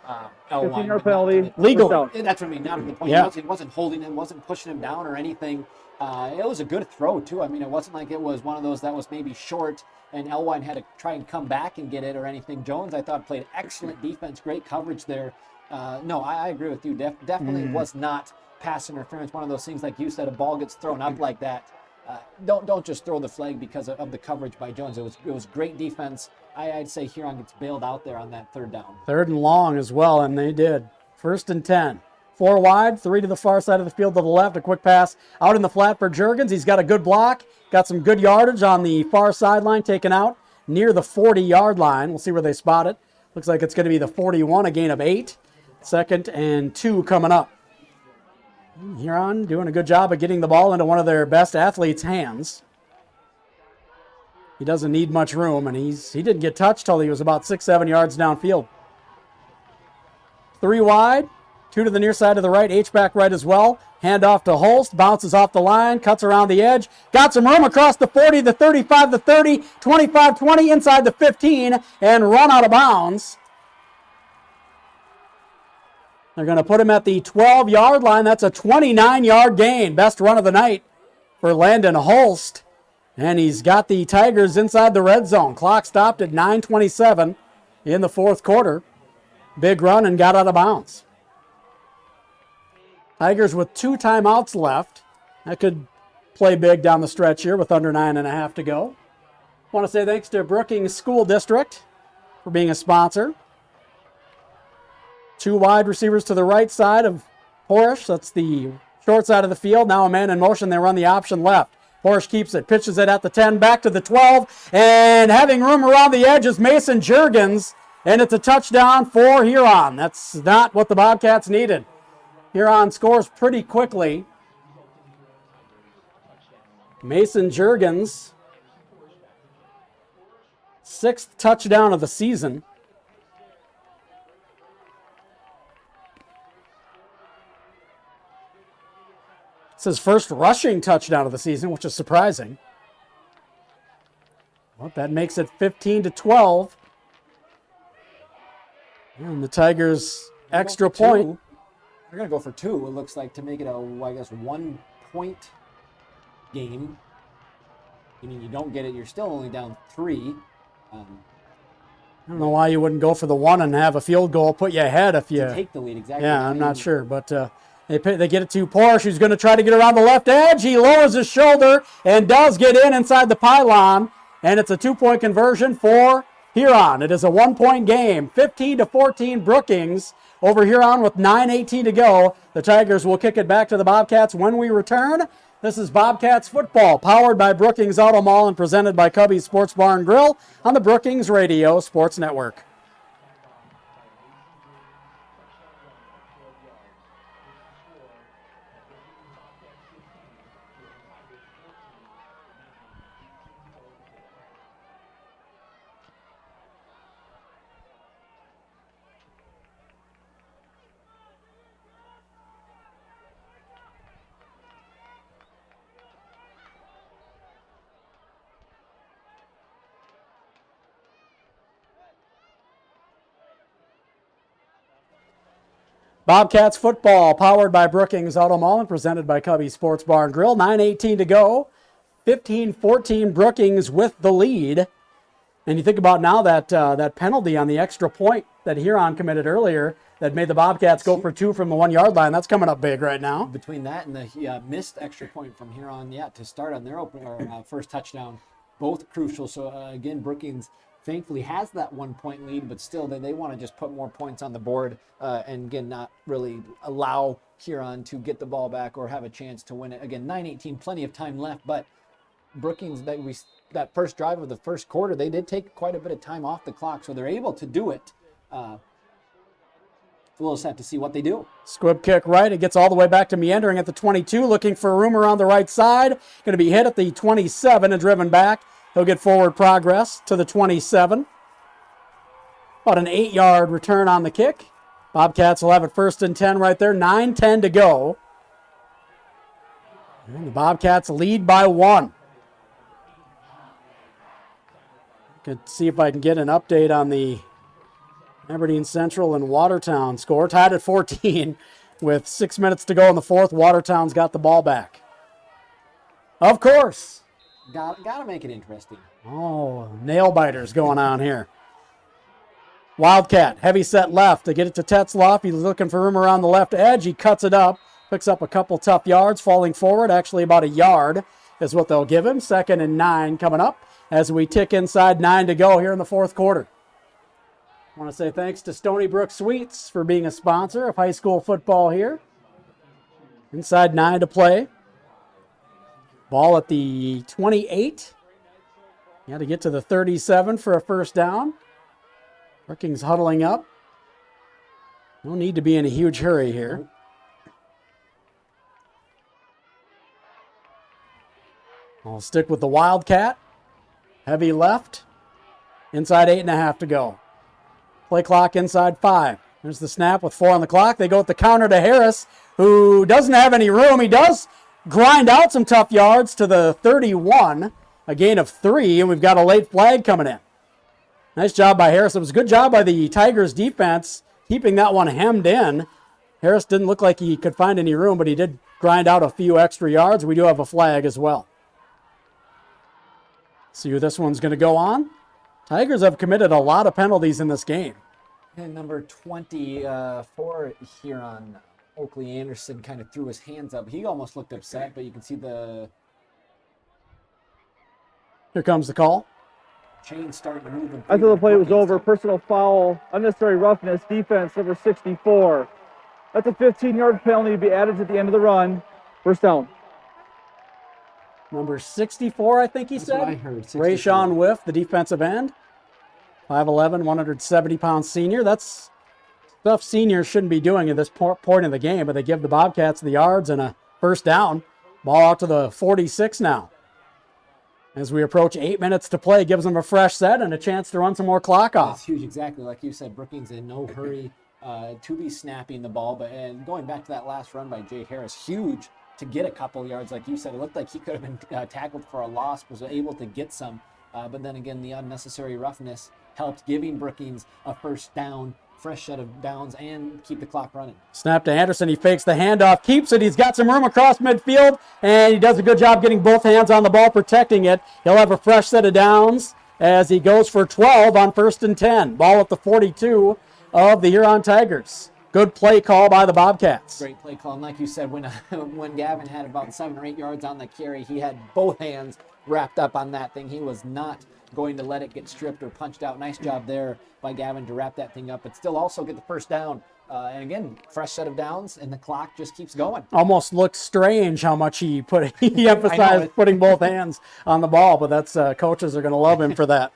Speaker 4: L1.
Speaker 5: 15-yard penalty.
Speaker 3: Legal.
Speaker 5: First down.
Speaker 4: Yeah, that's what I mean. Not to the point.
Speaker 3: Yeah.
Speaker 4: He wasn't holding him, wasn't pushing him down or anything. It was a good throw, too. I mean, it wasn't like it was one of those that was maybe short and Elwine had to try and come back and get it or anything. Jones, I thought, played excellent defense, great coverage there. No, I agree with you. Definitely was not pass interference. One of those things, like you said, a ball gets thrown up like that. Don't just throw the flag because of the coverage by Jones. It was great defense. I'd say Huron gets bailed out there on that third down.
Speaker 3: 3rd and long as well, and they did. 1st and 10. 4 wide, 3 to the far side of the field to the left. A quick pass out in the flat for Juergens. He's got a good block. Got some good yardage on the far sideline, taken out near the 40-yard line. We'll see where they spot it. Looks like it's going to be the 41, a gain of 8. 2nd and 2 coming up. Huron doing a good job of getting the ball into one of their best athletes' hands. He doesn't need much room, and he didn't get touched till he was about 6-7 yards downfield. 3 wide, 2 to the near side of the right, H-back right as well. Hand off to Holst, bounces off the line, cuts around the edge. Got some room across the 40, the 35, the 30, 25, 20, inside the 15, and run out of bounds. They're going to put him at the 12-yard line. That's a 29-yard gain. Best run of the night for Landon Holst. And he's got the Tigers inside the red zone. Clock stopped at 9:27 in the 4th quarter. Big run and got out of bounds. Tigers with 2 timeouts left. That could play big down the stretch here with under 9.5 to go. Want to say thanks to Brookings School District for being a sponsor. 2 wide receivers to the right side of Horish. That's the short side of the field. Now a man in motion. They run the option left. Horish keeps it, pitches it at the 10, back to the 12, and having room around the edge is Mason Juergens, and it's a touchdown for Huron. That's not what the Bobcats needed. Huron scores pretty quickly. Mason Juergens, 6th touchdown of the season. It's his first rushing touchdown of the season, which is surprising. Well, that makes it 15-12. And the Tigers' extra point.
Speaker 4: They're going to go for 2, it looks like, to make it a, 1-point game. I mean, you don't get it, you're still only down 3.
Speaker 3: I don't know why you wouldn't go for the 1 and have a field goal put you ahead if you
Speaker 4: take the lead, exactly.
Speaker 3: Yeah, I'm not sure, but they get it to Porsche, who's going to try to get around the left edge. He lowers his shoulder and does get in inside the pylon, and it's a 2-point conversion for Huron. It is a 1-point game, 15-14 Brookings over Huron with 9:18 to go. The Tigers will kick it back to the Bobcats when we return. This is Bobcats football, powered by Brookings Auto Mall and presented by Cubby's Sports Bar and Grill on the Brookings Radio Sports Network. Bobcats football, powered by Brookings Auto Mall and presented by Cubby Sports Bar and Grill. 9:18 to go. 15-14 Brookings with the lead. And you think about now that penalty on the extra point that Huron committed earlier that made the Bobcats go for 2 from the 1-yard line. That's coming up big right now.
Speaker 4: Between that and the missed extra point from Huron, to start on their first touchdown, both crucial. So again, Brookings thankfully has that 1-point lead, but still they want to just put more points on the board and again not really allow Huron to get the ball back or have a chance to win it. Again, 9:18, plenty of time left, but Brookings, that first drive of the first quarter, they did take quite a bit of time off the clock, so they're able to do it. We'll just have to see what they do.
Speaker 3: Squib kick right. It gets all the way back to meandering at the 22, looking for room around the right side. Going to be hit at the 27 and driven back. He'll get forward progress to the 27. About an 8-yard return on the kick. Bobcats will have it 1st and 10 right there. 9:10 to go. And the Bobcats lead by 1. Could see if I can get an update on the Aberdeen Central and Watertown score. Tied at 14 with 6 minutes to go in the fourth. Watertown's got the ball back. Of course.
Speaker 4: Gotta make it interesting.
Speaker 3: Oh, nail biters going on here. Wildcat, heavy set left to get it to Tetzloff. He's looking for room around the left edge. He cuts it up, picks up a couple tough yards, falling forward. Actually, about a yard is what they'll give him. 2nd and 9 coming up as we tick inside 9 to go here in the fourth quarter. I want to say thanks to Stony Brook Sweets for being a sponsor of high school football here. Inside 9 to play. Ball at the 28. You had to get to the 37 for a first down. Brookings huddling up. No need to be in a huge hurry here. I'll stick with the Wildcat. Heavy left. Inside 8.5 to go. Play clock inside 5. There's the snap with 4 on the clock. They go with the counter to Harris, who doesn't have any room. He does grind out some tough yards to the 31. A gain of 3, and we've got a late flag coming in. Nice job by Harris. It was a good job by the Tigers defense keeping that one hemmed in. Harris didn't look like he could find any room, but he did grind out a few extra yards. We do have a flag as well. See who this one's going to go on. Tigers have committed a lot of penalties in this game.
Speaker 4: And number 20 for Huron, Oakley Anderson, kind of threw his hands up. He almost looked upset, but you can see the
Speaker 3: Here comes the call.
Speaker 4: chain starting to move.
Speaker 5: After the play was over, personal foul, unnecessary roughness, defense, number 64. That's a 15-yard penalty to be added to the end of the run. First down.
Speaker 3: Number 64, I think he said.
Speaker 4: What I heard.
Speaker 3: Rayshawn Whiff, the defensive end. 5'11", 170-pound senior. That's stuff seniors shouldn't be doing at this point in the game, but they give the Bobcats the yards and a first down. Ball out to the 46 now. As we approach 8 minutes to play, gives them a fresh set and a chance to run some more clock off.
Speaker 4: That's huge, exactly. Like you said, Brookings in no hurry to be snapping the ball. And going back to that last run by Jay Harris, huge to get a couple yards. Like you said, it looked like he could have been tackled for a loss, was able to get some. But then again, the unnecessary roughness helped giving Brookings a first down, fresh set of downs, and keep the clock running.
Speaker 3: Snap to Anderson. He fakes the handoff, keeps it. He's got some room across midfield, and he does a good job getting both hands on the ball, protecting it. He'll have a fresh set of downs as he goes for 12 on 1st and 10. Ball at the 42 of the Huron Tigers. Good play call by the Bobcats.
Speaker 4: Great play call. And like you said, when Gavin had about 7 or 8 yards on the carry, he had both hands wrapped up on that thing. He was not going to let it get stripped or punched out. Nice job there by Gavin to wrap that thing up, but still also get the first down. And again, fresh set of downs, and the clock just keeps going.
Speaker 3: Almost looks strange how much he emphasized putting both hands on the ball, but that's coaches are going to love him for that.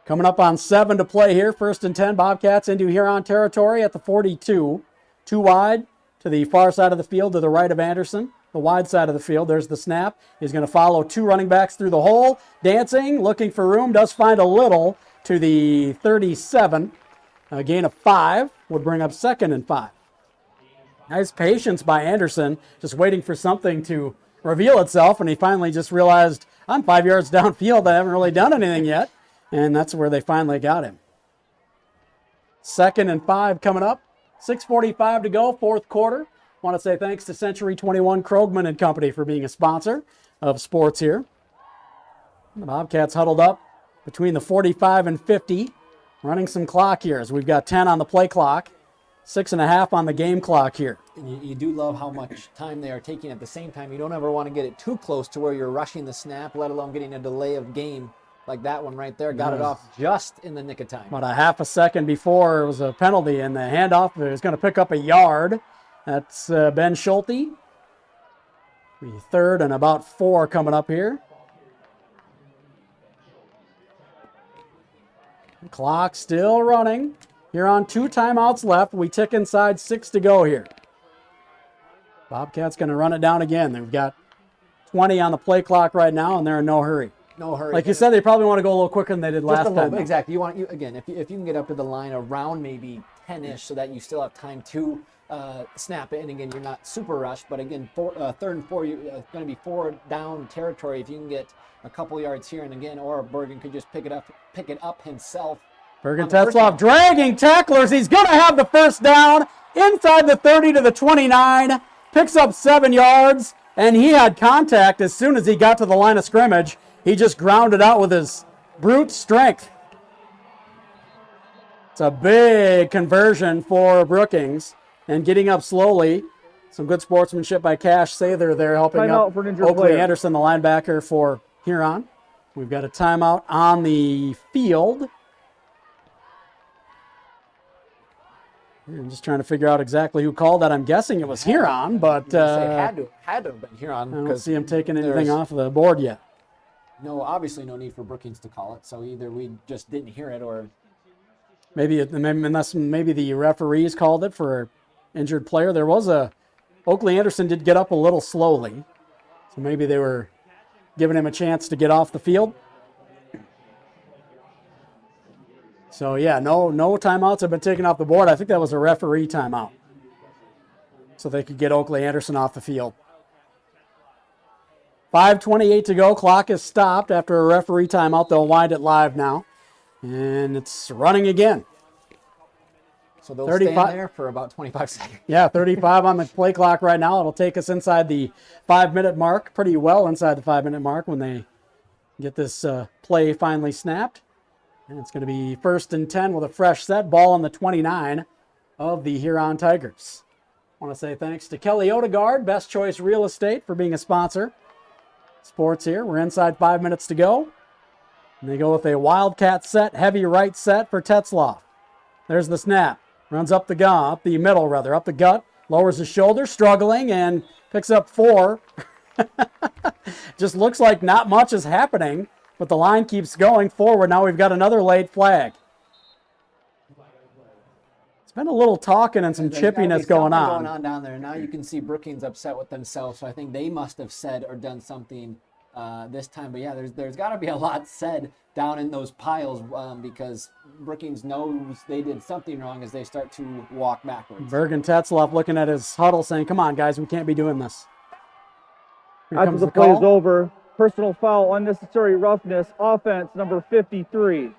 Speaker 3: Coming up on 7 to play here. 1st and 10. Bobcats into Huron territory at the 42. 2 wide to the far side of the field to the right of Anderson. The wide side of the field. There's the snap. He's going to follow 2 running backs through the hole. Dancing, looking for room. Does find a little to the 37. A gain of 5 would bring up 2nd and 5. Nice patience by Anderson, just waiting for something to reveal itself, and he finally just realized, I'm 5 yards downfield. I haven't really done anything yet. And that's where they finally got him. 2nd and 5 coming up. 6:45 to go, fourth quarter. Want to say thanks to Century 21 Krogman and Company for being a sponsor of sports here. The Bobcats huddled up between the 45 and 50, running some clock here as we've got 10 on the play clock, 6.5 on the game clock here.
Speaker 4: And you do love how much time they are taking. At the same time, you don't ever want to get it too close to where you're rushing the snap, let alone getting a delay of game. Like that one right there, got it off just in the nick of time.
Speaker 3: About a half a second before it was a penalty, and the handoff is going to pick up a yard. That's Ben Schulte. The 3rd and about 4 coming up here. The clock still running. Here on 2 timeouts left. We tick inside 6 to go here. Bobcats going to run it down again. They've got 20 on the play clock right now, and they're in no hurry.
Speaker 4: No hurry.
Speaker 3: Like you said, they probably want to go a little quicker than they did last time.
Speaker 4: Exactly. Again, if you can get up to the line around maybe 10-ish so that you still have time to snap it. And again, you're not super rushed, but again, 3rd and 4, you're going to be 4 down territory. If you can get a couple yards here and again, or Bergen could just pick it up himself
Speaker 3: Tetzloff dragging tacklers. He's going to have the first down inside the 30 to the 29. Picks up 7 yards, and he had contact as soon as he got to the line of scrimmage. He just grounded out with his brute strength. It's a big conversion for Brookings, and getting up slowly. Some good sportsmanship by Cash Sather there, helping out Oakley Anderson, the linebacker for Huron. We've got a timeout on the field. I'm just trying to figure out exactly who called that. I'm guessing it was Huron, but
Speaker 4: had to have been Huron.
Speaker 3: I don't see him taking anything off of the board yet.
Speaker 4: No, obviously no need for Brookings to call it. So either we just didn't hear it, or
Speaker 3: maybe the referees called it for an injured player. There was Oakley Anderson did get up a little slowly, so maybe they were giving him a chance to get off the field. So, yeah, no timeouts have been taken off the board. I think that was a referee timeout, so they could get Oakley Anderson off the field. 5:28 to go. Clock is stopped after a referee timeout. They'll wind it live now, and it's running again.
Speaker 4: So they'll stand there for about 25 seconds.
Speaker 3: Yeah, 35 on the play clock right now. It'll take us inside the 5-minute mark, pretty well inside the 5-minute mark when they get this play finally snapped. And it's going to be 1st and 10 with a fresh set. Ball on the 29 of the Huron Tigers. I want to say thanks to Kelly Odegaard, Best Choice Real Estate, for being a sponsor. Sports here. We're inside 5 minutes to go. And they go with a Wildcat set, heavy right set for Tetzloff. There's the snap. Runs up the gut, lowers his shoulder, struggling, and picks up 4. Just looks like not much is happening, but the line keeps going forward. Now we've got another late flag. It's been a little talking and some chippiness going on
Speaker 4: down there. Now you can see Brookings upset with themselves, so I think they must have said or done something this time. But yeah, there's got to be a lot said down in those piles because Brookings knows they did something wrong as they start to walk backwards.
Speaker 3: Bergen Tetzloff looking at his huddle saying, come on, guys, we can't be doing this.
Speaker 5: After the play is over, personal foul, unnecessary roughness, offense number 53.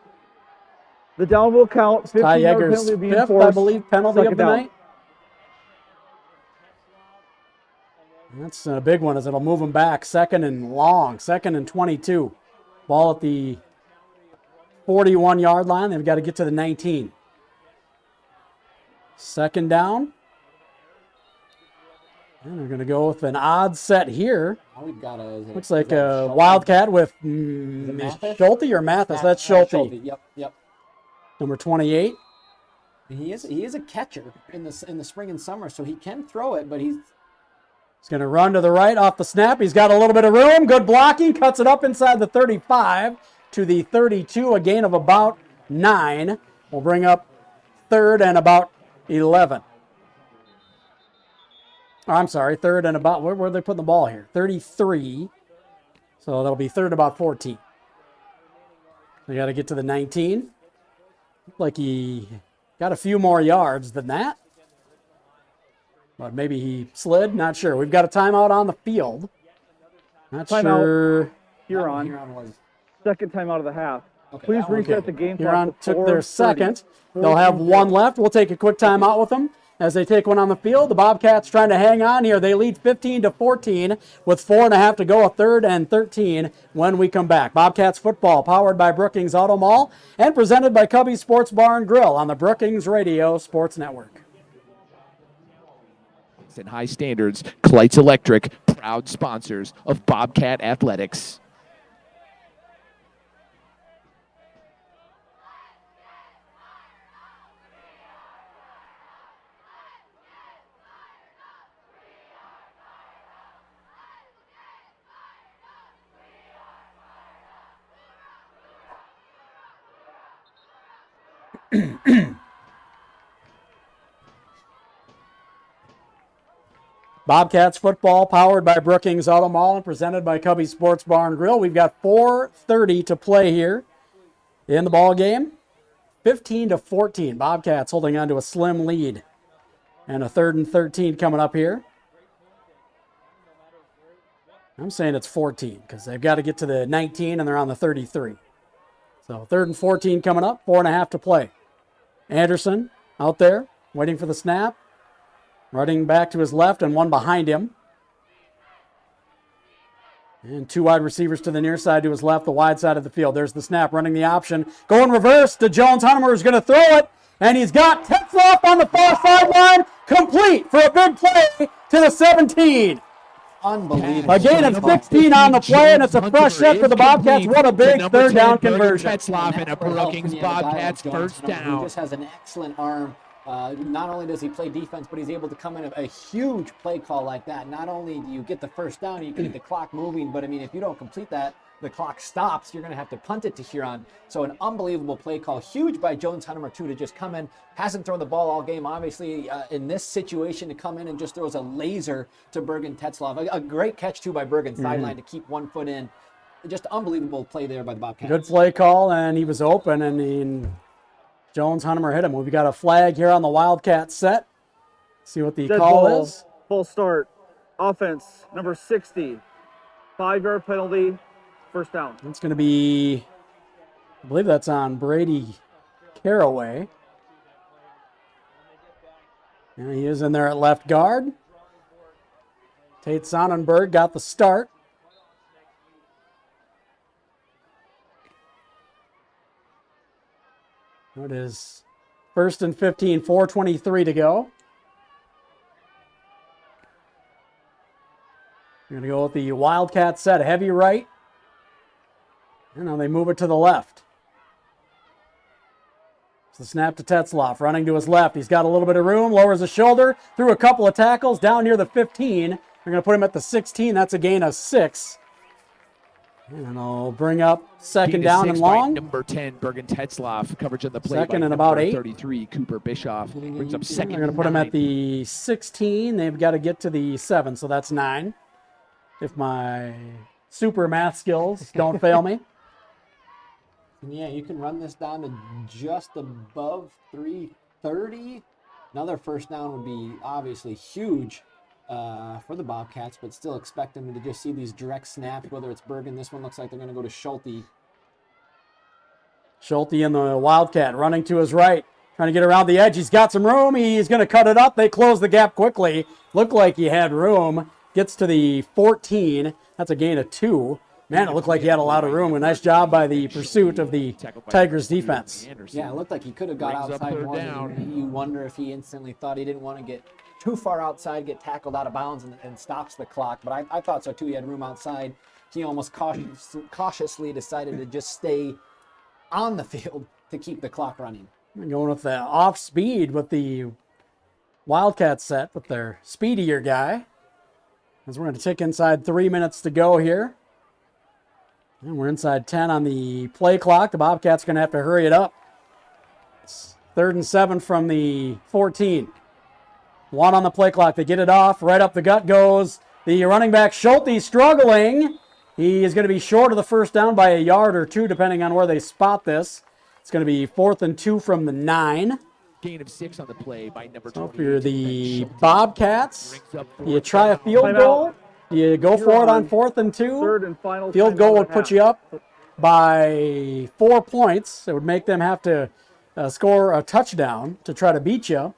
Speaker 5: The down will count.
Speaker 3: 15-yard penalty will be enforced. I believe, penalty of the night. That's a big one as it'll move them back. 2nd and long, 2nd and 22. Ball at the 41-yard line. They've got to get to the 19. 2nd down. And they're going to go with an odd set here. Looks like a Wildcat with Schulte or Mathis. That's Schulte.
Speaker 4: Yep.
Speaker 3: Number 28.
Speaker 4: He is a catcher in the spring and summer, so he can throw it, but he's
Speaker 3: going to run to the right off the snap. He's got a little bit of room. Good blocking. Cuts it up inside the 35 to the 32. A gain of about 9. We'll bring up 3rd and about 11. Oh, I'm sorry, 3rd and about, where are they putting the ball here? 33. So that'll be 3rd and about 14. They got to get to the 19. Looked like he got a few more yards than that. But maybe he slid, not sure. We've got a timeout on the field. Not sure.
Speaker 5: Huron was second timeout of the half. Okay, please reset the game clock.
Speaker 3: Huron took their second. They'll have one left. We'll take a quick timeout with them as they take one on the field. The Bobcats trying to hang on here. They lead 15-14 with 4.5 to go, a 3rd and 13 when we come back. Bobcats football powered by Brookings Auto Mall and presented by Cubby's Sports Bar and Grill on the Brookings Radio Sports Network.
Speaker 1: And high standards, Kleitz Electric, proud sponsors of Bobcat Athletics.
Speaker 3: Bobcats football powered by Brookings Auto Mall and presented by Cubby Sports Bar and Grill. We've got 4:30 to play here in the ball game. 15-14. Bobcats holding on to a slim lead. And a 3rd and 13 coming up here. I'm saying it's 14 because they've got to get to the 19 and they're on the 33. So 3rd and 14 coming up, 4.5 to play. Anderson out there, waiting for the snap. Running back to his left and one behind him. And 2 wide receivers to the near side to his left, the wide side of the field. There's the snap, running the option. Going reverse to Jones. Huntemer is going to throw it. And he's got Tetzloff on the far sideline. Complete for a big play to the 17.
Speaker 4: Unbelievable.
Speaker 3: A gain of 16 on the play, and it's a fresh set for the Bobcats. What a big 3rd down conversion.
Speaker 1: Tetzloff and a Brookings Bobcats first
Speaker 4: He
Speaker 1: down.
Speaker 4: just has an excellent arm. Not only does he play defense, but he's able to come in a huge play call like that. Not only do you get the first down, you can get the clock moving, but I mean, if you don't complete that, the clock stops. You're going to have to punt it to Huron. So an unbelievable play call. Huge by Jones Huntemer, too, to just come in. Hasn't thrown the ball all game, obviously, in this situation, to come in and just throws a laser to Bergen Tetzloff. A great catch, too, by Bergen sideline to keep 1 foot in. Just unbelievable play there by the Bobcats.
Speaker 3: Good play call, and he was open, and Jones Huntemer hit him. We've got a flag here on the Wildcat set. See what the
Speaker 5: Dead
Speaker 3: call
Speaker 5: ball,
Speaker 3: is.
Speaker 5: Full start. Offense, number 60. 5-yard penalty. First down.
Speaker 3: It's going to be, I believe that's on Brady Caraway. And he is in there at left guard. Tate Sonnenberg got the start. It is 1st and 15, 4:23 to go. We're going to go with the Wildcat set, heavy right. And now they move it to the left. It's the snap to Tetzloff, running to his left. He's got a little bit of room, lowers the shoulder, through a couple of tackles, down near the 15. They're going to put him at the 16. That's a gain of 6. And I'll bring up 2nd down and long.
Speaker 1: Number 10, Bergen Tetzloff. Coverage of the play.
Speaker 3: 2nd and about 8.
Speaker 1: 33, Cooper Bischoff. Brings up 2nd.
Speaker 3: They're going to put him at the 16. They've got to get to the 7, so that's 9. If my super math skills don't fail me.
Speaker 4: Yeah, you can run this down to just above 330. Another first down would be obviously huge for the Bobcats, but still expect them to just see these direct snaps, whether it's Bergen. This one looks like they're going to go to Schulte.
Speaker 3: Schulte in the Wildcat, running to his right, trying to get around the edge. He's got some room. He's going to cut it up. They close the gap quickly. Looked like he had room. Gets to the 14. That's a gain of 2. Man, it looked like he had a lot of room. A nice job by the pursuit of the Tigers defense.
Speaker 4: Yeah, it looked like he could have got outside more. You wonder if he instantly thought he didn't want to get too far outside, get tackled out of bounds, and stops the clock. But I thought so, too. He had room outside. He almost cautiously decided to just stay on the field to keep the clock running.
Speaker 3: Going with the off speed with the Wildcat set with their speedier guy. As we're going to tick inside 3 minutes to go here. And we're inside 10 on the play clock. The Bobcats are going to have to hurry it up. It's 3rd and 7 from the 14. 1 on the play clock. They get it off. Right up the gut goes the running back Schulte, struggling. He is going to be short of the first down by a yard or 2, depending on where they spot this. It's going to be 4th and 2 from the 9.
Speaker 1: Gain of 6 on the play by number 20.
Speaker 3: So if you're the Bobcats, you try a field goal. You go for it on 4th and 2.
Speaker 5: 3rd and final.
Speaker 3: Field goal would put you up by 4 points. It would make them have to score a touchdown to try to beat you.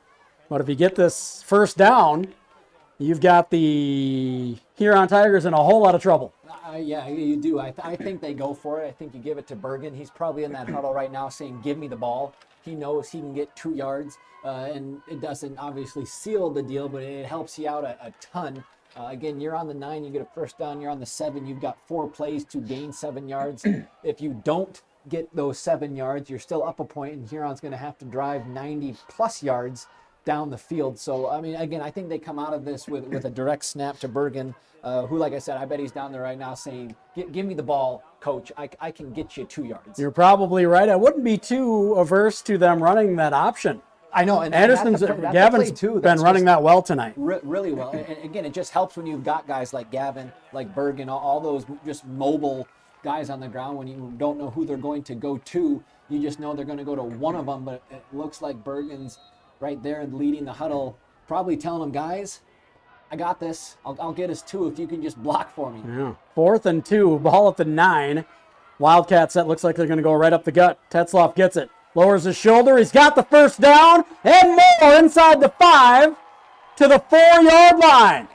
Speaker 3: But if you get this first down, you've got the Huron Tigers in a whole lot of trouble.
Speaker 4: Yeah, you do. I think they go for it. I think you give it to Bergen. He's probably in that huddle right now saying, give me the ball. He knows he can get 2 yards, and it doesn't obviously seal the deal, but it helps you out a ton. Again, you're on the 9, you get a first down. You're on the 7, you've got 4 plays to gain 7 yards. If you don't get those 7 yards, you're still up a point, and Huron's going to have to drive 90-plus yards down the field. So, I mean, again, I think they come out of this with a direct snap to Bergen, who, like I said, I bet he's down there right now saying, give me the ball, coach. I can get you 2 yards.
Speaker 3: You're probably right. I wouldn't be too averse to them running that option.
Speaker 4: I know, and
Speaker 3: Gavin's been running that well tonight.
Speaker 4: Really well. And again, it just helps when you've got guys like Gavin, like Bergen, all those just mobile guys on the ground. When you don't know who they're going to go to, you just know they're going to go to one of them. But it looks like Bergen's right there leading the huddle, probably telling them, guys, I got this. I'll get us 2 if you can just block for me.
Speaker 3: Yeah. 4th and 2, ball at the 9. Wildcats, that looks like they're going to go right up the gut. Tetzloff gets it. Lowers his shoulder. He's got the first down and more inside the 5 to the 4-yard line.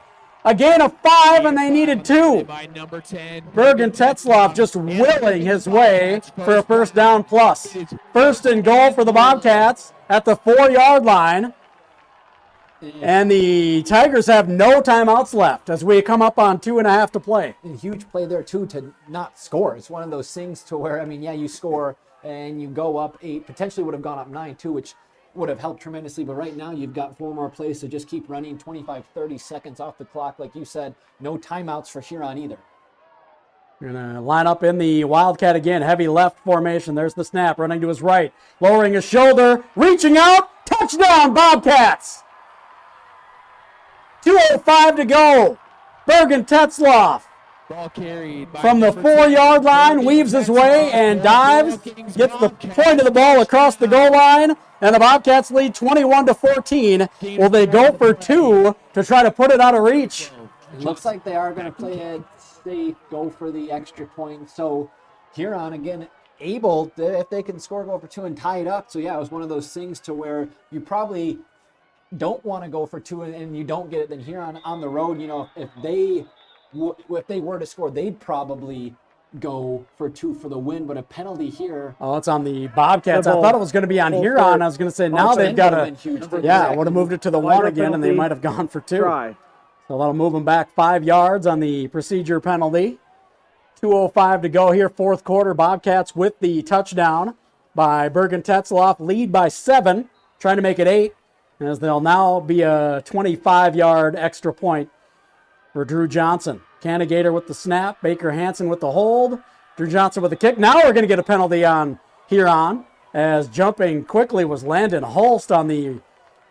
Speaker 3: A gain of 5, and they needed 2.
Speaker 1: By number 10,
Speaker 3: Bergen Tetzloff just willing his way for a first down plus. First and goal for the Bobcats at the 4-yard line. And the Tigers have no timeouts left as we come up on 2.5 to play.
Speaker 4: A huge play there, too, to not score. It's one of those things to where, I mean, yeah, you score and you go up 8, potentially would have gone up 9, too, which would have helped tremendously. But right now, you've got 4 more plays to just keep running, 25, 30 seconds off the clock. Like you said, no timeouts for Huron either.
Speaker 3: We're going to line up in the Wildcat again. Heavy left formation. There's the snap, running to his right. Lowering his shoulder, reaching out. Touchdown, Bobcats! 2:05 to go. Bergen Tetzloff
Speaker 1: Ball carried by
Speaker 3: from the 4-yard line, weaves his way and dives, gets the point of the ball across the goal line, and the Bobcats lead 21-14. Will they go for 2 to try to put it out of reach?
Speaker 4: It looks like they are going to play it safe, go for the extra point. So Huron, again, able, to, if they can score, go for 2 and tie it up. So, yeah, it was one of those things to where you probably don't want to go for 2 and you don't get it. Then Huron on the road, you know, if they were to score, they'd probably go for 2 for the win, but a penalty here.
Speaker 3: Oh, it's on the Bobcats. I thought it was going to be on Huron. I was going to say now they've got to, yeah, would have moved it to the 1 again, and they might have gone for 2.
Speaker 5: Try.
Speaker 3: So that'll move them back 5 yards on the procedure penalty. 2:05 to go here, 4th quarter. Bobcats with the touchdown by Bergen Tetzloff, lead by 7, trying to make it 8, as they'll now be a 25-yard extra point for Drew Johnson. Cannigator with the snap, Baker Hansen with the hold, Drew Johnson with the kick. Now we're going to get a penalty on Huron, as jumping quickly was Landon Holst on the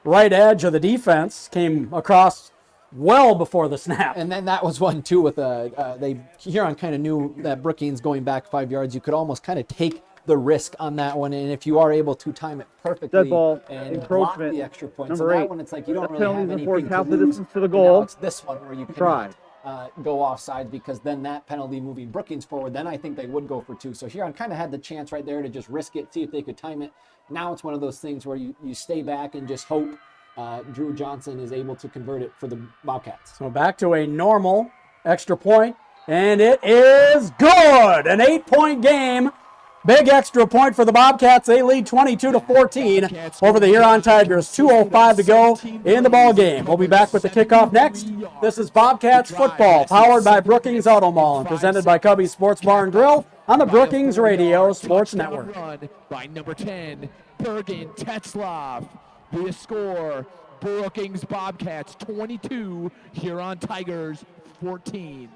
Speaker 3: right edge of the defense, came across well before the snap.
Speaker 4: And then that was one, too, with Huron kind of knew that Brookings going back 5 yards, you could almost kind of take the risk on that one, and if you are able to time it perfectly
Speaker 5: Dead ball,
Speaker 4: and
Speaker 5: encroachment,
Speaker 4: block the extra point,
Speaker 5: number
Speaker 4: so that
Speaker 5: 8.
Speaker 4: one, it's like you don't really
Speaker 5: Penalties
Speaker 4: have anything
Speaker 5: enforced
Speaker 4: to
Speaker 5: half the
Speaker 4: lose.
Speaker 5: distance to the
Speaker 4: Now
Speaker 5: goal.
Speaker 4: it's this one where you
Speaker 5: Try.
Speaker 4: can go offside, because then that penalty moving Brookings forward, then I think they would go for 2. So Huron kind of had the chance right there to just risk it, see if they could time it. Now it's one of those things where you stay back and just hope Drew Johnson is able to convert it for the Bobcats.
Speaker 3: So back to a normal extra point, and it is good. An 8-point game. Big extra point for the Bobcats. They lead 22-14 over the Huron Tigers. 2:05 to go in the ball game. We'll be back with the kickoff next. This is Bobcats football, powered by Brookings Auto Mall and presented by Cubby Sports Bar and Grill on the Brookings Radio Sports Network.
Speaker 1: By number 10, Bergen Tetzloff. The score, Brookings Bobcats 22, Huron Tigers 14.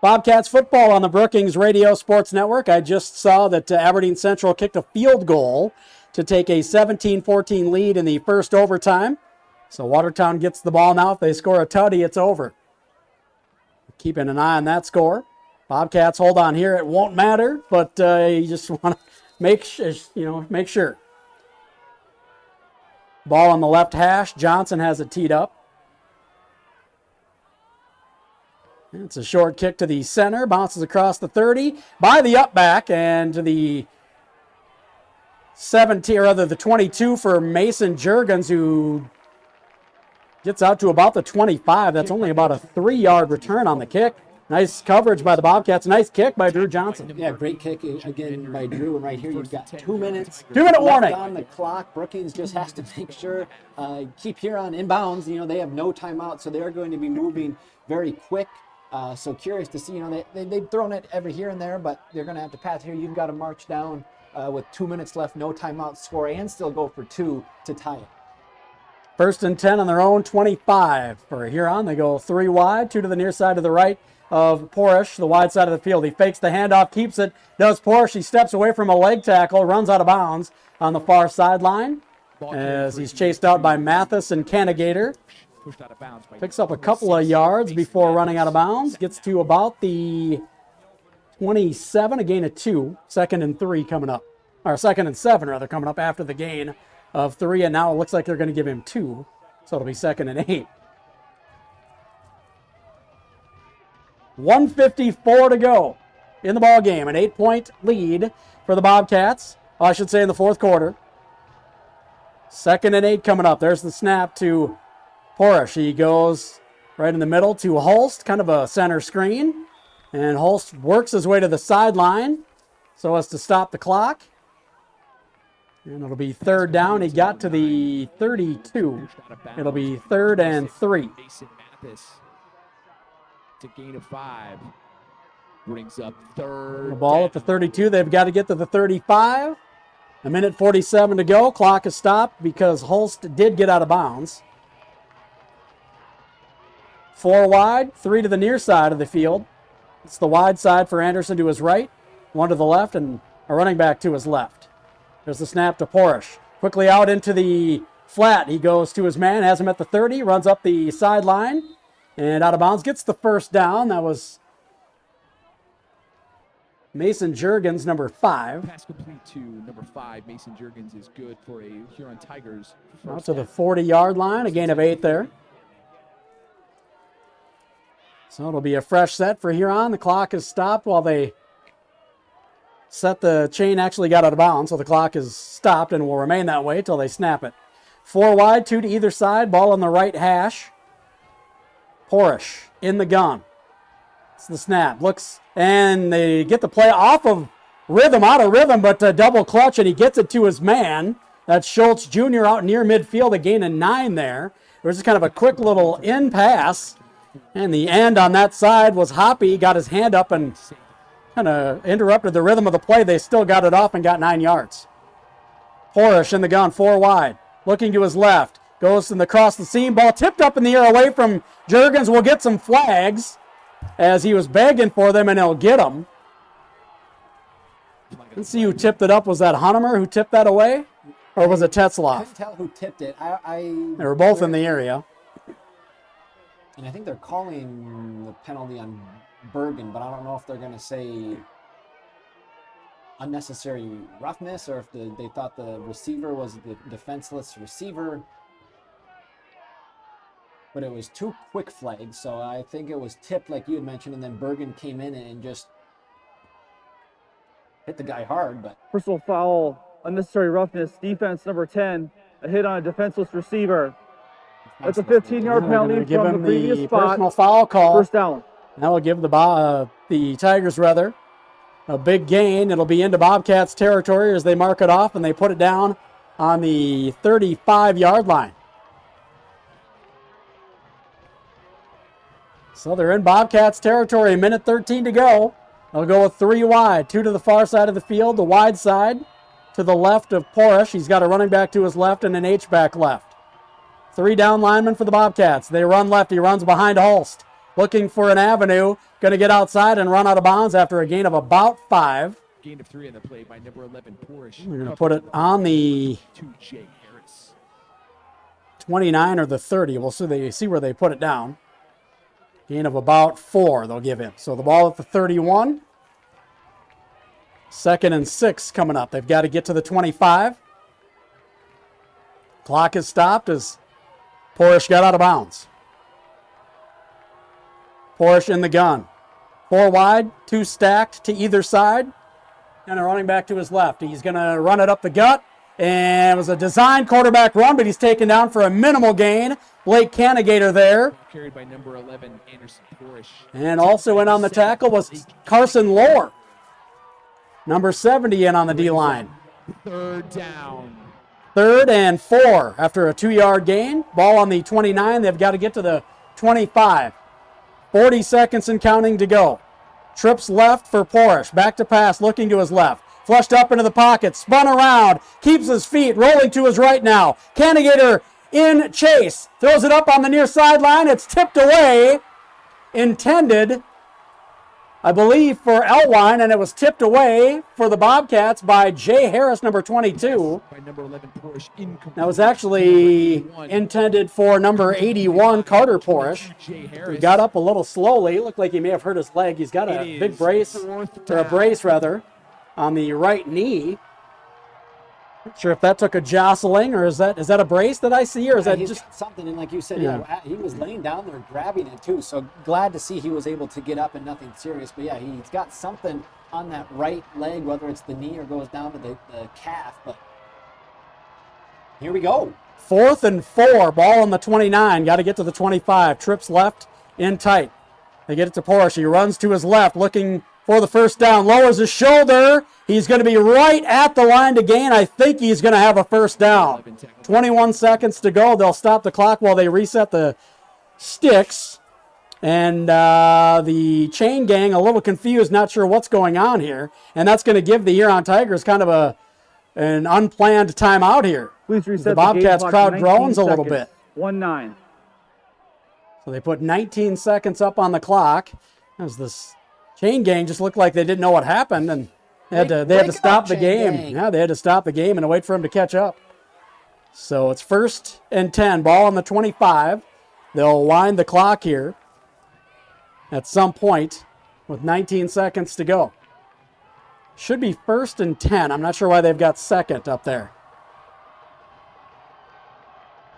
Speaker 3: Bobcats football on the Brookings Radio Sports Network. I just saw that Aberdeen Central kicked a field goal to take a 17-14 lead in the first overtime. So Watertown gets the ball now. If they score a tutty, it's over. Keeping an eye on that score. Bobcats hold on here. It won't matter, but you just want to make sure. Ball on the left hash. Johnson has it teed up. It's a short kick to the center, bounces across the 30 by the up back, and to the 22 for Mason Juergens, who gets out to about the 25. That's only about a 3-yard return on the kick. Nice coverage by the Bobcats. Nice kick by Drew Johnson.
Speaker 4: Yeah, great kick again by Drew. And right here, you've got 2 minutes.
Speaker 3: 2-minute warning
Speaker 4: on the clock. Brookings just has to make sure, keep Huron in bounds. You know, they have no timeout, so they're going to be moving very quick. So curious to see, they've thrown it every here and there, but they're going to have to pass here. You've got to march down with 2 minutes left, no timeout, score, and still go for 2 to tie it.
Speaker 3: First and 10 on their own 25 for Huron. They go 3 wide, 2 to the near side to the right of Porish, the wide side of the field. He fakes the handoff, keeps it, does Porish. He steps away from a leg tackle, runs out of bounds on the far sideline as he's chased out by Mathis and Canigator.
Speaker 1: Pushed out of bounds by
Speaker 3: Picks up a couple of yards before running out of bounds. Gets to about the 27, a gain of 2. 2nd and 3 coming up. Or 2nd and 7, rather, coming up after the gain of 3. And now it looks like they're going to give him 2. So it'll be 2nd and 8. 1:54 to go in the ball game. An 8-point lead for the Bobcats. I should say in the fourth quarter. 2nd and 8 coming up. There's the snap to Porish. He goes right in the middle to Holst, kind of a center screen. And Holst works his way to the sideline so as to stop the clock. And it'll be 3rd down. He got to the 32. It'll be 3rd and 3.
Speaker 1: Mason Mathis to gain of 5. Brings up 3rd.
Speaker 3: The ball at the 32. They've got to get to the 35. 1:47 to go. Clock is stopped because Holst did get out of bounds. 4 wide, 3 to the near side of the field. It's the wide side for Anderson to his right, 1 to the left, and a running back to his left. There's the snap to Porish. Quickly out into the flat. He goes to his man, has him at the 30, runs up the sideline, and out of bounds. Gets the first down. That was Mason Juergens, number 5.
Speaker 1: Pass complete to number 5. Mason Juergens is good for a Huron Tigers.
Speaker 3: Out to the 40-yard line, a gain of 8 there. So it'll be a fresh set for Huron. The clock is stopped while they set the chain. Actually got out of bounds, so the clock is stopped and will remain that way until they snap it. 4 wide, 2 to either side. Ball on the right hash. Porish in the gun. It's the snap. Looks, and they get the play off of rhythm, out of rhythm, but double clutch, and he gets it to his man. That's Schultz Jr. out near midfield, a gain of 9 there. There's just kind of a quick little in pass. And the end on that side was Hoppy, got his hand up and kind of interrupted the rhythm of the play. They still got it off and got 9 yards. Porish in the gun, 4 wide. Looking to his left. Goes across the seam. Ball tipped up in the air away from Juergens. Will get some flags as he was begging for them, and he'll get them. Let's see who tipped it up. Was that Hunemer who tipped that away? Or was it
Speaker 4: I
Speaker 3: Tetzloff?
Speaker 4: couldn't tell who tipped it.
Speaker 3: They were both in the area.
Speaker 4: And I think they're calling the penalty on Bergen, but I don't know if they're going to say unnecessary roughness or if they thought the receiver was the defenseless receiver. But it was 2 quick flags, so I think it was tipped like you had mentioned, and then Bergen came in and just hit the guy hard. But
Speaker 5: Personal foul, unnecessary roughness, defense number 10, a hit on a defenseless receiver. That's a 15-yard penalty
Speaker 3: Give
Speaker 5: from the
Speaker 3: him
Speaker 5: previous
Speaker 3: the
Speaker 5: spot.
Speaker 3: personal foul call.
Speaker 5: First down.
Speaker 3: That will give the Tigers a big gain. It'll be into Bobcats territory as they mark it off and they put it down on the 35-yard line. So they're in Bobcats territory. 1:13 to go. They'll go with 3 wide, 2 to the far side of the field, the wide side to the left of Porish. He's got a running back to his left and an H-back left. 3 down linemen for the Bobcats. They run left. He runs behind Holst. Looking for an avenue. Going to get outside and run out of bounds after a gain of about 5.
Speaker 1: Gain of 3 in the play by number 11, Porish.
Speaker 3: We're going to put it on the
Speaker 1: to Jay Harris.
Speaker 3: 29 or the 30. We'll see where they put it down. Gain of about 4 they'll give him. So the ball at the 31. 2nd and 6 coming up. They've got to get to the 25. Clock is stopped as Porish got out of bounds. Porish in the gun. 4 wide, 2 stacked to either side, and a running back to his left. He's going to run it up the gut, and it was a designed quarterback run, but he's taken down for a minimal gain. Blake Canigator there.
Speaker 1: Carried by number 11, Anderson Porish.
Speaker 3: And also in on the tackle was Carson Lohr. Number 70 in on the D-line.
Speaker 1: 3rd down.
Speaker 3: 3rd and 4 after a 2-yard gain. Ball on the 29. They've got to get to the 25. 40 seconds and counting to go. Trips left for Porish. Back to pass, looking to his left. Flushed up into the pocket, spun around, keeps his feet, rolling to his right now. Canigator in chase. Throws it up on the near sideline. It's tipped away. Intended, I believe, for Elwine, and it was tipped away for the Bobcats by Jay Harris, number 22.
Speaker 1: By number 11, Porsche, incomplete.
Speaker 3: That was actually intended for number 81, Carter Porish.
Speaker 1: Jay
Speaker 3: He
Speaker 1: Harris.
Speaker 3: got up a little slowly. Looked like he may have hurt his leg. He's got a
Speaker 1: It
Speaker 3: big
Speaker 1: is
Speaker 3: brace,
Speaker 1: fourth
Speaker 3: or a
Speaker 1: down.
Speaker 3: brace rather, on the right knee. Not sure if that took a jostling, or is that a brace that I see, or is that
Speaker 4: He's
Speaker 3: just
Speaker 4: got something, and like you said,
Speaker 3: Yeah.
Speaker 4: yeah, he was laying down there grabbing it too. So glad to see he was able to get up and nothing serious. But yeah, he's got something on that right leg, whether it's the knee or goes down to the calf. But here we go.
Speaker 3: 4th and 4, ball on the 29. Got to get to the 25. Trips left in tight. They get it to Porsche. He runs to his left, looking for the first down. Lowers his shoulder. He's going to be right at the line to gain. I think he's going to have a first down. 21 seconds to go. They'll stop the clock while they reset the sticks. And the chain gang a little confused, not sure what's going on here. And that's going to give the Huron Tigers kind of an unplanned timeout here.
Speaker 5: Please reset
Speaker 3: The
Speaker 5: game
Speaker 3: Bobcats
Speaker 5: clock
Speaker 3: crowd
Speaker 5: 19
Speaker 3: groans a little
Speaker 5: seconds.
Speaker 3: bit.
Speaker 5: 1-9.
Speaker 3: So they put 19 seconds up on the clock. As this chain gang just looked like they didn't know what happened, and they had to
Speaker 4: Break it
Speaker 3: stop
Speaker 4: up,
Speaker 3: the
Speaker 4: chain
Speaker 3: game.
Speaker 4: gang.
Speaker 3: Yeah, they had to stop the game and wait for him to catch up. So it's 1st and 10, ball on the 25. They'll wind the clock here at some point with 19 seconds to go. Should be 1st and 10. I'm not sure why they've got 2nd up there.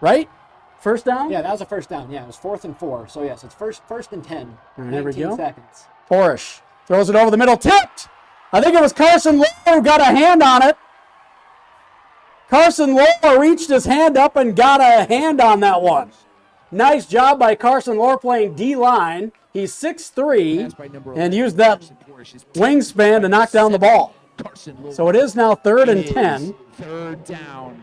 Speaker 3: Right? First down?
Speaker 4: Yeah, that was a first down. Yeah, it was 4th and 4. So yes, it's first and 10.
Speaker 3: All right, here we
Speaker 4: 19
Speaker 3: go.
Speaker 4: seconds.
Speaker 3: Porish throws it over the middle, tipped. I think it was Carson Lowe who got a hand on it. Carson Lowe reached his hand up and got a hand on that one. Nice job by Carson Lowe playing D-line. He's 6'3", and used that wingspan to knock down the ball. So it is now 3rd and 10.
Speaker 1: 3rd down.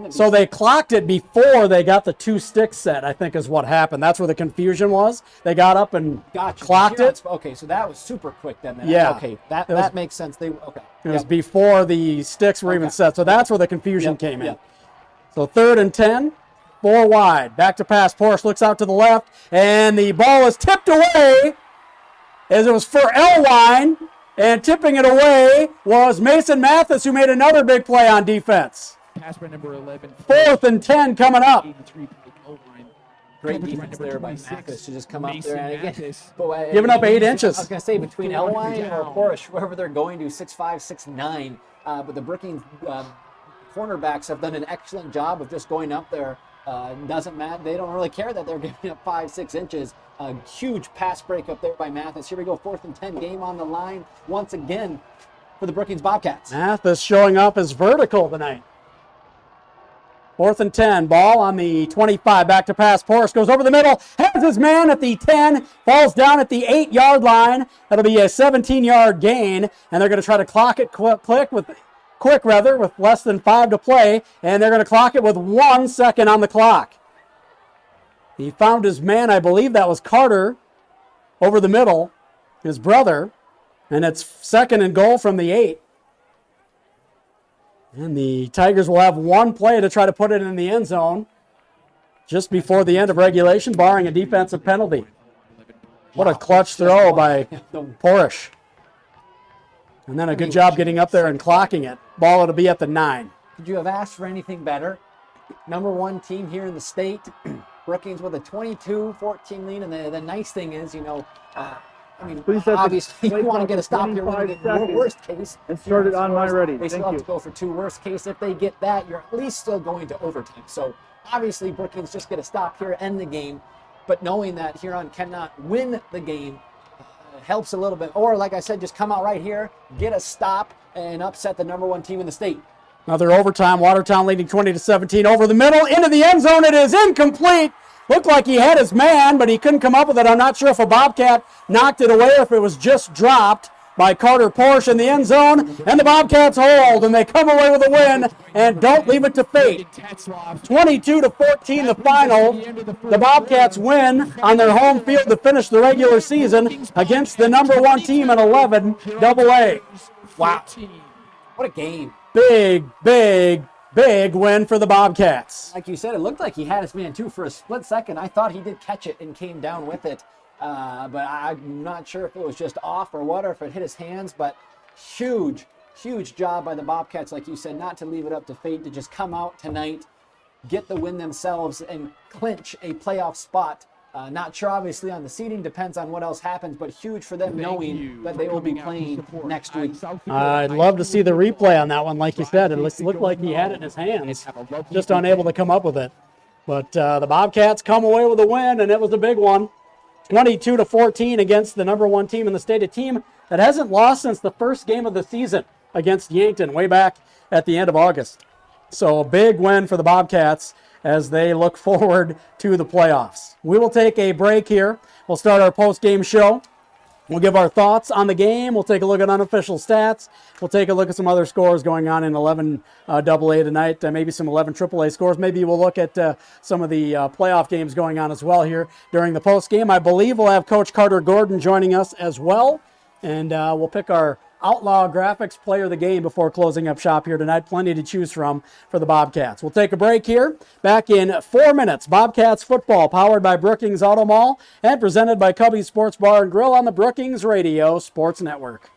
Speaker 3: So they clocked it before they got the 2 sticks set, I think is what happened. That's where the confusion was. They got up and clocked it.
Speaker 4: Okay, so that was super quick then.
Speaker 3: Yeah.
Speaker 4: Okay, that makes sense. It
Speaker 3: was before the sticks were even set. So that's where the confusion came in.
Speaker 4: Yep.
Speaker 3: So 3rd and 10, 4 wide. Back to pass. Porsche looks out to the left, and the ball is tipped away as it was for Elwine, and tipping it away was Mason Mathis, who made another big play on defense.
Speaker 1: Pass by number 11.
Speaker 3: 4th and 10 coming up.
Speaker 1: 83 Elwine.
Speaker 4: Great
Speaker 1: Coverage
Speaker 4: defense
Speaker 1: by
Speaker 4: there by
Speaker 1: 26,
Speaker 4: Mathis to just come up
Speaker 1: Mason
Speaker 4: there. And again,
Speaker 1: Mathis.
Speaker 3: Giving up 8 inches.
Speaker 4: I was going to say between Elwine or
Speaker 1: down.
Speaker 4: Porsche, whoever they're going to, 6'5", 6'9". But the Brookings cornerbacks have done an excellent job of just going up there. Doesn't matter. They don't really care that they're giving up 5-6 inches. A huge pass break up there by Mathis. Here we go, 4th and 10, game on the line once again for the Brookings Bobcats.
Speaker 3: Mathis showing up as vertical tonight. 4th and 10, ball on the 25, back to pass. Porsche goes over the middle, has his man at the 10, falls down at the 8-yard line. That'll be a 17-yard gain, and they're going to try to clock it quick with less than 5 to play, and they're going to clock it with 1 second on the clock. He found his man, I believe that was Carter, over the middle, his brother, and it's 2nd and goal from the 8. And the Tigers will have 1 play to try to put it in the end zone just before the end of regulation, barring a defensive penalty. What a clutch throw by Porish. And then a good job getting up there and clocking it. Ball will be at the 9.
Speaker 4: Could you have asked for anything better? Number 1 team here in the state. Brookings with a 22-14 lead. And the nice thing is, obviously you want to get a stop here when you get worst case.
Speaker 5: And start it on my ready.
Speaker 4: They still
Speaker 5: Thank
Speaker 4: have
Speaker 5: you.
Speaker 4: to go for 2 worst case. If they get that, you're at least still going to overtime. So obviously Brookings just get a stop here, end the game. But knowing that Huron cannot win the game helps a little bit. Or like I said, just come out right here, get a stop, and upset the number 1 team in the state.
Speaker 3: Another overtime. Watertown leading 20-17 over the middle into the end zone. It is incomplete. Looked like he had his man, but he couldn't come up with it. I'm not sure if a Bobcat knocked it away or if it was just dropped by Carter Porsche in the end zone. And the Bobcats hold, and they come away with a win and don't leave it to fate. 22-14 the final. The Bobcats win on their home field to finish the regular season against the number 1 team in 11 AA.
Speaker 4: Wow. What a game.
Speaker 3: Big Big win for the Bobcats.
Speaker 4: Like you said, it looked like he had his man too for a split second. I thought he did catch it and came down with it. But I'm not sure if it was just off or what, or if it hit his hands. But huge job by the Bobcats, like you said, not to leave it up to fate, to just come out tonight, get the win themselves, and clinch a playoff spot. Not sure, obviously, on the seeding. Depends on what else happens, but huge for them knowing that they will be playing next week.
Speaker 3: I'd love to see the replay on that one. Like you said, it looked like he had it in his hands, just unable to come up with it. But the Bobcats come away with a win, and it was a big one. 22-14 against the number 1 team in the state, a team that hasn't lost since the first game of the season against Yankton way back at the end of August. So a big win for the Bobcats as they look forward to the playoffs. We will take a break here. We'll start our post-game show. We'll give our thoughts on the game. We'll take a look at unofficial stats. We'll take a look at some other scores going on in 11 AA tonight, maybe some 11 AAA scores. Maybe we'll look at some of the playoff games going on as well here during the post-game. I believe we'll have Coach Carter Gordon joining us as well, and we'll pick our Outlaw Graphics player of the game before closing up shop here tonight. Plenty to choose from for the Bobcats. We'll take a break here. Back in 4 minutes. Bobcats football powered by Brookings Auto Mall and presented by Cubby Sports Bar and Grill on the Brookings Radio Sports Network.